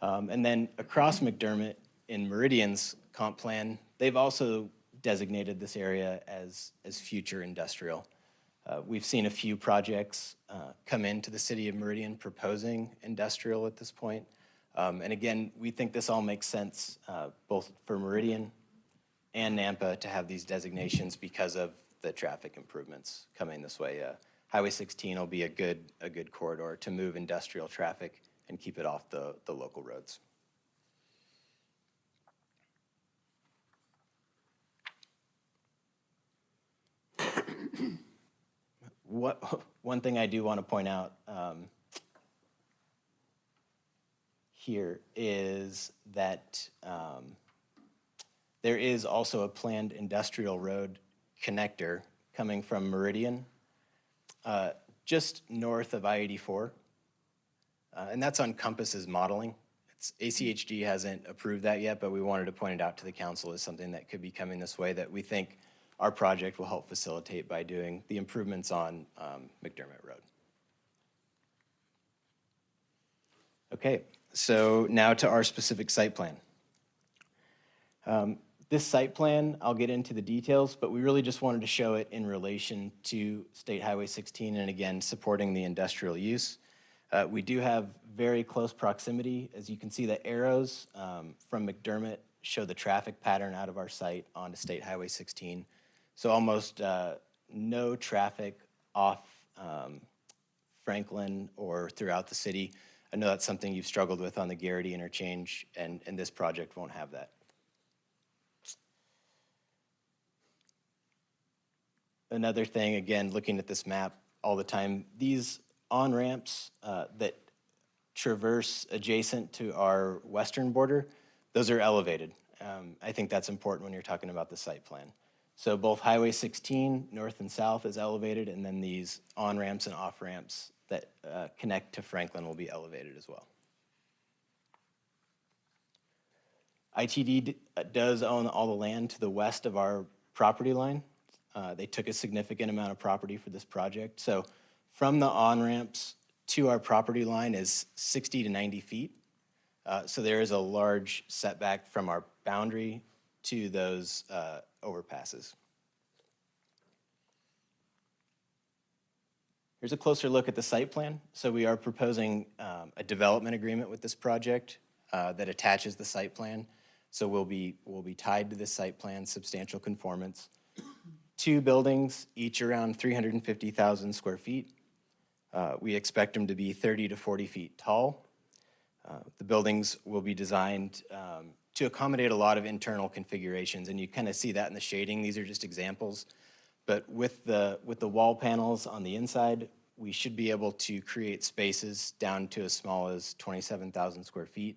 And then across McDermott in Meridian's comp plan, they've also designated this area as future industrial. We've seen a few projects come into the city of Meridian proposing industrial at this point. And again, we think this all makes sense, both for Meridian and Nampa to have these designations because of the traffic improvements coming this way. Highway 16 will be a good corridor to move industrial traffic and keep it off the local roads. One thing I do want to point out here is that there is also a planned industrial road connector coming from Meridian just north of I-84, and that's on Compass's modeling. ACHD hasn't approved that yet, but we wanted to point it out to the council as something that could be coming this way that we think our project will help facilitate by doing the improvements on McDermott Road. Okay, so now to our specific site plan. This site plan, I'll get into the details, but we really just wanted to show it in relation to State Highway 16 and again, supporting the industrial use. We do have very close proximity. As you can see, the arrows from McDermott show the traffic pattern out of our site onto State Highway 16. So almost no traffic off Franklin or throughout the city. I know that's something you've struggled with on the Garrity interchange, and this project won't have that. Another thing, again, looking at this map all the time, these on-ramps that traverse adjacent to our western border, those are elevated. I think that's important when you're talking about the site plan. So both Highway 16, north and south, is elevated, and then these on-ramps and off-ramps that connect to Franklin will be elevated as well. ITD does own all the land to the west of our property line. They took a significant amount of property for this project. So from the on-ramps to our property line is 60 to 90 feet. So there is a large setback from our boundary to those overpasses. Here's a closer look at the site plan. So we are proposing a development agreement with this project that attaches the site plan. So we'll be tied to this site plan, substantial conformance. 2 buildings, each around 350,000 square feet. We expect them to be 30 to 40 feet tall. The buildings will be designed to accommodate a lot of internal configurations, and you kind of see that in the shading. These are just examples. But with the wall panels on the inside, we should be able to create spaces down to as small as 27,000 square feet.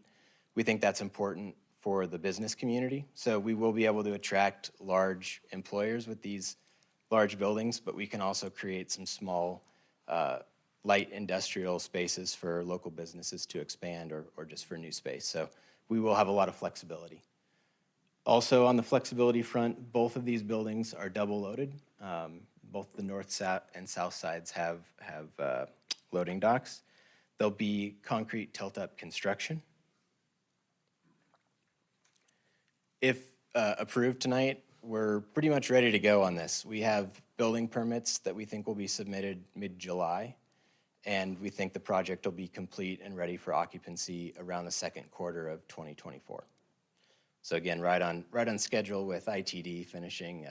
We think that's important for the business community. So we will be able to attract large employers with these large buildings, but we can also create some small light industrial spaces for local businesses to expand or just for new space. So we will have a lot of flexibility. Also on the flexibility front, both of these buildings are double loaded. Both the north and south sides have loading docks. There'll be concrete tilt-up construction. If approved tonight, we're pretty much ready to go on this. We have building permits that we think will be submitted mid-July, and we think the project will be complete and ready for occupancy around the second quarter of 2024. So again, right on schedule with ITD finishing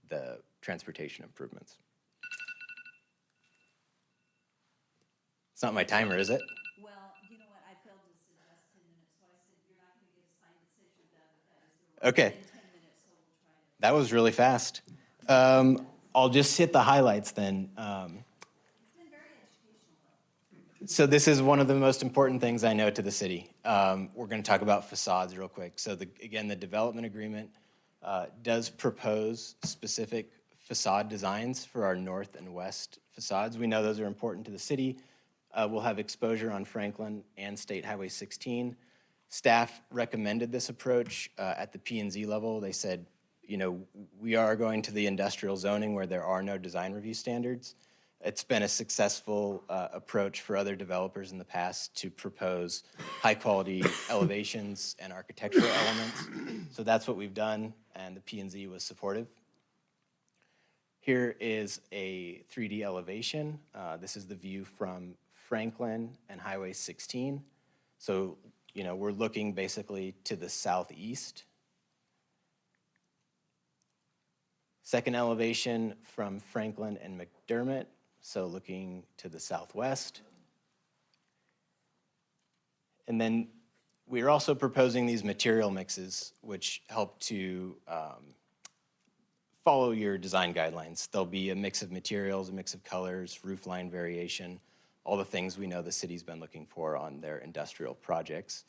the transportation improvements. It's not my timer, is it? Well, you know what, I failed to suggest 10 minutes, so I said you're not going to get a sign that says you're done, but that is the rule. Okay. In 10 minutes, so we'll try to. That was really fast. I'll just hit the highlights then. So this is one of the most important things I know to the city. We're going to talk about facades real quick. So again, the development agreement does propose specific facade designs for our north and west facades. We know those are important to the city. We'll have exposure on Franklin and State Highway 16. Staff recommended this approach at the P&Z level. They said, you know, we are going to the industrial zoning where there are no design review standards. It's been a successful approach for other developers in the past to propose high-quality elevations and architectural elements. So that's what we've done, and the P&Z was supportive. Here is a 3D elevation. This is the view from Franklin and Highway 16. So, you know, we're looking basically to the southeast. Second elevation from Franklin and McDermott, so looking to the southwest. And then we are also proposing these material mixes, which help to follow your design guidelines. There'll be a mix of materials, a mix of colors, roof line variation, all the things we know the city's been looking for on their industrial projects.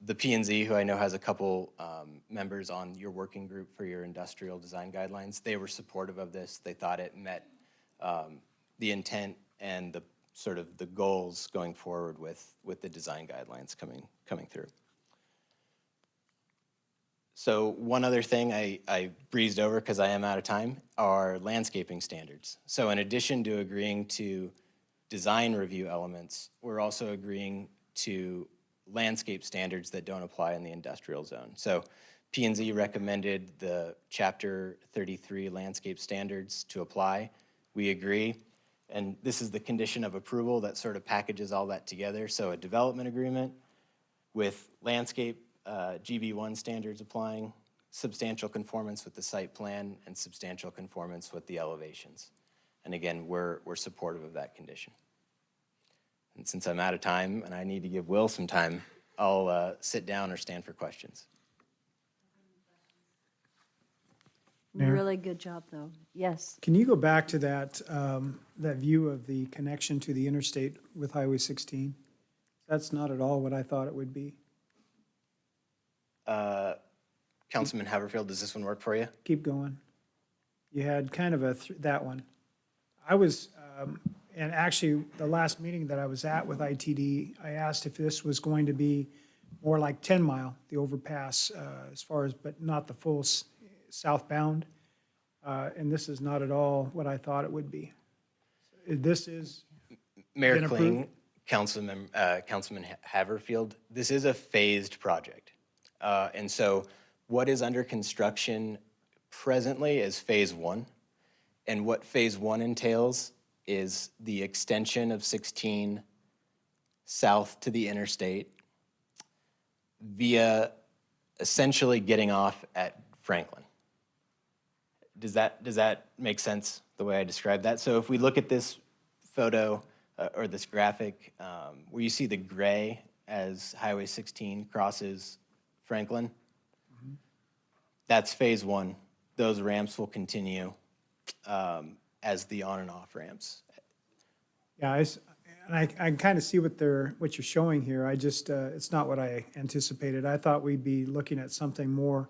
The P&Z, who I know has a couple members on your working group for your industrial design guidelines, they were supportive of this. They thought it met the intent and the sort of the goals going forward with the design guidelines coming through. So one other thing I breezed over because I am out of time are landscaping standards. So in addition to agreeing to design review elements, we're also agreeing to landscape standards that don't apply in the industrial zone. So P&Z recommended the Chapter 33 landscape standards to apply. We agree. And this is the condition of approval that sort of packages all that together. So a development agreement with landscape GB1 standards applying, substantial conformance with the site plan, and substantial conformance with the elevations. And again, we're supportive of that condition. And since I'm out of time and I need to give Will some time, I'll sit down or stand for questions. Mayor? Really good job, though. Yes. Can you go back to that, that view of the connection to the interstate with Highway 16? That's not at all what I thought it would be. Councilman Haverfield, does this one work for you? Keep going. You had kind of that one. I was, and actually, the last meeting that I was at with ITD, I asked if this was going to be more like 10 Mile, the overpass, as far as, but not the full southbound. And this is not at all what I thought it would be. This is Mayor been Kling, approved? Councilman Haverfield, this is a phased project. And so what is under construction presently is phase 1. And what phase 1 entails is the extension of 16 south to the interstate via essentially getting off at Franklin. Does that make sense, the way I described that? So if we look at this photo or this graphic, where you see the gray as Highway 16 crosses Franklin, that's phase 1. Those ramps will continue as the on and off ramps. Yeah, I kind of see what you're showing here. I just, it's not what I anticipated. I thought we'd be looking at something more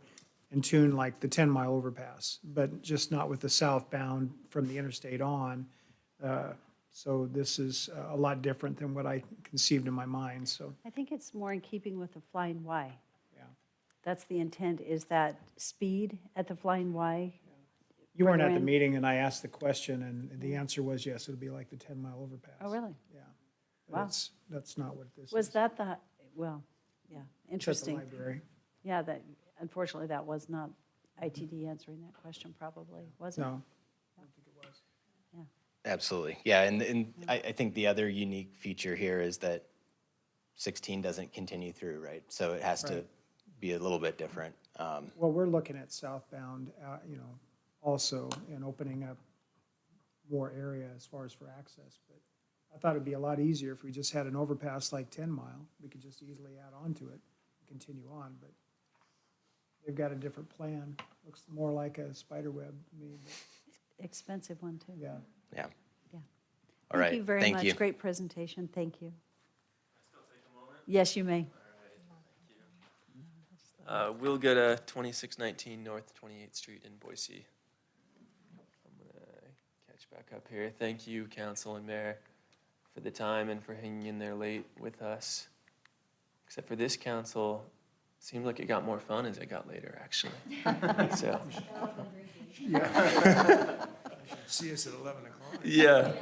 in tune like the 10 Mile overpass, but just not with the southbound from the interstate on. So this is a lot different than what I conceived in my mind, so. I think it's more in keeping with the Flying Y. Yeah. That's the intent, is that speed at the Flying Y. You weren't at the further in? meeting, and I asked the question, and the answer was yes, it'll be like the 10 Mile overpass. Oh, really? Yeah. But Wow. That's not what this is. Was that the, well, yeah, It's at the interesting. library. Yeah, that, unfortunately, that was not ITD answering that question probably, was it? No, I don't think it was. Absolutely, yeah, and I think the other unique feature here is that 16 doesn't continue through, right? So it has to Right. be a little bit different. Well, we're looking at southbound, also, and opening up more area as far as for access. But I thought it'd be a lot easier if we just had an overpass like 10 Mile. We could just easily add on to it and continue on, but they've got a different plan. Looks more like a spider web to me. Expensive one, too. Yeah. Yeah. Yeah. All right, Thank you very thank much. you. Great presentation. Thank you. Yes, you may. We'll go to 2619 North 28th Street in Boise. I'm going to catch back up here. Thank you, council and mayor, for the time and for hanging in there late with us. Except for this council, seemed like it got more fun as it got later, actually. So, See us at 11 o'clock. yeah.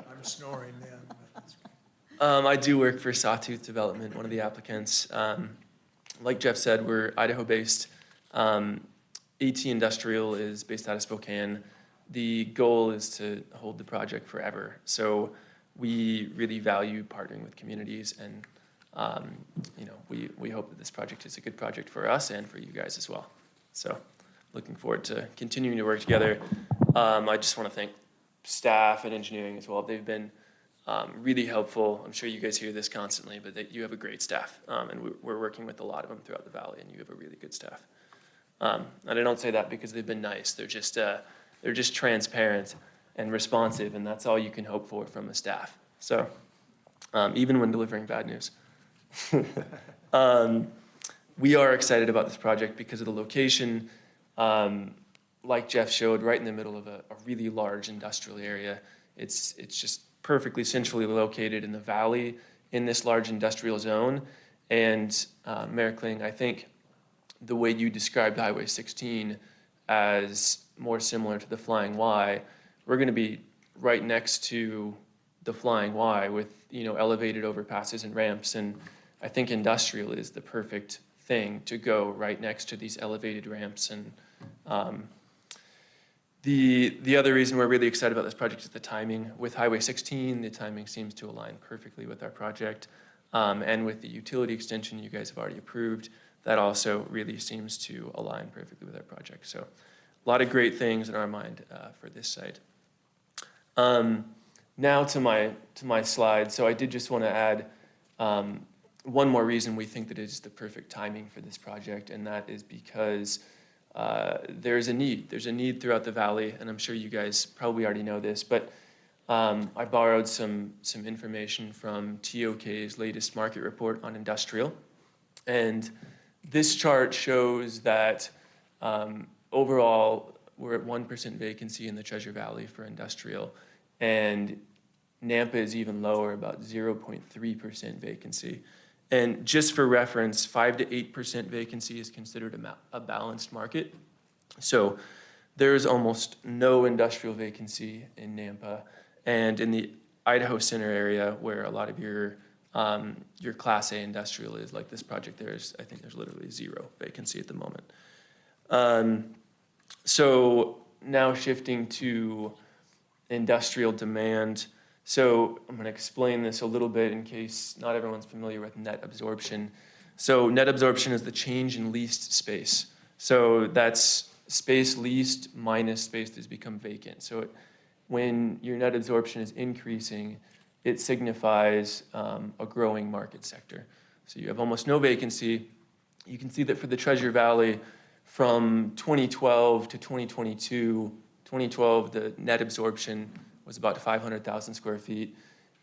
I'm snoring then. but that's good. I do work for Sawtooth Development, one of the applicants. Like Jeff said, we're Idaho-based. AT Industrial is based out of Spokane. the goal is to hold the project forever. So we really value partnering with communities, and we hope that this project is a good project for us and for you guys as well. So looking forward to continuing to work together. I just want to thank staff and engineering as well. They've been really helpful. I'm sure you guys hear this constantly, but you have a great staff, and we're working with a lot of them throughout the valley, and you have a really good staff. And I don't say that because they've been nice. They're just transparent and responsive, and that's all you can hope for from a staff. So even when delivering bad news. We are excited about this project because of the location. Like Jeff showed, right in the middle of a really large industrial area. It's just perfectly centrally located in the valley in this large industrial zone. And Mayor Kling, I think the way you described Highway 16 as more similar to the Flying Y, we're going to be right next to the Flying Y with, elevated overpasses and ramps. And I think industrial is the perfect thing to go right next to these elevated ramps. And the other reason we're really excited about this project is the timing. With Highway 16, the timing seems to align perfectly with our project. And with the utility extension you guys have already approved, that also really seems to align perfectly with our project. So a lot of great things in our mind for this site. Now to my slide. So I did just want to add one more reason we think that it is the perfect timing for this project, and that is because there's a need. There's a need throughout the valley, and I'm sure you guys probably already know this, but I borrowed some information from TOK's latest market report on industrial. And this chart shows that overall, we're at 1% vacancy in the Treasure Valley for industrial, and Nampa is even lower, about 0.3% vacancy. And just for reference, 5 to 8% vacancy is considered a balanced market. So there's almost no industrial vacancy in Nampa. And in the Idaho Center area, where a lot of your Class A industrial is, like this project, I think there's literally 0 vacancy at the moment. So now shifting to industrial demand. So I'm going to explain this a little bit in case not everyone's familiar with net absorption. So net absorption is the change in leased space. So that's space leased minus space that's become vacant. So when your net absorption is increasing, it signifies a growing market sector. So you have almost no vacancy. You can see that for the Treasure Valley from 2012 to 2022, 2012, the net absorption was about 500,000 square feet,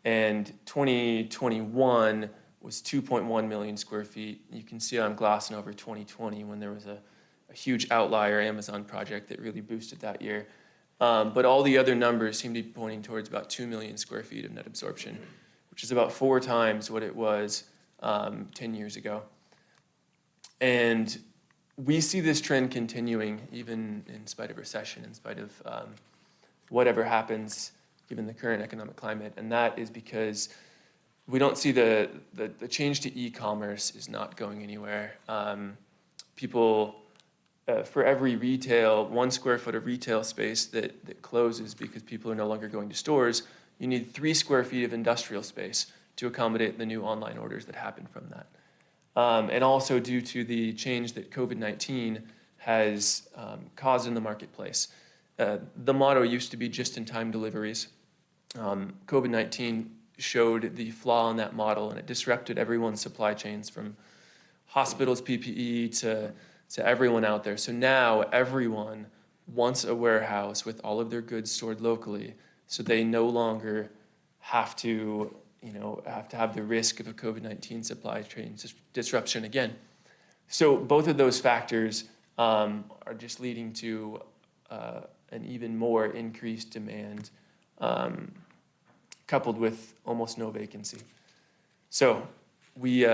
and 2021 was 2.1 million square feet. You can see I'm glossing over 2020 when there was a huge outlier Amazon project that really boosted that year. But all the other numbers seem to be pointing towards about 2 million square feet of net absorption, which is about 4 times what it was 10 years ago. And we see this trend continuing even in spite of recession, in spite of whatever happens given the current economic climate. And that is because we don't see the change to e-commerce is not going anywhere. People, for every 1 square foot of retail space that closes because people are no longer going to stores, you need 3 square feet of industrial space to accommodate the new online orders that happen from that. And also due to the change that COVID-19 has caused in the marketplace. The motto used to be just-in-time deliveries. COVID-19 showed the flaw in that model, and it disrupted everyone's supply chains, from hospitals' PPE to everyone out there. So now everyone wants a warehouse with all of their goods stored locally, so they no longer have to have the risk of a COVID-19 supply chain disruption again. So both of those factors are just leading to an even more increased demand, coupled with almost no vacancy. So we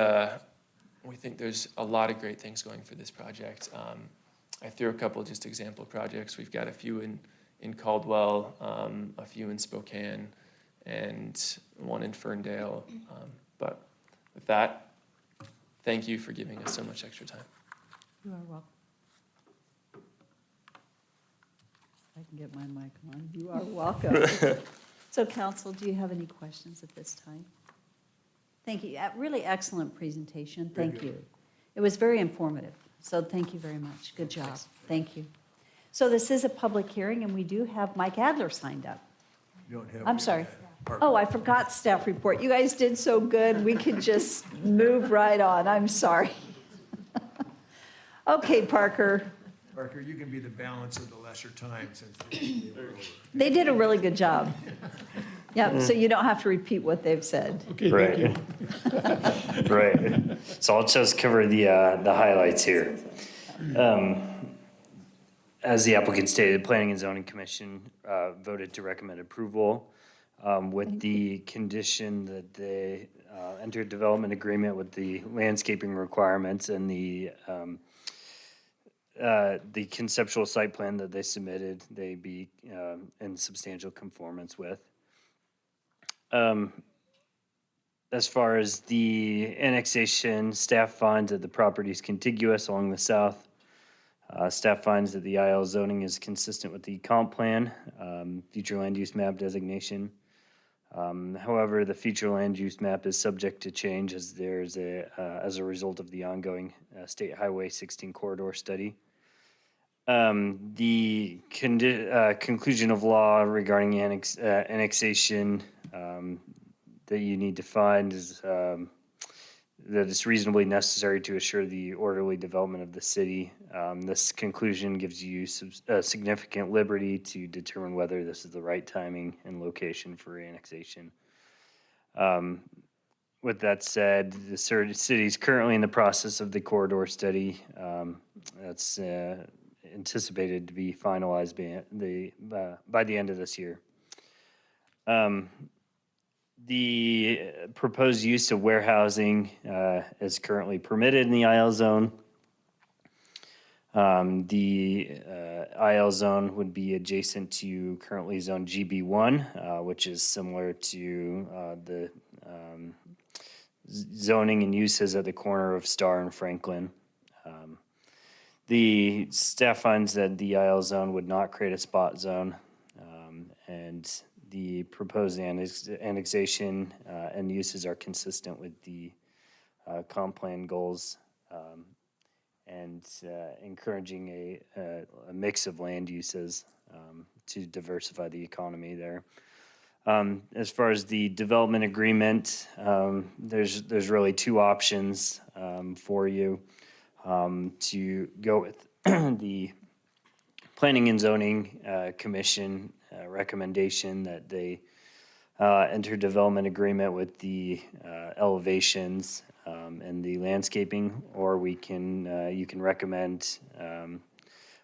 think there's a lot of great things going for this project. I threw a couple just example projects. We've got a few in Caldwell, a few in Spokane, and one in Ferndale. But with that, thank you for giving us so much extra time. You are welcome. I can get my mic on. You are welcome. So council, do you have any questions at this time? Thank you. Really excellent presentation. Thank you. It was very informative. So thank you very much. Good job. Thank you. So this is a public hearing, and we do have Mike Adler signed up. You don't have. I'm sorry. Oh, I forgot staff report. You guys did so good. We could just move right on. I'm sorry. Okay, Parker. Parker, you can be the balance of the lesser time since they were over. They did a really good job. Yeah, so you don't have to repeat what they've said. Okay, Right. thank you. Right. So I'll just cover the highlights here. As the applicant stated, Planning and Zoning Commission voted to recommend approval with the condition that they enter development agreement with the landscaping requirements and the conceptual site plan that they submitted, they be in substantial conformance with. As far as the annexation, staff finds that the property is contiguous along the south. Staff finds that the IL zoning is consistent with the comp plan, future land use map designation. However, the future land use map is subject to change as there's as a result of the ongoing State Highway 16 corridor study. The conclusion of law regarding annexation that you need to find is that it's reasonably necessary to assure the orderly development of the city. This conclusion gives you significant liberty to determine whether this is the right timing and location for annexation. With that said, the city is currently in the process of the corridor study. That's anticipated to be finalized by the end of this year. The proposed use of warehousing is currently permitted in the IL zone. The IL zone would be adjacent to currently zone GB1, which is similar to the zoning and uses at the corner of Star and Franklin. The staff finds that the IL zone would not create a spot zone, and the proposed annexation and uses are consistent with the comp plan goals, and encouraging a mix of land uses to diversify the economy there. As far as the development agreement, there's really two options for you to go with. The Planning and Zoning Commission recommendation that they enter development agreement with the elevations and the landscaping, or we can you can recommend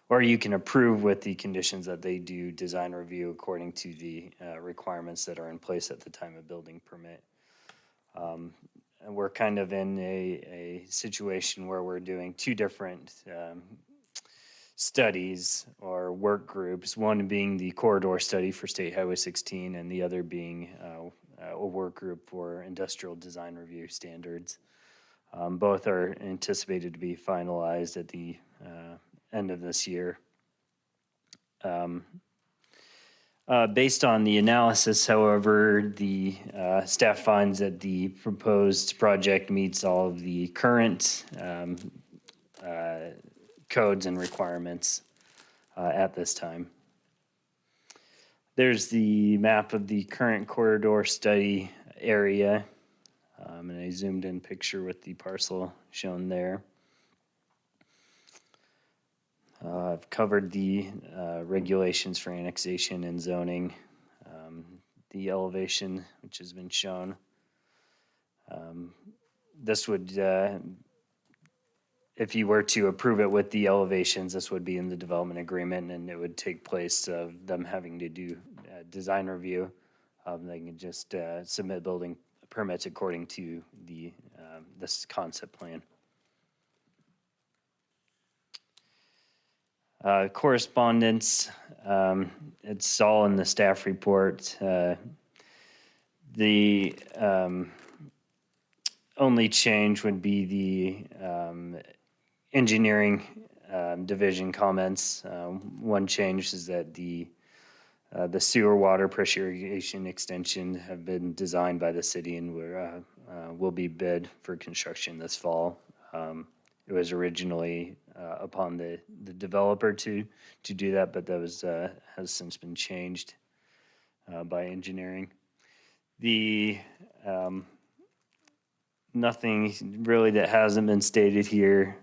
or you can approve with the conditions that they do design review according to the requirements that are in place at the time of building permit. And we're kind of in a situation where we're doing two different studies or work groups, one being the corridor study for State Highway 16 and the other being a work group for industrial design review standards. Both are anticipated to be finalized at the end of this year. Based on the analysis, however, the staff finds that the proposed project meets all of the current codes and requirements at this time. There's the map of the current corridor study area, and a zoomed in picture with the parcel shown there. I've covered the regulations for annexation and zoning, the elevation which has been shown. This would, if you were to approve it with the elevations, this would be in the development agreement, and it would take place of them having to do design review. They can just submit building permits according to the this concept plan. Correspondence, it's all in the staff report. The only change would be the engineering division comments. One change is that the sewer water pressure irrigation extension have been designed by the city and will be bid for construction this fall. It was originally upon the developer to do that, but that was has since been changed by engineering. The nothing really that hasn't been stated here.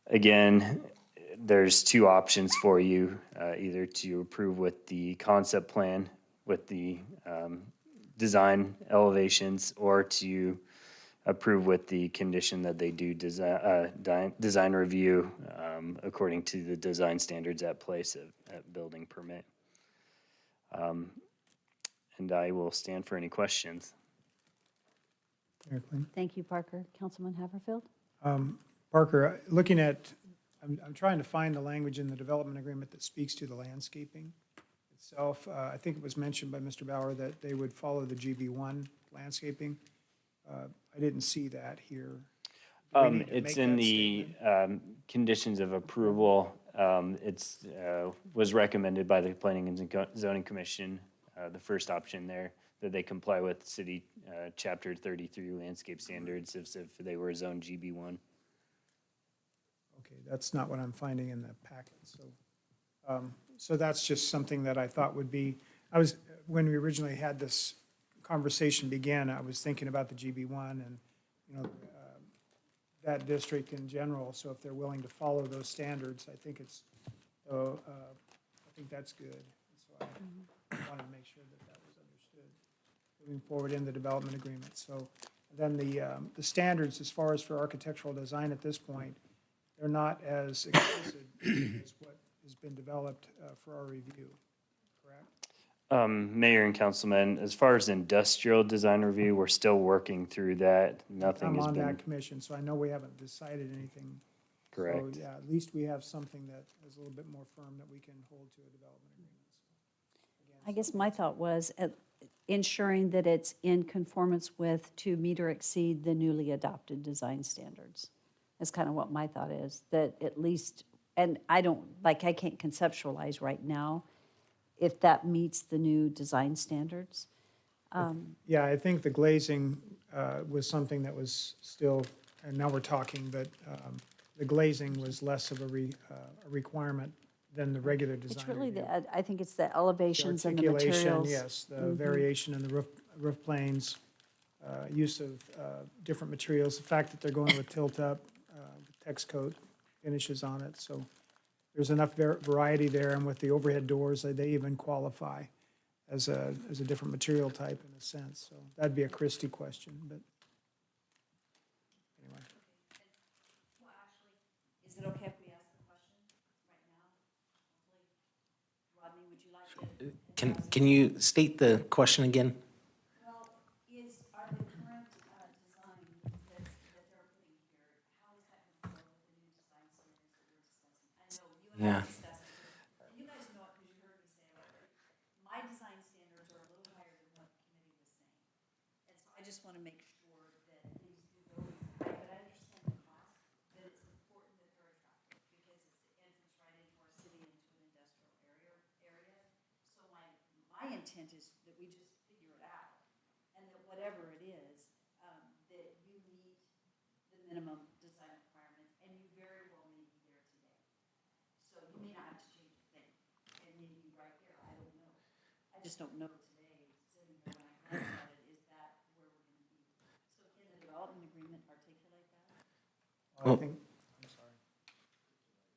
Again, there's two options for you, either to approve with the concept plan with the design elevations, or to approve with the condition that they do design review according to the design standards at place at building permit. And I will stand for any questions. Mayor Quinn? Thank you, Parker. Councilman Haverfield? Parker, looking at, I'm trying to find the language in the development agreement that speaks to the landscaping itself. I think it was mentioned by Mr. Bauer that they would follow the GB1 landscaping. I didn't see that here. Do we need to It's make in that the statement? conditions of approval. It's was recommended by the Planning and Zoning Commission, the first option there, that they comply with city chapter 33 landscape standards if they were zone GB1. Okay, that's not what I'm finding in the packet, so. So that's just something that I thought would be, when we originally had this conversation begin, I was thinking about the GB1 and, you know, that district in general, so if they're willing to follow those standards, I think it's, I think that's good. So I wanted to make sure that that was understood moving forward in the development agreement. So then the standards as far as for architectural design at this point, they're not as explicit as what has been developed for our review, correct? Mayor and councilman, as far as industrial design review, we're still working through that. Nothing I'm has on been that commission, so I know we haven't decided anything. correct. So, yeah, at least we have something that is a little bit more firm that we can hold to a development agreement. I guess my thought was ensuring that it's in conformance with to meet or exceed the newly adopted design standards. That's kind of what my thought is, that at least, and I can't conceptualize right now if that meets the new design standards. Yeah, I think the glazing was something that was still, and now we're talking, but the glazing was less of a requirement than the regular design. It's really, review. I think it's the elevations and the Articulation, materials. yes, the variation in the roof planes, use of different materials, the fact that they're going with tilt-up, text coat finishes on it, so there's enough variety there, and with the overhead doors, they even qualify as a different material type in a sense, so that'd be a Christie question, but anyway. Is it okay if we ask the question right now? Rodney, would you like to? Can you state the question again? Well, are the current design that they're putting here, how is that conform with the new design standards that we're discussing? I know you and I Yeah. discussed it. You guys know it because you heard me say it already. My design standards are a little higher than what the committee was saying. And so I just want to make sure that these do go high, but I understand the cost, that it's important that they're attractive because it's the entrance right into our city into an industrial area. So my intent is that we just figure it out, and that whatever it is, that you meet the minimum design requirements, and you very well may be there today. So you may not have to change a thing, and maybe right there, I don't know. I just don't know today, sitting here when I glance at it, is that where we're gonna be? So can the development agreement articulate that? I think, I'm sorry.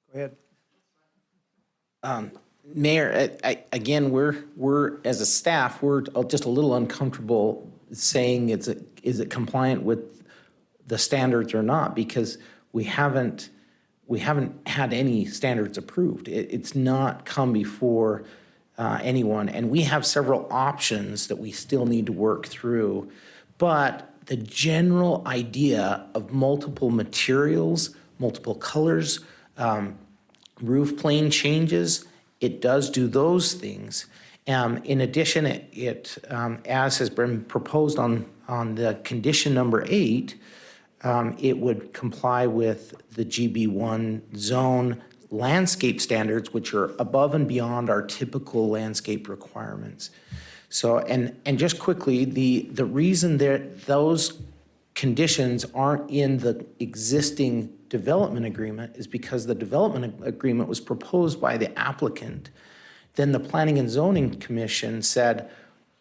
Go ahead. Mayor, again, we're, as a staff, we're just a little uncomfortable saying is it compliant with the standards or not, because we haven't had any standards approved. It's not come before anyone, and we have several options that we still need to work through. But the general idea of multiple materials, multiple colors, roof plane changes, it does do those things. In addition, as has been proposed on the condition number 8, it would comply with the GB1 zone landscape standards, which are above and beyond our typical landscape requirements. So, and just quickly, the reason that those conditions aren't in the existing development agreement is because the development agreement was proposed by the applicant. Then the Planning and Zoning Commission said,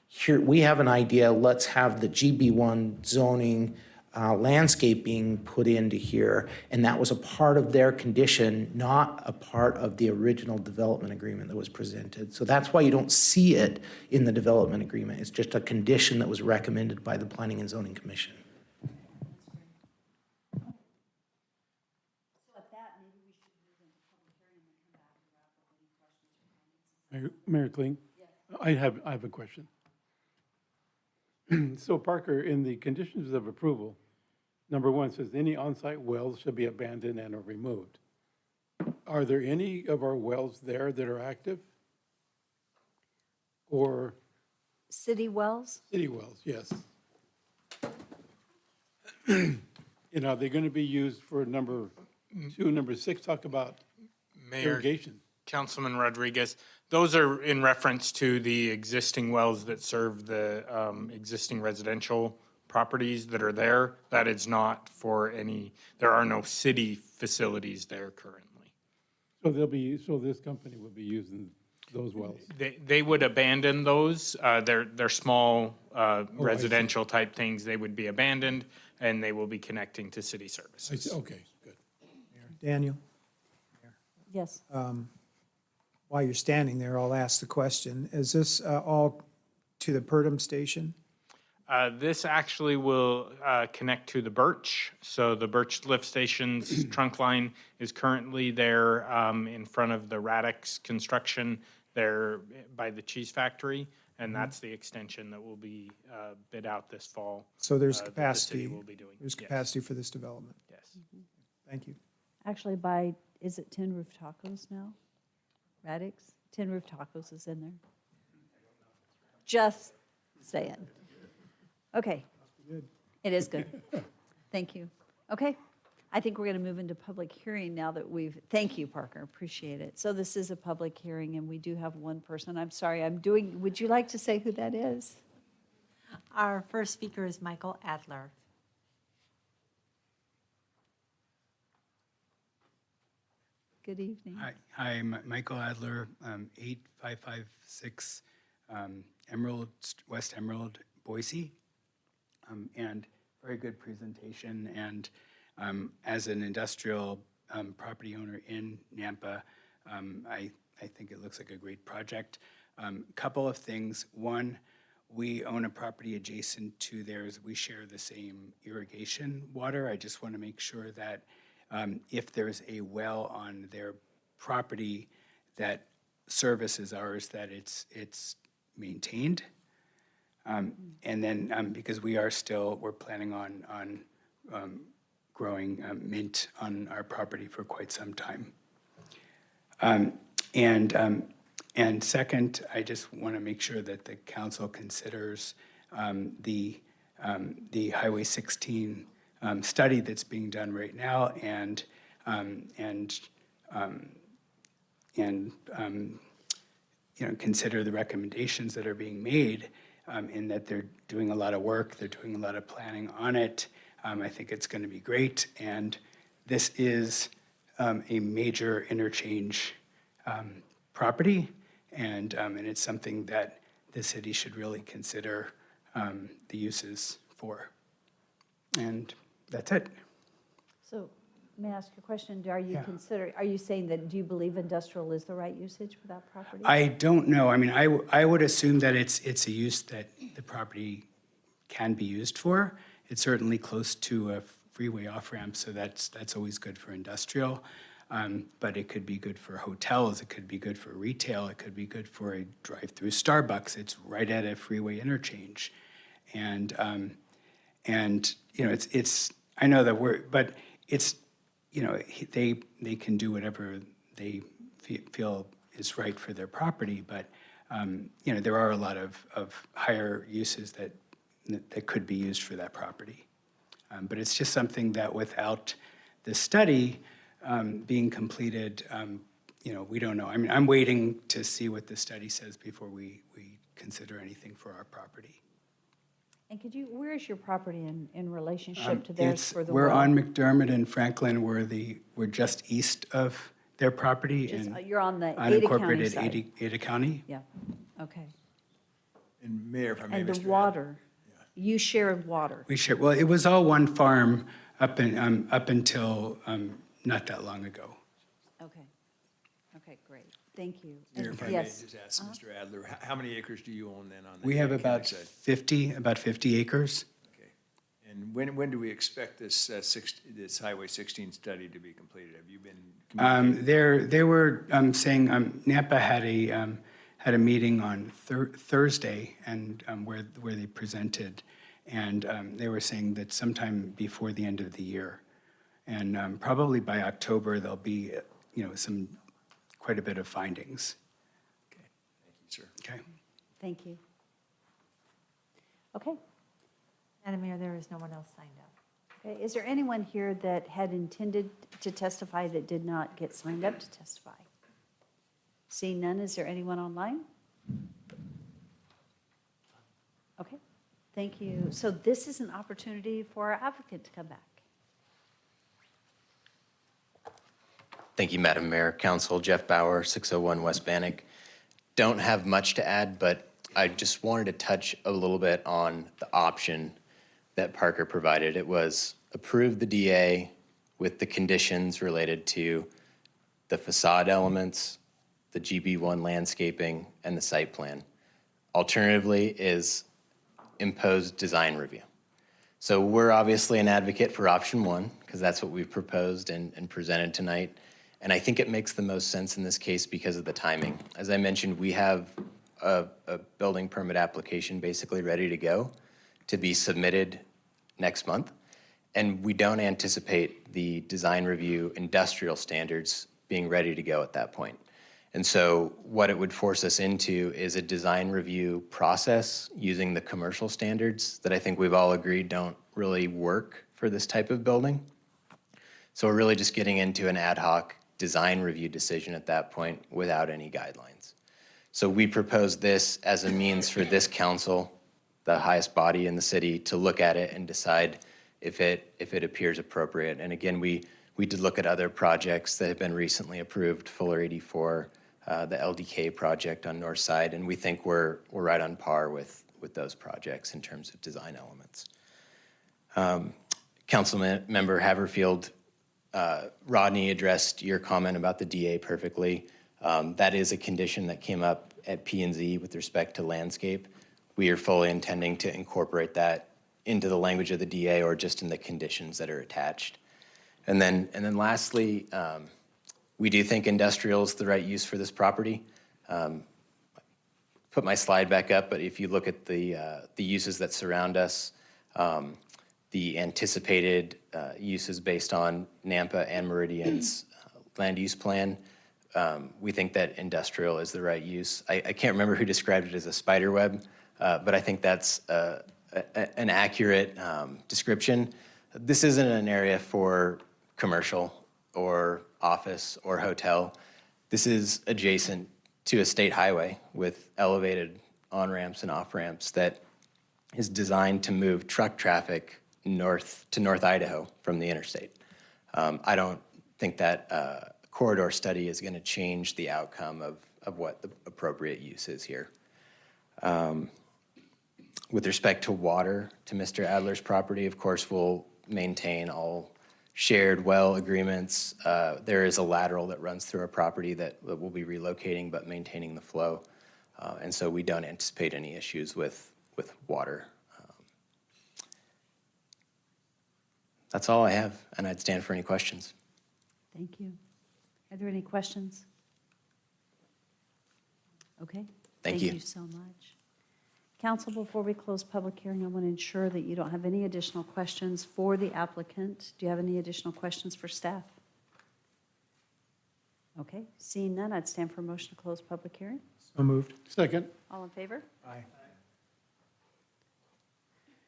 here, we have an idea, let's have the GB1 zoning landscaping put into here. And that was a part of their condition, not a part of the original development agreement that was presented. So that's why you don't see it in the development agreement. It's just a condition that was recommended by the Planning and Zoning Commission. Mayor Kling? I have a question. So Parker, in the conditions of approval, number 1 says any on-site wells should be abandoned and or removed. Are there any of our wells there that are active? Or? City wells? City wells, yes. You know, they're going to be used for number 2, number 6, talk about Mayor, irrigation. Councilman Rodriguez, those are in reference to the existing wells that serve the existing residential properties that are there. That is not for any, there are no city facilities there currently. So so this company will be using those wells? They would abandon those. They're small residential type things. They would be abandoned and they will be connecting to city services. Okay, good. Daniel, Yes. while you're standing there, I'll ask the question. Is this all to the Purdom station? This actually will connect to the Birch. So the Birch lift station's trunk line is currently there in front of the Radix construction there by the cheese factory. And that's the extension that will be bid out this fall. So there's that the capacity. city will be doing. There's Yes. capacity for this development. Yes. Thank you. Actually, by, is it Tin Roof Tacos now? Radix? Tin Roof Tacos is in there. Just saying. Okay. It is good. Thank you. Okay. I think we're going to move into public hearing now that thank you, Parker, appreciate it. So this is a public hearing and we do have one person. I'm sorry, would you like to say who that is? Our first speaker is Michael Adler. Good evening. Hi, I'm Michael Adler, 8556 West Emerald, Boise. And very good presentation. And as an industrial property owner in Nampa, I think it looks like a great project. Couple of things. One, we own a property adjacent to theirs. We share the same irrigation water. I just want to make sure that if there's a well on their property that services ours, that it's maintained. And then because we're planning on growing mint on our property for quite some time. And second, I just want to make sure that the council considers the Highway 16 study that's being done right now, and consider the recommendations that are being made, in that they're doing a lot of work, they're doing a lot of planning on it. I think it's going to be great, and this is a major interchange property, and it's something that the city should really consider the uses for. And that's it. So may I ask a question? Are you saying that, do you believe industrial is the right usage for that property? I don't know. I mean, I would assume that it's a use that the property can be used for. It's certainly close to a freeway off-ramp, so that's always good for industrial. But it could be good for hotels, it could be good for retail, it could be good for a drive-through Starbucks. It's right at a freeway interchange. And it's I know that but it's, they can do whatever they feel is right for their property, but, there are a lot of higher uses that could be used for that property. But it's just something that without the study being completed, we don't know. I mean, I'm waiting to see what the study says before we consider anything for our property. And where is your property in relationship to theirs for the We're well? on McDermott and Franklin. We're just east of their property in You're on the Ada County unincorporated side. Ada County. Yeah, okay. And Mayor, if I may, And the Mr. water, you share water. We share, well, it was all one farm up until not that long ago. Okay, okay, great, thank you. Mayor, if I may Yes. just ask Mr. Adler, how many acres do you own then on the We have Ada County about side? 50 acres. Okay. And when do we expect this this Highway 16 study to be completed? Have you been communicating? They were saying Napa had a meeting on Thursday and where they presented, and they were saying that sometime before the end of the year, and probably by October there'll be quite a bit of findings. Okay, thank you, sir. Okay. Thank you. Okay. Madam Mayor, there is no one else signed up. Okay, is there anyone here that had intended to testify that did not get signed up to testify? Seeing none, is there anyone online? Okay, thank you. So this is an opportunity for our applicant to come back. Thank you, Madam Mayor, Council. Jeff Bauer, 601 West Bannock. Don't have much to add, but I just wanted to touch a little bit on the option that Parker provided. It was approve the DA with the conditions related to the facade elements, the GB1 landscaping, and the site plan. Alternatively is imposed design review. So we're obviously an advocate for option one, because that's what we've proposed and presented tonight. And I think it makes the most sense in this case because of the timing. As I mentioned, we have a building permit application basically ready to go to be submitted next month. And we don't anticipate the design review industrial standards being ready to go at that point. And so what it would force us into is a design review process using the commercial standards that I think we've all agreed don't really work for this type of building. So we're really just getting into an ad hoc design review decision at that point without any guidelines. So we propose this as a means for this council, the highest body in the city, to look at it and decide if it appears appropriate. And again, we did look at other projects that have been recently approved, Fuller 84, the LDK project on North Side, and we think we're right on par with those projects in terms of design elements. Councilmember Haverfield, Rodney addressed your comment about the DA perfectly. That is a condition that came up at P&Z with respect to landscape. We are fully intending to incorporate that into the language of the DA or just in the conditions that are attached. And then lastly, we do think industrial is the right use for this property. Put my slide back up, but if you look at the uses that surround us, the anticipated uses based on Nampa and Meridian's land use plan, we think that industrial is the right use. I can't remember who described it as a spider web, but I think that's an accurate description. This isn't an area for commercial or office or hotel. This is adjacent to a state highway with elevated on-ramps and off-ramps that is designed to move truck traffic north to North Idaho from the interstate. I don't think that corridor study is going to change the outcome of what the appropriate use is here. With respect to water, to Mr. Adler's property, of course, we'll maintain all shared well agreements. There is a lateral that runs through our property that we'll be relocating but maintaining the flow. And so we don't anticipate any issues with water. That's all I have, and I'd stand for any questions. Thank you. Are there any questions? Okay. Thank you. Thank you so much. Council, before we close public hearing, I want to ensure that you don't have any additional questions for the applicant. Do you have any additional questions for staff? Okay, seeing none, I'd stand for a motion to close public hearing. So moved. Second. All in favor? Aye.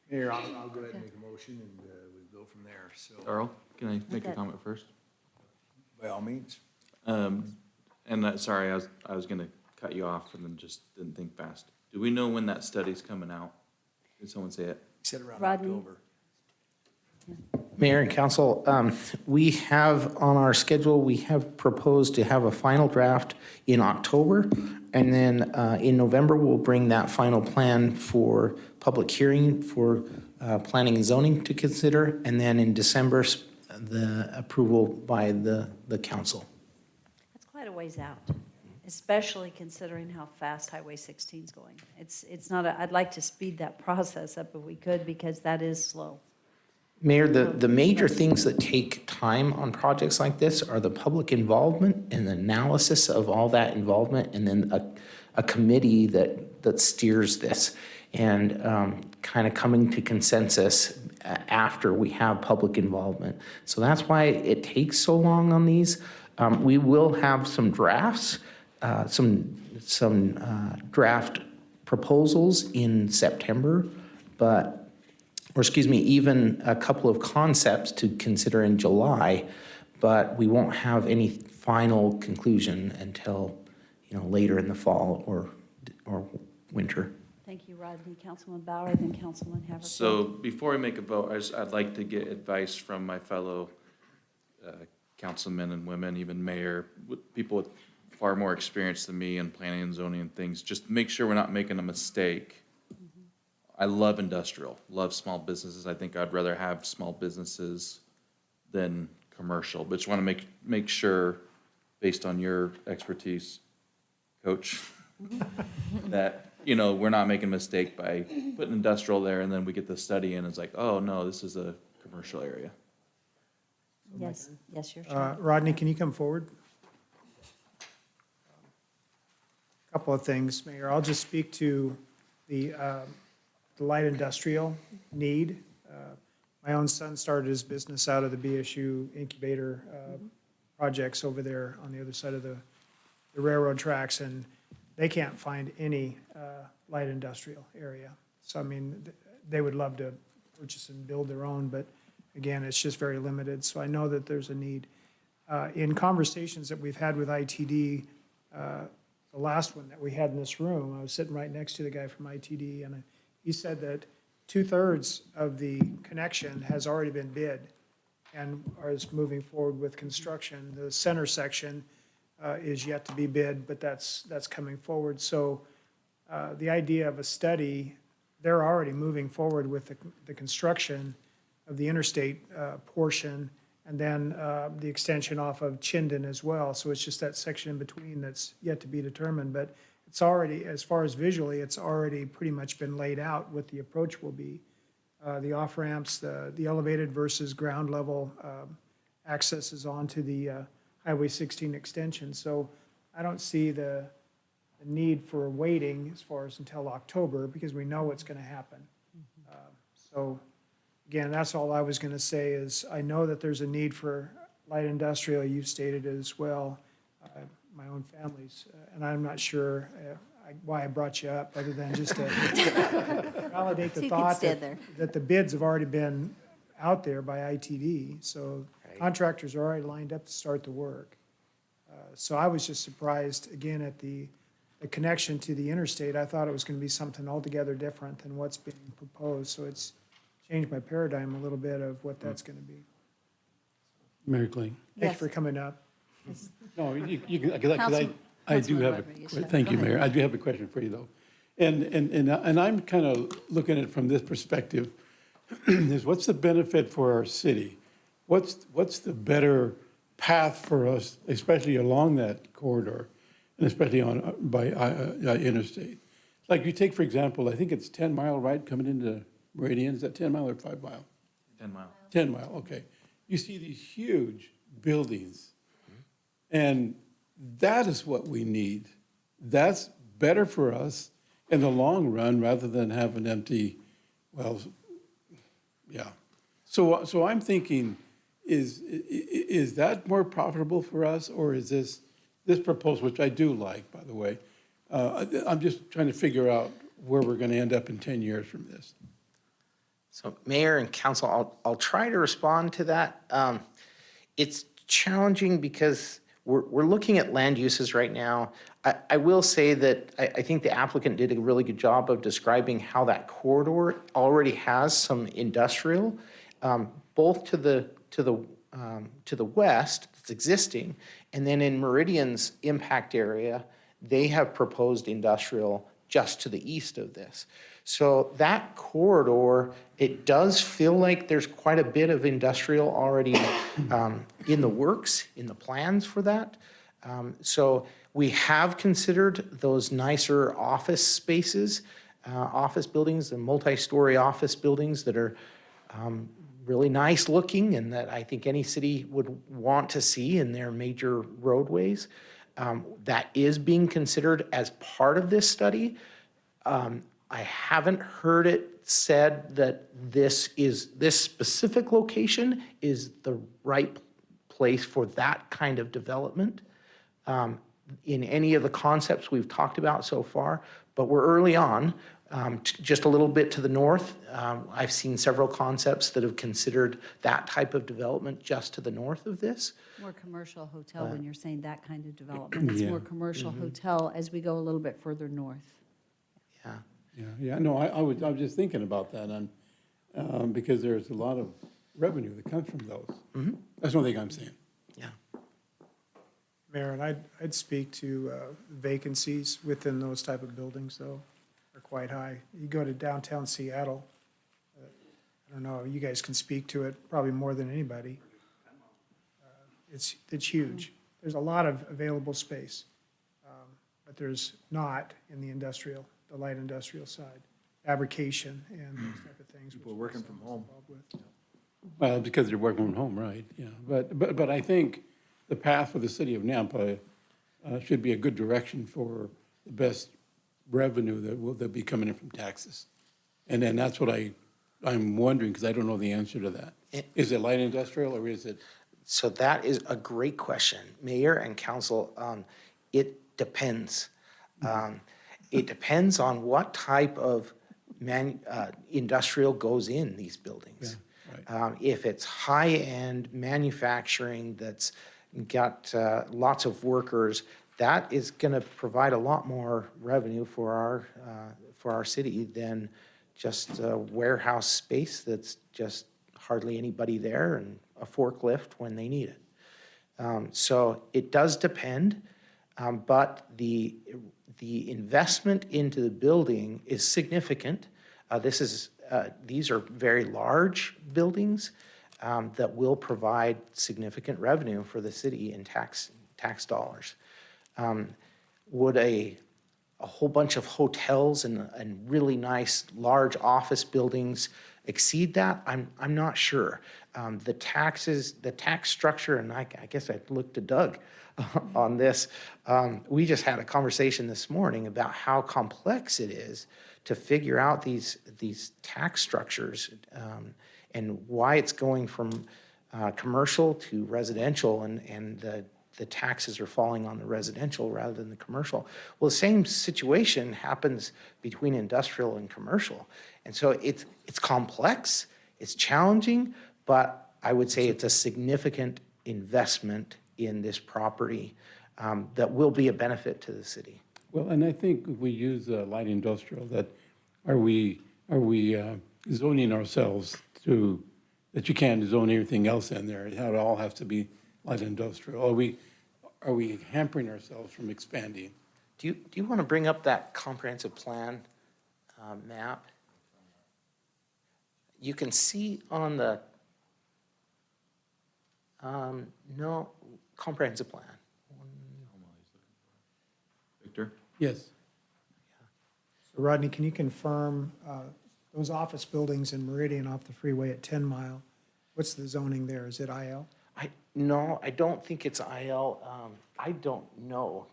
Mayor, I'll go ahead and make a motion and we go from there, so. Earl, can I make a Okay. comment first? By all means. Sorry, I was gonna cut you off and then just didn't think fast. Do we know when that study's coming out? Did someone say it? He said around Rodney? October. Mayor and council, we have on our schedule, we have proposed to have a final draft in October. And then in November, we'll bring that final plan for public hearing for planning and zoning to consider. And then in December, the approval by the council. That's quite a ways out, especially considering how fast Highway 16 is going. It's not, I'd like to speed that process up if we could, because that is slow. Mayor, the major things that take time on projects like this are the public involvement and the analysis of all that involvement, and then a committee that steers this, and kind of coming to consensus after we have public involvement. So that's why it takes so long on these. We will have some drafts, some draft proposals in September, even a couple of concepts to consider in July, but we won't have any final conclusion until, later in the fall or winter. Thank you, Rodney. Councilman Bauer, then Councilman Haverford. So before we make a vote, I'd like to get advice from my fellow councilmen and women, even mayor, people with far more experience than me in planning and zoning and things. Just make sure we're not making a mistake. I love industrial, love small businesses. I think I'd rather have small businesses than commercial, but just want to make sure, based on your expertise, Coach, that, we're not making a mistake by putting industrial there and then we get the study in, it's like, oh, no, this is a commercial area. Yes, your turn. Rodney, can you come forward? Couple of things, Mayor. I'll just speak to the light industrial need. My own son started his business out of the BSU incubator projects over there on the other side of the railroad tracks, and they can't find any light industrial area. So, I mean, they would love to purchase and build their own, but again, it's just very limited. So I know that there's a need. In conversations that we've had with ITD, the last one that we had in this room, I was sitting right next to the guy from ITD, and he said that 2/3 of the connection has already been bid and is moving forward with construction. The center section is yet to be bid, but that's coming forward. So the idea of a study, they're already moving forward with the construction of the interstate portion, and then the extension off of Chinden as well. So it's just that section in between that's yet to be determined. But it's already, as far as visually, it's already pretty much been laid out what the approach will be. The off-ramps, the elevated versus ground level accesses onto the Highway 16 extension. So I don't see the need for waiting as far as until October, because we know what's going to happen. So again, that's all I was going to say is I know that there's a need for light industrial. You've stated it as well. My own family's, and I'm not sure why I brought you up, other than just to validate the thought that the bids have already been out there by ITD. So contractors are already lined up to start the work. So I was just surprised, again, at the connection to the interstate. I thought it was going to be something altogether different than what's being proposed. So it's changed my paradigm a little bit of what that's going to be. Mary Kling. Thanks for coming up. No, you can, because I do have a, thank you, Mayor. I do have a question for you, though. And I'm kind of looking at it from this perspective, is what's the benefit for our city? What's the better path for us, especially along that corridor, and especially by interstate? Like you take, for example, I think it's 10 Mile, right, coming into Meridian. Is that 10 Mile or 5 Mile? 10 Mile. 10 Mile, okay. You see these huge buildings, and that is what we need. That's better for us in the long run rather than have an empty, well, yeah. So I'm thinking, is that more profitable for us, or is this proposal, which I do like, by the way, I'm just trying to figure out where we're going to end up in 10 years from this. So Mayor and Council, I'll try to respond to that. It's challenging because we're looking at land uses right now. I will say that I think the applicant did a really good job of describing how that corridor already has some industrial, both to the west, that's existing, and then in Meridian's impact area, they have proposed industrial just to the east of this. So that corridor, it does feel like there's quite a bit of industrial already in the works, in the plans for that. So we have considered those nicer office spaces, office buildings, and multi-story office buildings that are really nice looking and that I think any city would want to see in their major roadways. That is being considered as part of this study. I haven't heard it said that this specific location is the right place for that kind of development in any of the concepts we've talked about so far, but we're early on. Just a little bit to the north, I've seen several concepts that have considered that type of development just to the north of this. More commercial hotel when you're saying that kind of development. It's Yeah. more commercial hotel as we go a little bit further north. Yeah, no, I was just thinking about that, and, because there's a lot of revenue that comes from those. That's one thing I'm saying. Mayor, and I'd speak to vacancies within those type of buildings, though, are quite high. You go to downtown Seattle, I don't know, you guys can speak to it probably more than anybody. It's huge. There's a lot of available space, but there's not in the light industrial side, fabrication and those type of things. People working from home. Well, because they're working from home, right, yeah. But I think the path for the city of Nampa should be a good direction for the best revenue that be coming in from taxes. And then that's what I'm wondering, because I don't know the answer to that. Is it light industrial or is it? So that is a great question. Mayor and council, it depends. It depends on what type of industrial goes in these buildings. If it's high-end manufacturing that's got lots of workers, that is going to provide a lot more revenue for our city than just a warehouse space that's just hardly anybody there and a forklift when they need it. So it does depend, but the investment into the building is significant. These are very large buildings that will provide significant revenue for the city in tax dollars. Would a whole bunch of hotels and really nice large office buildings exceed that? I'm not sure. The tax structure, and I guess I'd look to Doug on this. We just had a conversation this morning about how complex it is to figure out these tax structures and why it's going from commercial to residential, and the taxes are falling on the residential rather than the commercial. Well, the same situation happens between industrial and commercial. And so it's complex, it's challenging, but I would say it's a significant investment in this property that will be a benefit to the city. Well, and I think if we use light industrial, are we zoning ourselves to, that you can't zone everything else in there? It all has to be light industrial. Are we hampering ourselves from expanding? Do you want to bring up that comprehensive plan map? You can see on the, no, comprehensive plan. Victor? Yes. So Rodney, can you confirm those office buildings in Meridian off the freeway at 10 Mile? What's the zoning there? Is it IL? No, I don't think it's IL. I don't know.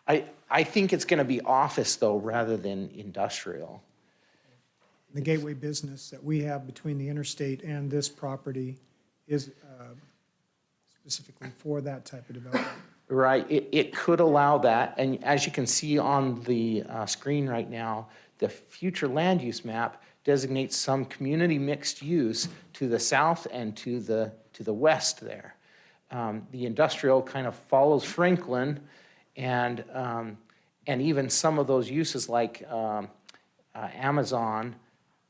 I think it's going to be office, though, rather than industrial. The gateway business that we have between the interstate and this property is specifically for that type of development. right? It could allow that, and as you can see on the screen right now, the future land use map designates some community mixed use to the south and to the west there. The industrial kind of follows Franklin, and even some of those uses like Amazon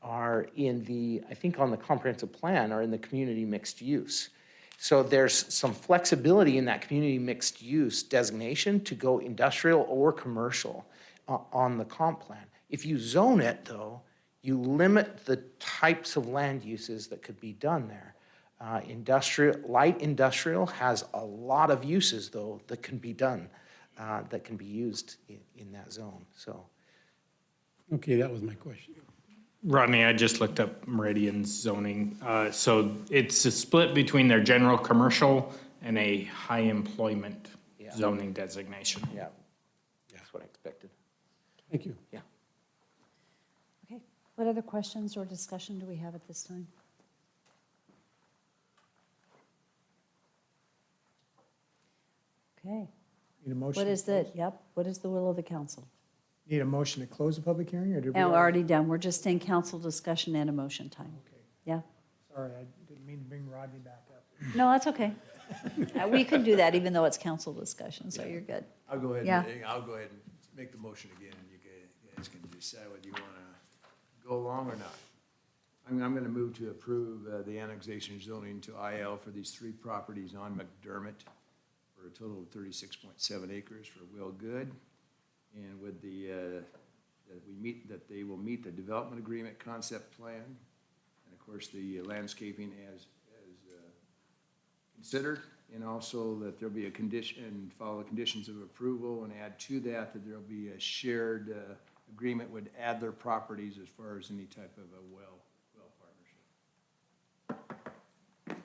are in the, I think on the comprehensive plan, are in the community mixed use. So there's some flexibility in that community mixed use designation to go industrial or commercial on the comp plan. If you zone it though, you limit the types of land uses that could be done there. Light industrial has a lot of uses though that can be done, that can be used in that zone, so. Okay, that was my question. Rodney, I just looked up Meridian's zoning. So it's a split between their general commercial and a high employment zoning designation. Yeah, that's what I expected. Thank you. Yeah. Okay, what other questions or discussion do we have at this time? Okay, Need a motion? what is the, what is the will of the council? Need a motion to close the public hearing, or did we? And we're already done, we're just in council discussion and a motion time. Okay. Yeah, Sorry, I didn't mean to bring Rodney back up. no, that's okay. We can do that even though it's council discussion, so you're good. I'll go ahead, Yeah. I'll go ahead and make the motion again, and you guys can decide whether you want to go along or not. I'm going to move to approve the annexation zoning to IL for these 3 properties on McDermott for a total of 36.7 acres for Will Good, and with the that they will meet the development agreement concept plan, and of course the landscaping as considered, and also that there'll be a condition, and follow the conditions of approval, and add to that that there'll be a shared agreement would add their properties as far as any type of a well partnership.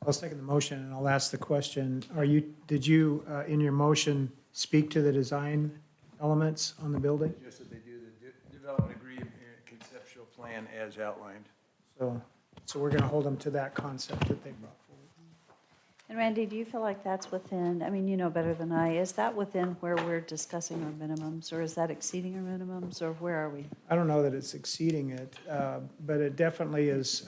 I'll second the motion, and I'll ask the question, did you, in your motion, speak to the design elements on the building? Just that they do the development agreement conceptual plan as outlined. So we're going to hold them to that concept that they brought forward. And Randy, do you feel like that's within, I mean, you know better than I, is that within where we're discussing our minimums, or is that exceeding our minimums, or where are we? I don't know that it's exceeding it, but it definitely is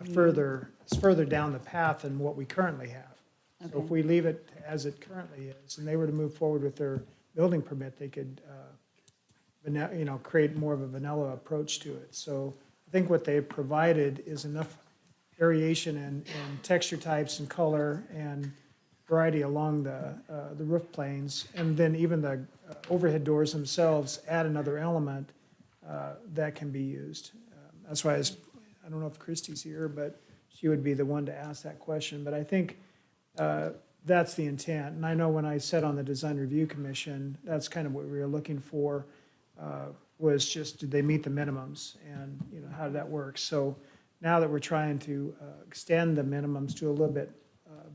it's further down the path than what we currently have. So if we leave it as it currently is, and they were to move forward with their building permit, they could, create more of a vanilla approach to it. So I think what they've provided is enough variation in texture types and color and variety along the roof planes, and then even the overhead doors themselves add another element that can be used. That's why I don't know if Christie's here, but she would be the one to ask that question. But I think that's the intent. And I know when I sat on the Design Review Commission, that's kind of what we were looking for, was just, did they meet the minimums? And, how did that work? So now that we're trying to extend the minimums to a little bit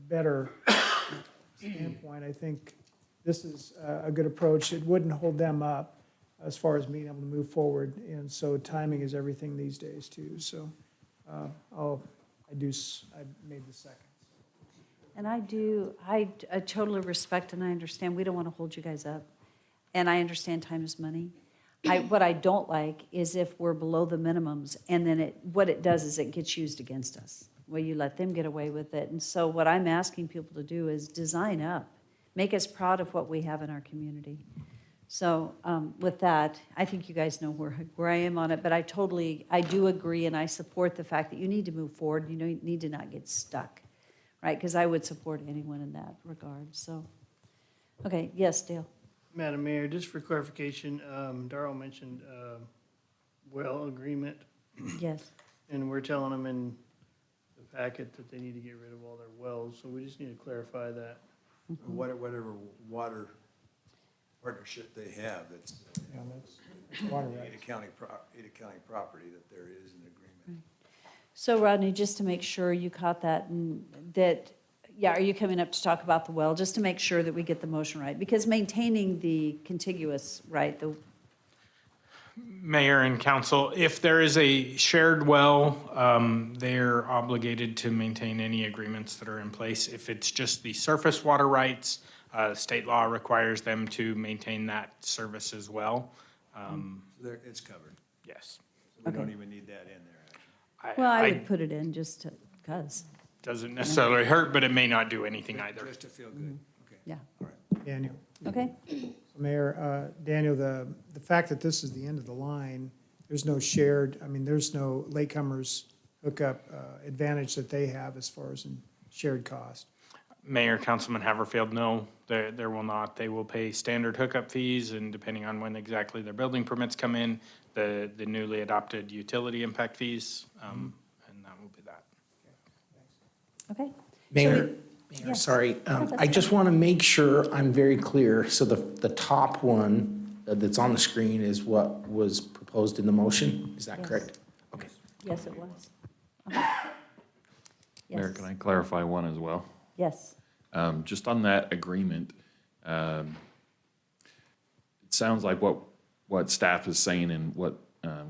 better standpoint, I think this is a good approach. It wouldn't hold them up as far as being able to move forward. And so timing is everything these days too. So I made the second. And I totally respect and I understand, we don't want to hold you guys up. And I understand time is money. What I don't like is if we're below the minimums and then what it does is it gets used against us. Well, you let them get away with it. And so what I'm asking people to do is design up, make us proud of what we have in our community. So with that, I think you guys know where I am on it, but I do agree and I support the fact that you need to move forward. You need to not get stuck, right? Because I would support anyone in that regard. So, okay, yes, Dale. Madam Mayor, just for clarification, Darrell mentioned well agreement. Yes. And we're telling them in the packet that they need to get rid of all their wells, so we just need to clarify that. Whatever water partnership they have, it's water Ada County property that there is an agreement. So Rodney, just to make sure you caught that, are you coming up to talk about the well, just to make sure that we get the motion right? Because maintaining the contiguous, right, Mayor and council, if there is a shared well, they're obligated to maintain any agreements that are in place. If it's just the surface water rights, State law requires them to maintain that service as well. It's covered. Yes. We don't even need that in there. Well, I would put it in just because, Doesn't necessarily hurt, but it may not do anything either. Just to feel good. Okay. yeah. Daniel. Okay, Mayor, Daniel, the fact that this is the end of the line, there's no shared, I mean, there's no latecomers hookup advantage that they have as far as in shared cost. Mayor, Councilman Haverfield, no, there will not. They will pay standard hookup fees, and depending on when exactly their building permits come in, the newly adopted utility impact fees, and that will be that. okay. Mayor, Yes. Mayor, sorry, that's I just want to make sure I'm very clear. So the top one that's on the screen is what was proposed in the motion? Is that Yes. correct? Okay. Yes, it was. Mayor, Yes. can I clarify one as well? Yes. Just on that agreement, it sounds like what staff is saying and what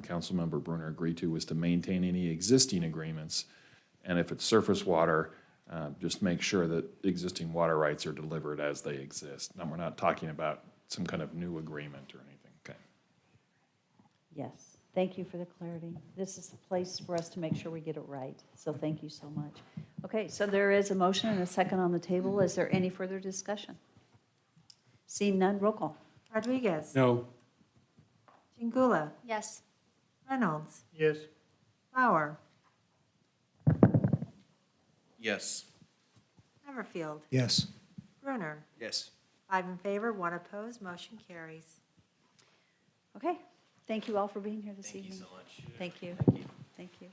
Councilmember Brunner agreed to was to maintain any existing agreements. And if it's surface water, just make sure that existing water rights are delivered as they exist. Now, we're not talking about some kind of new agreement or anything, okay? Yes, thank you for the clarity. This is the place for us to make sure we get it right, so thank you so much. Okay, so there is a motion and a second on the table. Is there any further discussion? Seeing none, roll call. Rodriguez. No. Chingula. Yes. Reynolds. Yes. Bauer. Yes. Hammerfield. Yes. Brunner. Yes. 5 in favor, 1 opposed, motion carries. Okay, thank you all for being here this evening. Thank you so much. Thank you. Thank you.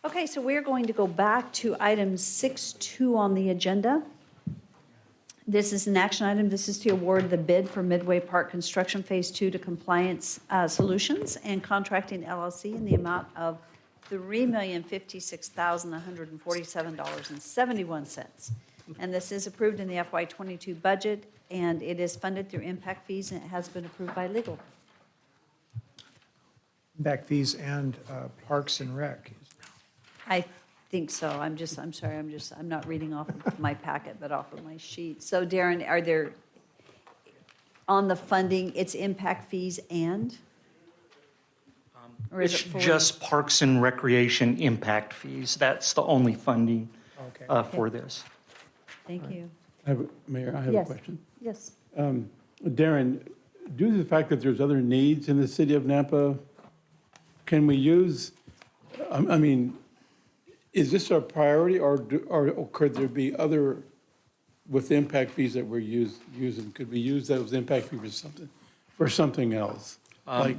Okay, so we're going to go back to item 6.2 on the agenda. This is an action item. This is to award the bid for Midway Park Construction Phase 2 to Compliance Solutions and Contracting LLC in the amount of $3,056,147.71. And this is approved in the FY22 budget, and it is funded through impact fees, and it has been approved by legal. Back fees and Parks and Rec. I think so. I'm sorry, I'm not reading off of my packet, but off of my sheet. So Darren, are there, on the funding, it's impact fees and? Or is It's it for- just Parks and Recreation impact fees. That's the only funding Okay. for this. Thank you. Mayor, I have a Yes. question. Yes. Darren, due to the fact that there's other needs in the city of Napa, can we use, I mean, is this our priority, or could there be other, with impact fees that we're using, could we use those impact fees for something else? Like,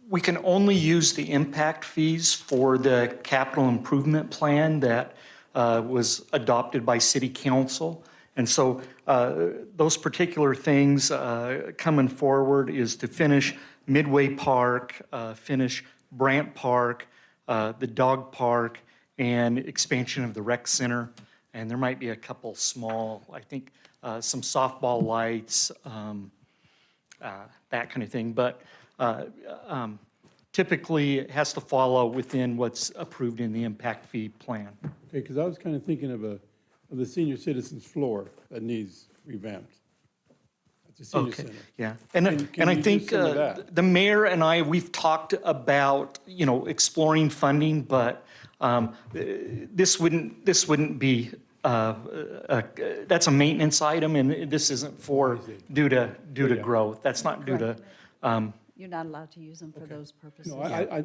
We can only use the impact fees for the capital improvement plan that was adopted by city council. And so those particular things coming forward is to finish Midway Park, finish Brant Park, the dog park, and expansion of the rec center. And there might be a couple small, I think, some softball lights, that kind of thing. But typically, it has to follow within what's approved in the impact fee plan. okay, because I was kind of thinking of the senior citizens floor that needs revamped at the senior Okay, center. yeah. Can And I you do think some of that? the mayor and I, we've talked about, exploring funding, but this wouldn't be, that's a maintenance item, and this isn't due to growth. That's not due to, You're not allowed to use them for those purposes. No, I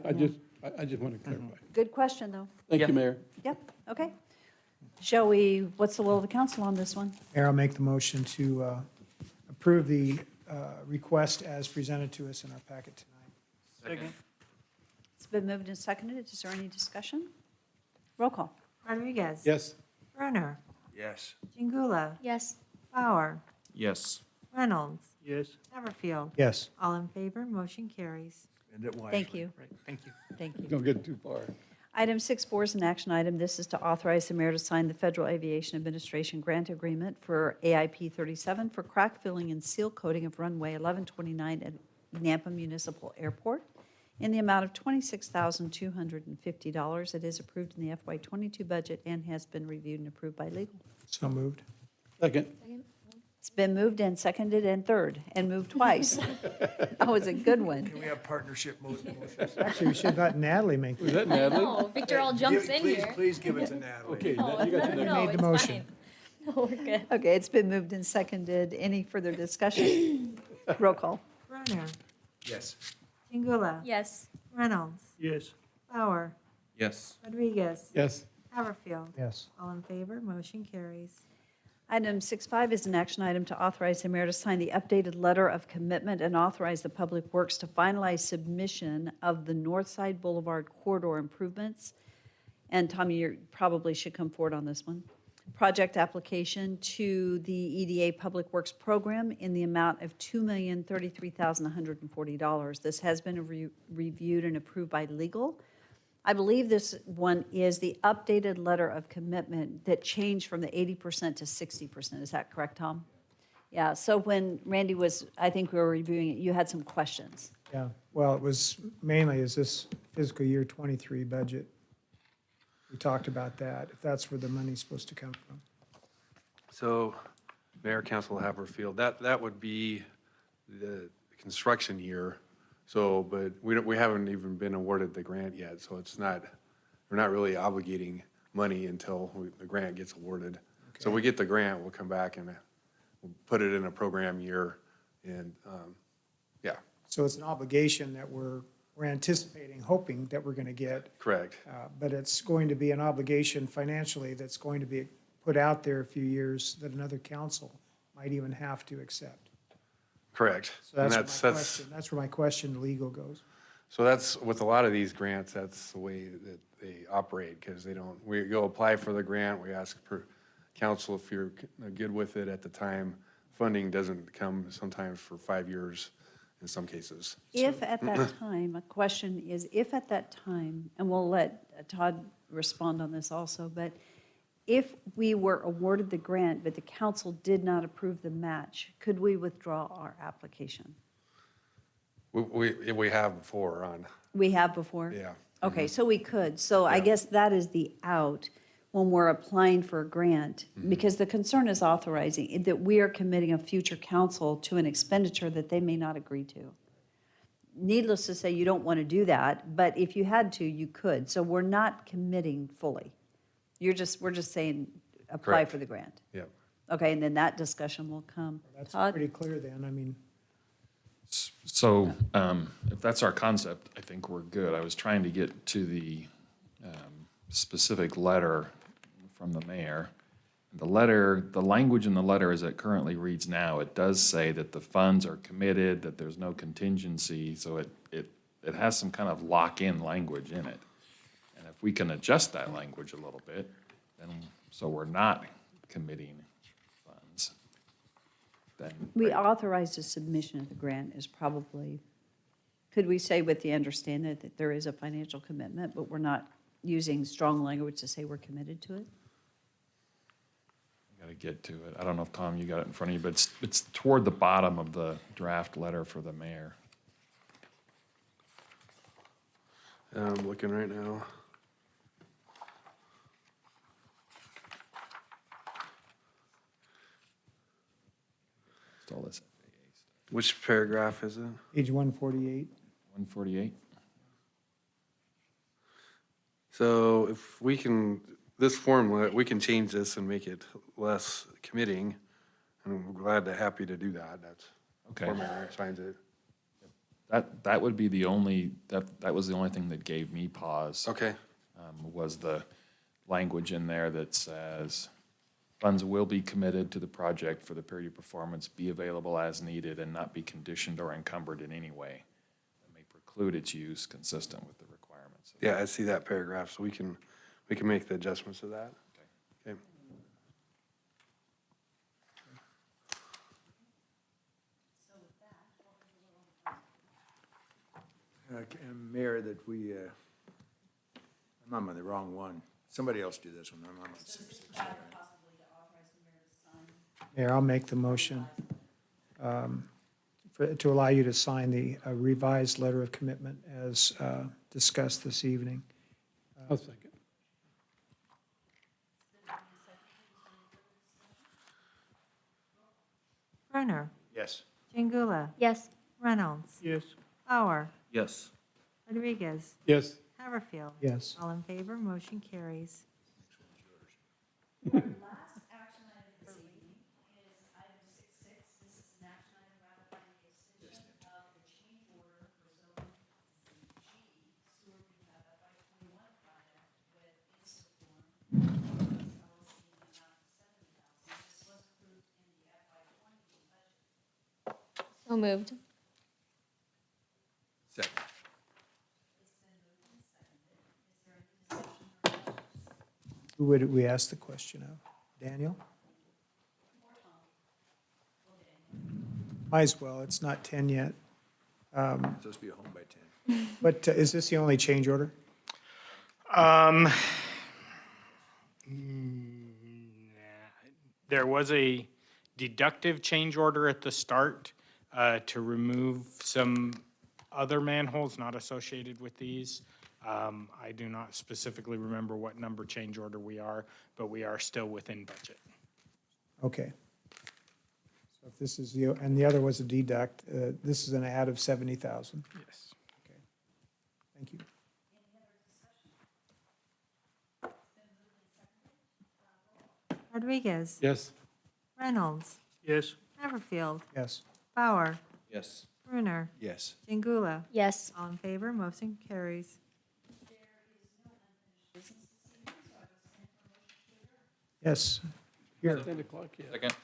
just want to clarify. Good question, though. Thank Yeah. you, Mayor. Yep, okay. Shall we, what's the will of the council on this one? Mayor, I'll make the motion to approve the request as presented to us in our packet tonight. Second. It's been moved and seconded. Is there any discussion? Roll call. Rodriguez. Yes. Brunner. Yes. Chingula. Yes. Bauer. Yes. Reynolds. Yes. Hammerfield. Yes. All in favor, motion carries. Spend it wisely. Thank you. thank you. Thank you. Don't get too far. Item 6.4 is an action item. This is to authorize the mayor to sign the Federal Aviation Administration grant agreement for AIP 37 for crack filling and seal coating of runway 1129 at Nampa Municipal Airport in the amount of $26,250. It is approved in the FY22 budget and has been reviewed and approved by legal. So moved. Second. It's been moved and seconded and third, and moved twice. That was a good one. Can we have partnership motions? Actually, we should let Natalie make Was that. that Natalie? No, Victor all jumps in here. Please give it to Natalie. Okay, No, you got no, the no, made the it's motion. fine. No, we're good. Okay, it's been moved and seconded. Any further discussion? Roll call. Brenner, Yes. Kingula. Yes. Reynolds, Yes. Bauer, Yes. Rodriguez. Yes. Haverfield. Yes. All in favor, motion carries. Item 6.5 is an action item to authorize the mayor to sign the updated letter of commitment and authorize the Public Works to finalize submission of the North Side Boulevard corridor improvements. And Tommy, you probably should come forward on this one. Project application to the EDA Public Works Program in the amount of $2,033,140. This has been reviewed and approved by legal. I believe this one is the updated letter of commitment that changed from the 80% to 60%. Is that correct, Tom? Yeah, so when Randy was, I think we were reviewing it, you had some questions. Yeah, well, it was mainly, is this fiscal year '23 budget? We talked about that, if that's where the money's supposed to come from. So, Mayor, Council Haverfield, that would be the construction year. So, but we haven't even been awarded the grant yet, so it's not, we're not really obligating money until the grant gets awarded. So we get the grant, we'll come back and we'll put it in a program year and, yeah. So it's an obligation that we're anticipating, hoping that we're going to get. Correct. But it's going to be an obligation financially that's going to be put out there a few years that another council might even have to accept. Correct. So And that's my question. That's where my question to legal goes. So that's, with a lot of these grants, that's the way that they operate, because they don't, we go apply for the grant, we ask for council if you're good with it at the time. Funding doesn't come sometimes for 5 years in some cases. If at that time, a question is, if at that time, and we'll let Todd respond on this also, but if we were awarded the grant, but the council did not approve the match, could we withdraw our application? We have before on, We have before? yeah. Okay, so we could. So I Yeah. guess that is the out when we're applying for a grant, Mm-hmm. because the concern is authorizing, that we are committing a future council to an expenditure that they may not agree to. Needless to say, you don't want to do that, but if you had to, you could. So we're not committing fully. We're just saying, apply Correct. for the grant. Yep. Okay, and then that discussion will come. That's Todd? pretty clear then, I mean. So if that's our concept, I think we're good. I was trying to get to the specific letter from the mayor. The letter, the language in the letter as it currently reads now, it does say that the funds are committed, that there's no contingency, so it has some kind of lock-in language in it. And if we can adjust that language a little bit, then, so we're not committing funds, then. We authorized a submission of the grant is probably, could we say with the understanding that there is a financial commitment, but we're not using strong language to say we're committed to it? Got to get to it. I don't know if, Tom, you got it in front of you, but it's toward the bottom of the draft letter for the mayor. I'm looking right now. It's all this, Which paragraph is it? Page 148. 148? So if we can, this formula, we can change this and make it less committing, and I'm glad to, happy to do that. That's, Okay. before Mayor signs it. That would be the only, that was the only thing that gave me pause. Okay. Was the language in there that says, funds will be committed to the project for the period of performance, be available as needed, and not be conditioned or encumbered in any way that may preclude its use consistent with the requirements. Yeah, I see that paragraph, so we can make the adjustments to that. Okay. And Mayor, that we, I'm on the wrong one. Somebody else do this one. I'm on 6. Mayor, I'll make the motion to allow you to sign the revised letter of commitment as discussed this evening. I'll second. Brunner, Yes. Jingula, Yes. Reynolds, Yes. Bauer, Yes. Rodriguez, Yes. Haverfield. Yes. All in favor, motion carries. So moved. Second. Who would we ask the question of? Daniel? Might as well, it's not 10 yet. Supposed to be home by 10. But is this the only change order? There was a deductive change order at the start to remove some other manholes not associated with these. I do not specifically remember what number change order we are, but we are still within budget. Okay. So if this is the, and the other was a deduct, this is an add of 70,000. Yes. Okay. Thank you. Rodriguez, Yes. Reynolds, Yes. Haverfield, Yes. Bauer, Yes. Brunner, Yes. Jingula. Yes. All in favor, motion carries. Yes. Here. 10 o'clock yet. Second.